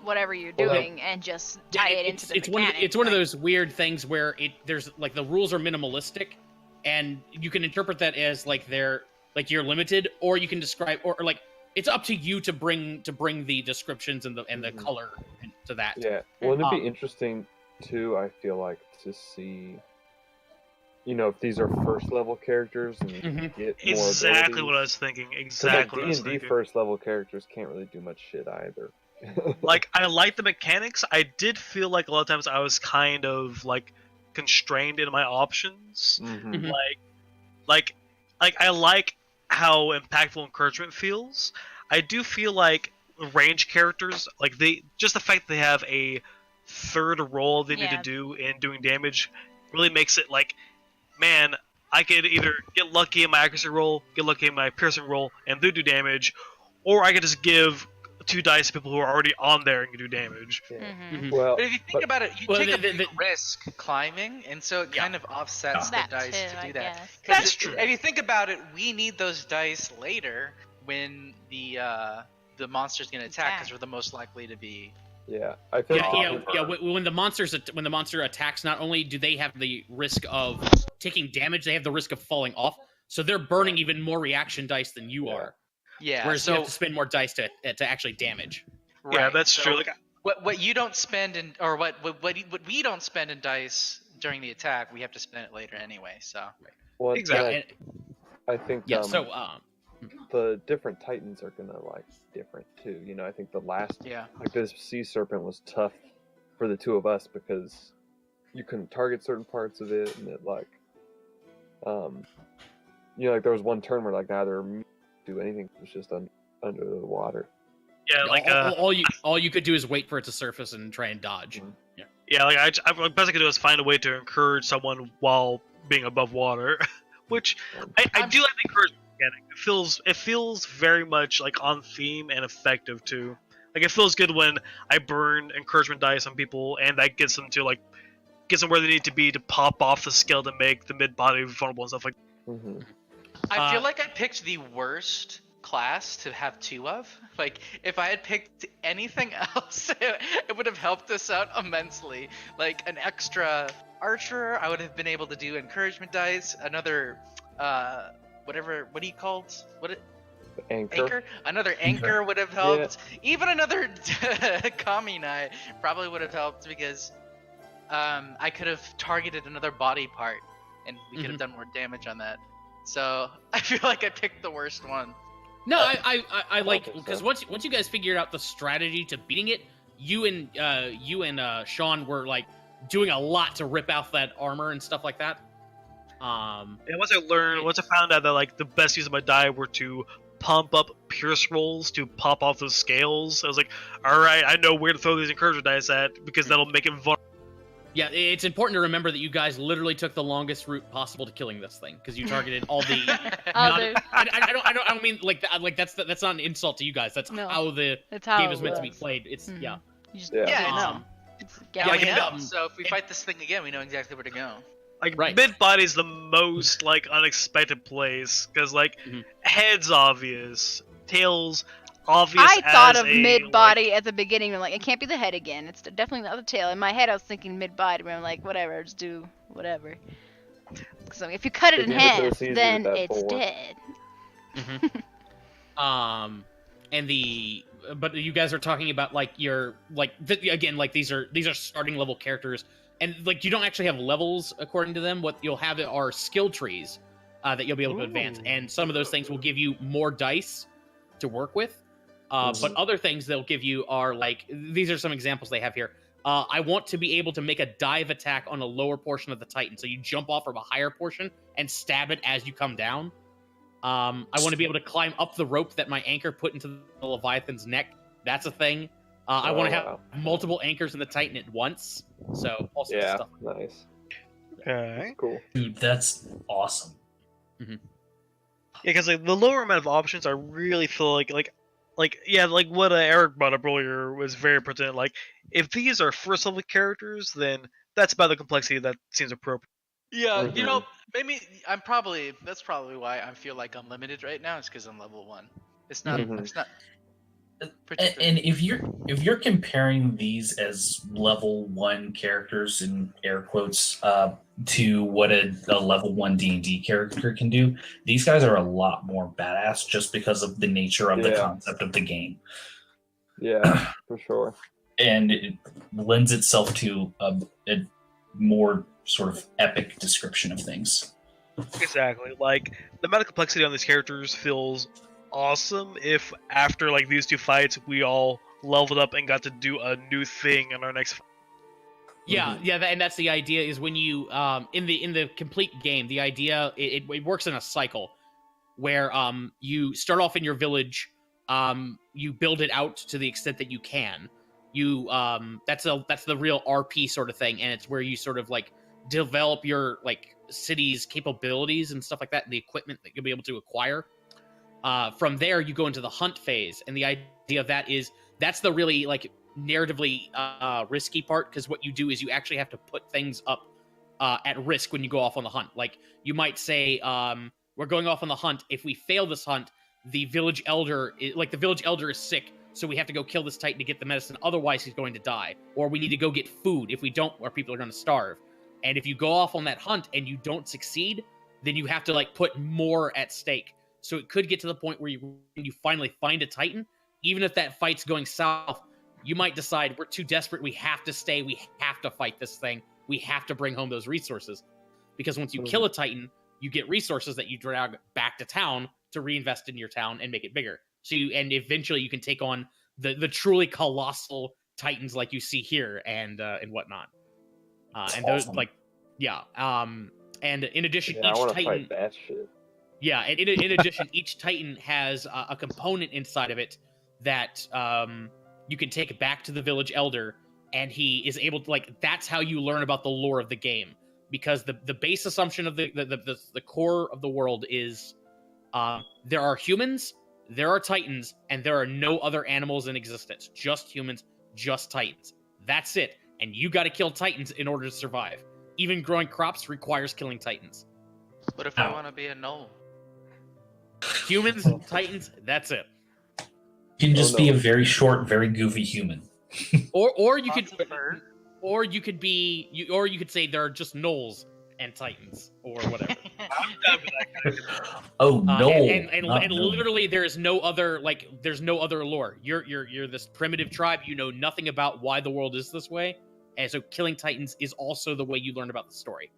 whatever you're
Well,
doing and just tie it into the mechanics.
It's one of
like-
those weird things where there's like the rules are minimalistic, and you can interpret that as like you're limited, or you can describe or like it's up to you to bring the descriptions and the color to that.
Yeah, wouldn't it be
Um,
interesting too? I feel like to see, if these are first level characters and you can get more
Exactly
abilities.
what I was thinking.
'Cause,
Exactly what I was
D&D
thinking.
first level characters can't really do much shit either.
Like, I like the mechanics. I did feel like a lot of times I was kind of like constrained in my options.
Mhm.
Like I like how impactful encouragement feels. I do feel like range characters, like just the fact that they have a third role they need to
Yeah.
do in doing damage, really makes it like, man, I could either get lucky in my accuracy roll, get lucky in my piercing roll, and do damage, or I could just give 2 dice to people who are already on there and can do damage.
Mhm.
Well,
But if you think about it, you
well,
take a
the-
big risk climbing, and so it kind of offsets the
That
dice
too,
to
I
do that.
guess.
'Cause
That's
if,
true.
If you think about it, we need those dice later when the monster's gonna attack, because we're the most likely to be.
yeah, I think.
Yeah. When the monster attacks, not only do they have the risk of taking damage, they have the risk of falling off. So they're burning even more reaction dice than you
Yeah.
are.
Yeah.
Whereas you
so
have to spend more dice to actually damage.
Yeah,
right,
that's
so
true. Like,
what you don't spend in, or what we don't spend in dice during the attack, we have to spend it later anyway. So.
Well,
Exactly.
yeah, I think
Yeah. So
the different titans are gonna like different too. I think the last
Yeah.
like this sea serpent was tough for the two of us because you couldn't target certain parts of it, and it like like there was one turn where like neither of me could do anything. It was just under the water.
yeah, like
all you could do is wait for it to surface and try and dodge.
Mhm.
yeah, like the best I could do is find a way to encourage someone while being above water, which I do like the encouragement mechanic. It feels very much like on theme and effective too. Like it feels good when I burn encouragement dice on people, and that gets them to get them where they need to be to pop off the skill to make the mid body vulnerable and stuff like.
Mm-hmm.
I feel like I picked the worst class to have 2 of. Like, if I had picked anything else, it would have helped us out immensely. Like, an extra archer, I would have been able to do encouragement dice. Another, what are you called? Anchor? Another anchor would have helped. Even another Kaminai probably would have helped, because I could have targeted another body part, and we could have done more damage on that. So I feel like I picked the worst one.
No, I like
think
because
so.
once you guys figured out the strategy to beating it, you and Sean were like doing a lot to rip out that armor and stuff like that.
And once I found out that like the best use of my die were to pump up pierce rolls to pop off those scales, I was like, all right, I know where to throw these encouragement dice at, because that'll make it vulnerable.
Yeah, it's important to remember that you guys literally took the longest route possible to killing this thing because you targeted all the.
Other-
I don't mean like that. Like that's not an insult to you guys. That's
No.
how the
That's how
game
it
is meant to be
was.
played. It's
Mhm. You just
Yeah.
Yeah,
don't
no.
know. It's
Yeah,
like
we
it-
know. So if we fight this thing again, we know exactly where to go.
Like
Right.
mid body is the most like unexpected place, because like
Mhm.
head's obvious, tails obvious.
I thought
as
of
a,
mid body at the beginning. I'm like, it can't be the head again. It's definitely not the tail. In my head, I was thinking mid body, but I'm like, whatever, just do whatever. So if you cut it
If
in
you hit those
half,
easy,
then
that's
it's
full.
dead.
and the but you guys are talking about like your again, like these are starting level characters, and like you don't actually have levels according to them. What you'll have are skill trees that you'll be able to advance, and some of those things will give you more dice to work with. But other things they'll give you are like, these are some examples they have here. I want to be able to make a dive attack on a lower portion of the Titan. So you jump off from a higher portion and stab it as you come down. I want to be able to climb up the rope that my anchor put into the Leviathan's neck. That's a thing. I want to have multiple anchors in the Titan at once. So all sorts of stuff.
Nice.
Okay.
That's cool.
Dude, that's awesome.
Yeah, because like the lower amount of options, I really feel like what Eric brought up earlier was very pertinent. Like, if these are first level characters, then that's about the complexity that seems appropriate.
Yeah, you know, maybe that's probably why I feel like I'm limited right now. It's because I'm level 1. It's not. It's not.
And if you're comparing these as level 1 characters in air quotes to what a level 1 D&D character can do, these guys are a lot more badass just because of the nature of the concept of the game.
Yeah, for sure.
And it lends itself to a more sort of epic description of things.
Exactly. Like, the amount of complexity on these characters feels awesome if after like these 2 fights we all leveled up and got to do a new thing in our next fight.
Yeah, and that's the idea. Is when you in the complete game, the idea it works in a cycle where you start off in your village, you build it out to the extent that you can. You that's the real RP sort of thing, and it's where you sort of like develop your like city's capabilities and stuff like that, and the equipment that you'll be able to acquire. From there, you go into the hunt phase, and the idea of that is that's the really like narratively risky part, because what you do is you actually have to put things up at risk when you go off on the hunt. Like, you might say, we're going off on the hunt. If we fail this hunt, the village elder is sick, so we have to go kill this Titan to get the medicine. Otherwise, he's going to die. Or we need to go get food. If we don't, our people are going to starve. And if you go off on that hunt and you don't succeed, then you have to like put more at stake. So it could get to the point where you finally find a Titan, even if that fight's going south, you might decide we're too desperate, we have to stay, we have to fight this thing, we have to bring home those resources. Because once you kill a Titan, you get resources that you drag back to town to reinvest in your town and make it bigger. So eventually you can take on the truly colossal Titans like you see here and whatnot. And those awesome. And in addition, each
I want to
Titan
fight that shit.
Yeah, and in addition, each Titan has a component inside of it that you can take back to the village elder, and he is able to, like, that's how you learn about the lore of the game. Because the base assumption of the core of the world is there are humans, there are Titans, and there are no other animals in existence. Just humans, just Titans. That's it. And you got to kill Titans in order to survive. Even growing crops requires killing Titans.
What if I want to be a gnome?
Humans, Titans, that's it.
You can just be a very short, very goofy human.
Or you could say there are just gnolls and Titans or whatever.
Oh no!
And literally, there's no other lore. You're this primitive tribe. You know nothing about why the world is this way, and so killing Titans is also the way you learn about the story.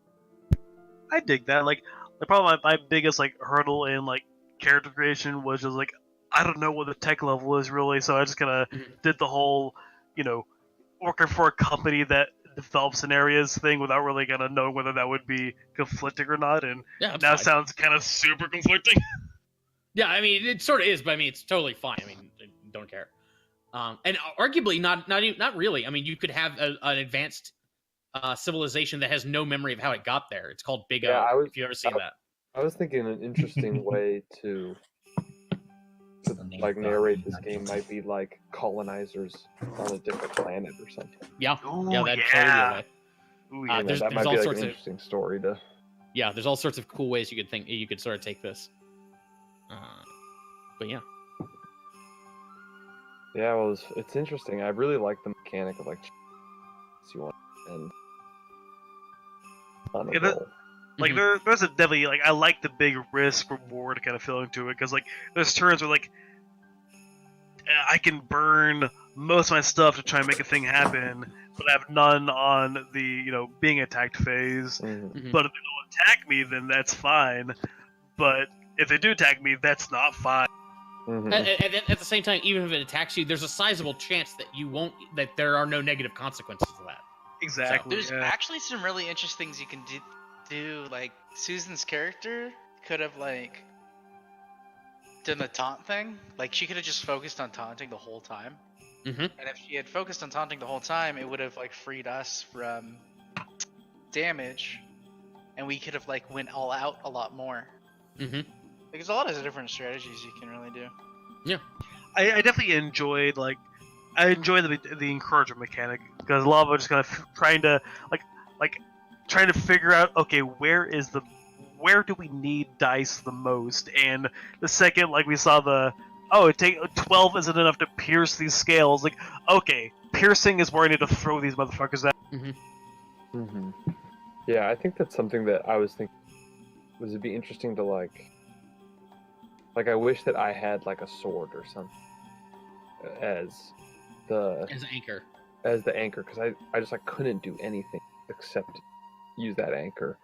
I dig that. Like, the problem, my biggest like hurdle in like character creation was just like, I don't know what the tech level is really, so I just kind of did the whole, working for a company that develops scenarios thing without really gonna know whether that would be conflicting or not, and now sounds kind of super conflicting.
Yeah, I mean, it sort of is, but I mean, it's totally fine. I mean, I don't care. And arguably, not really. I mean, you could have an advanced civilization that has no memory of how it got there. It's called Big O. If you've ever seen that.
I was thinking an interesting way to like narrate this game might be like colonizers on a different planet or something.
Yeah,
Ooh,
that'd
yeah.
totally be a way.
That might be like an interesting story to.
Yeah, there's all sorts of cool ways you could sort of take this. But yeah.
Yeah, well, it's interesting. I really like the mechanic of like you want and on a roll.
Like there's a definitely like I like the big risk reward kind of feeling to it, because like there's turns where like I can burn most of my stuff to try and make a thing happen, but I have none on the being attacked phase.
Mhm.
But if they don't attack me, then that's fine. But if they do attack me, that's not fine.
Mhm.
And at the same time, even if it attacks you, there's a sizable chance that that there are no negative consequences to that.
Exactly.
There's
yeah.
actually some really interesting things you can do. Like Susan's character could have like done the taunt thing. Like she could have just focused on taunting the whole time.
Mhm.
And if she had focused on taunting the whole time, it would have like freed us from damage, and we could have like went all out a lot more.
Mm-hmm.
There's a lot of different strategies you can really do.
I definitely enjoyed the encouragement mechanic because a lot of it just kind of trying to figure out, okay, where do we need dice the most? And the second we saw 12 isn't enough to pierce these scales. Like, okay, piercing is where I need to throw these motherfuckers at.
Mm-hmm. Yeah, I think that's something that I was thinking. It'd be interesting to like I wish that I had like a sword or something as the
anchor.
As the anchor, because I just couldn't do anything except use that anchor.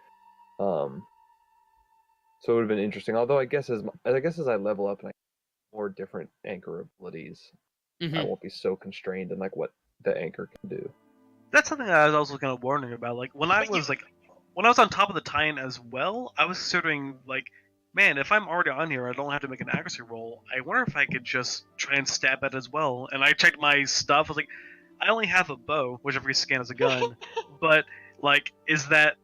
So it would have been interesting. Although I guess as I level up and I get more different anchor abilities, I won't be so constrained in what the anchor can do.
That's something that I was also kind of wondering about. Like when I was on top of the Titan as well, I was considering man, if I'm already on here, I don't have to make an accuracy roll. I wonder if I could just try and stab at it as well. And I checked my stuff. I was like, I only have a bow, which every scan is a gun. But does that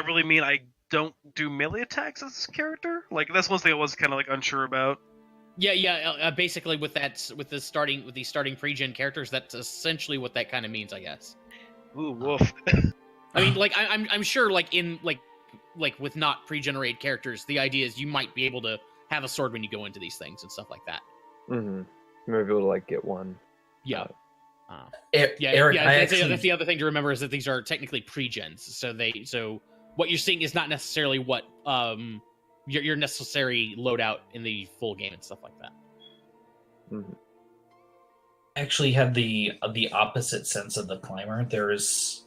really mean I don't do melee attacks as this character? That's one thing I was kind of unsure about.
Yeah. Basically, with these starting pre-gen characters, that's essentially what that kind of means, I guess.
Ooh, woof.
I mean, I'm sure, with not pre-generated characters, the idea is you might be able to have a sword when you go into these things and stuff like that.
Mm-hmm. Maybe be able to get one.
Yeah.
Eric,
that's the other thing to remember is that these are technically pre-gens. So what you're seeing is not necessarily what your necessary loadout in the full game and stuff like that.
Mm-hmm.
I actually had the opposite sense of the climber. There's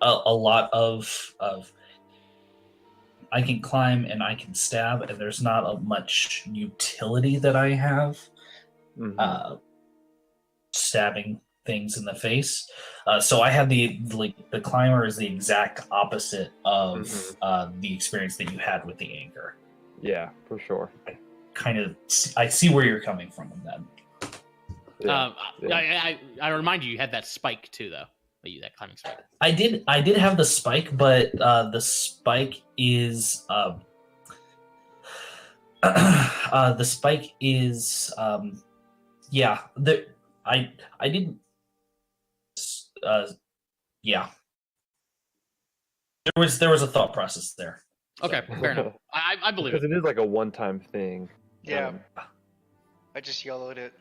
a lot of I can climb and I can stab, and there's not much utility that I have stabbing things in the face. So I had the climber is the exact opposite of the experience that you had with the anchor.
Yeah, for sure.
I see where you're coming from with that.
Yeah. I remind you had that spike too, though. That climbing spike.
I did have the spike, but the spike is the spike is I didn't there was a thought process there.
Okay, fair enough. I believe
because it is a one-time thing.
Yeah. I just yellowed it.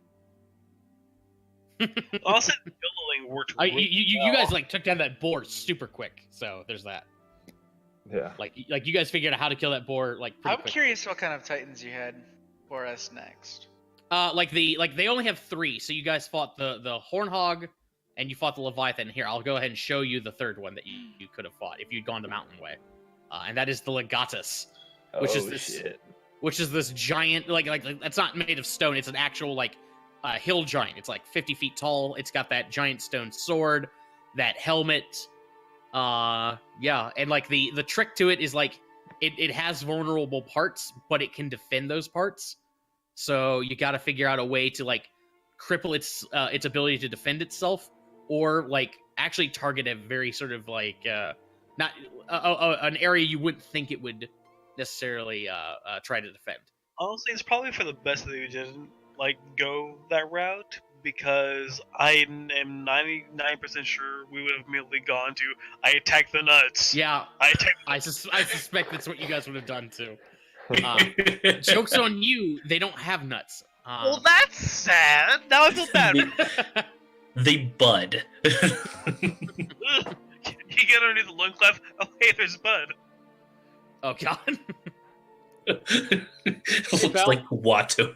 Also, building worked.
You guys took down that boar super quick, so there's that.
Yeah.
You guys figured out how to kill that boar
I'm curious what kind of titans you had for us next.
They only have 3, so you guys fought the Hornhog, and you fought the Leviathan. Here, I'll go ahead and show you the third one that you could have fought if you'd gone the mountain way, and that is the Legatus, which is this giant it's not made of stone. It's an actual hill giant. It's 50 feet tall. It's got that giant stone sword, that helmet. And the trick to it is it has vulnerable parts, but it can defend those parts. So you got to figure out a way to cripple its ability to defend itself, or actually target a very sort of not an area you wouldn't think it would necessarily try to defend.
Honestly, it's probably for the best that you didn't go that route, because I am 99% sure we would have immediately gone to I attacked the nuts.
Yeah, I suspect that's what you guys would have done too. Joke's on you, they don't have nuts.
Well, that's sad. Now I feel bad.
They bud.
You get underneath the lung cleft. Oh, hey, there's Bud.
Oh, God.
It looks like Watto.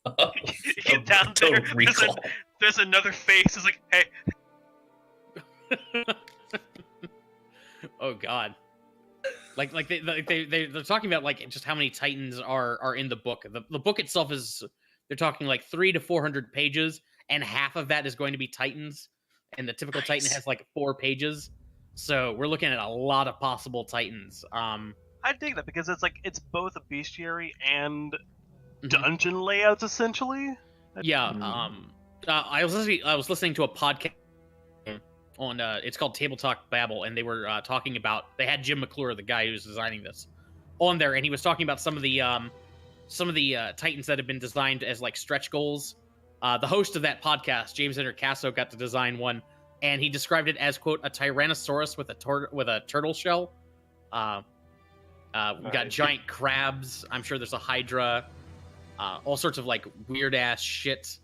You get down there. There's another face. It's like, hey.
Oh God. Like they're talking about like just how many Titans are in the book. The book itself they're talking like 300 to 400 pages, and half of that is going to be Titans, and the typical Titan has like 4 pages. So we're looking at a lot of possible Titans.
I dig that because it's both a bestiary and dungeon layouts essentially.
Yeah. I was listening to a podcast on it's called Table Talk Babble, and they were talking about, they had Jim McClure, the guy who's designing this, on there, and he was talking about some of the Titans that have been designed as like stretch goals. The host of that podcast, James Intercasso, got to design one, and he described it as, quote, a Tyrannosaurus with a turtle shell. We've got giant crabs. I'm sure there's a Hydra. All sorts of like weird ass shit.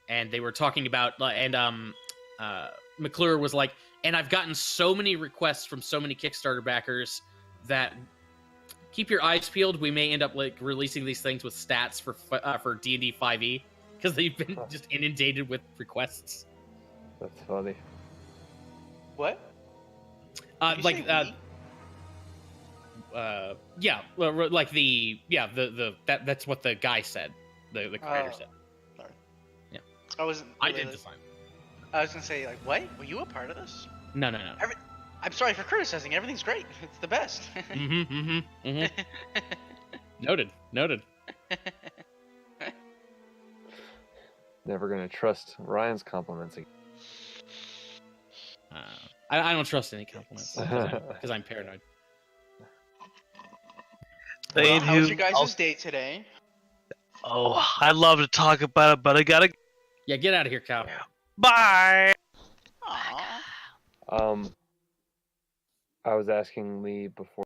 And they were talking about, McClure was like, and I've gotten so many requests from so many Kickstarter backers that keep your eyes peeled. We may end up like releasing these things with stats for D&D 5e because they've been just inundated with requests.
That's funny.
What?
That's what the guy said. The creator said.
Sorry.
Yeah.
I
didn't design.
I was gonna say, like, what? Were you a part of this?
No.
I'm sorry for criticizing. Everything's great. It's the best.
Noted.
Never gonna trust Ryan's compliments again.
I don't trust any compliments because I'm paranoid.
Well, how was your guys' day today?
Oh, I'd love to talk about it, but I gotta.
Yeah, get out of here, Cal.
Bye.
Aww.
I was asking Lee before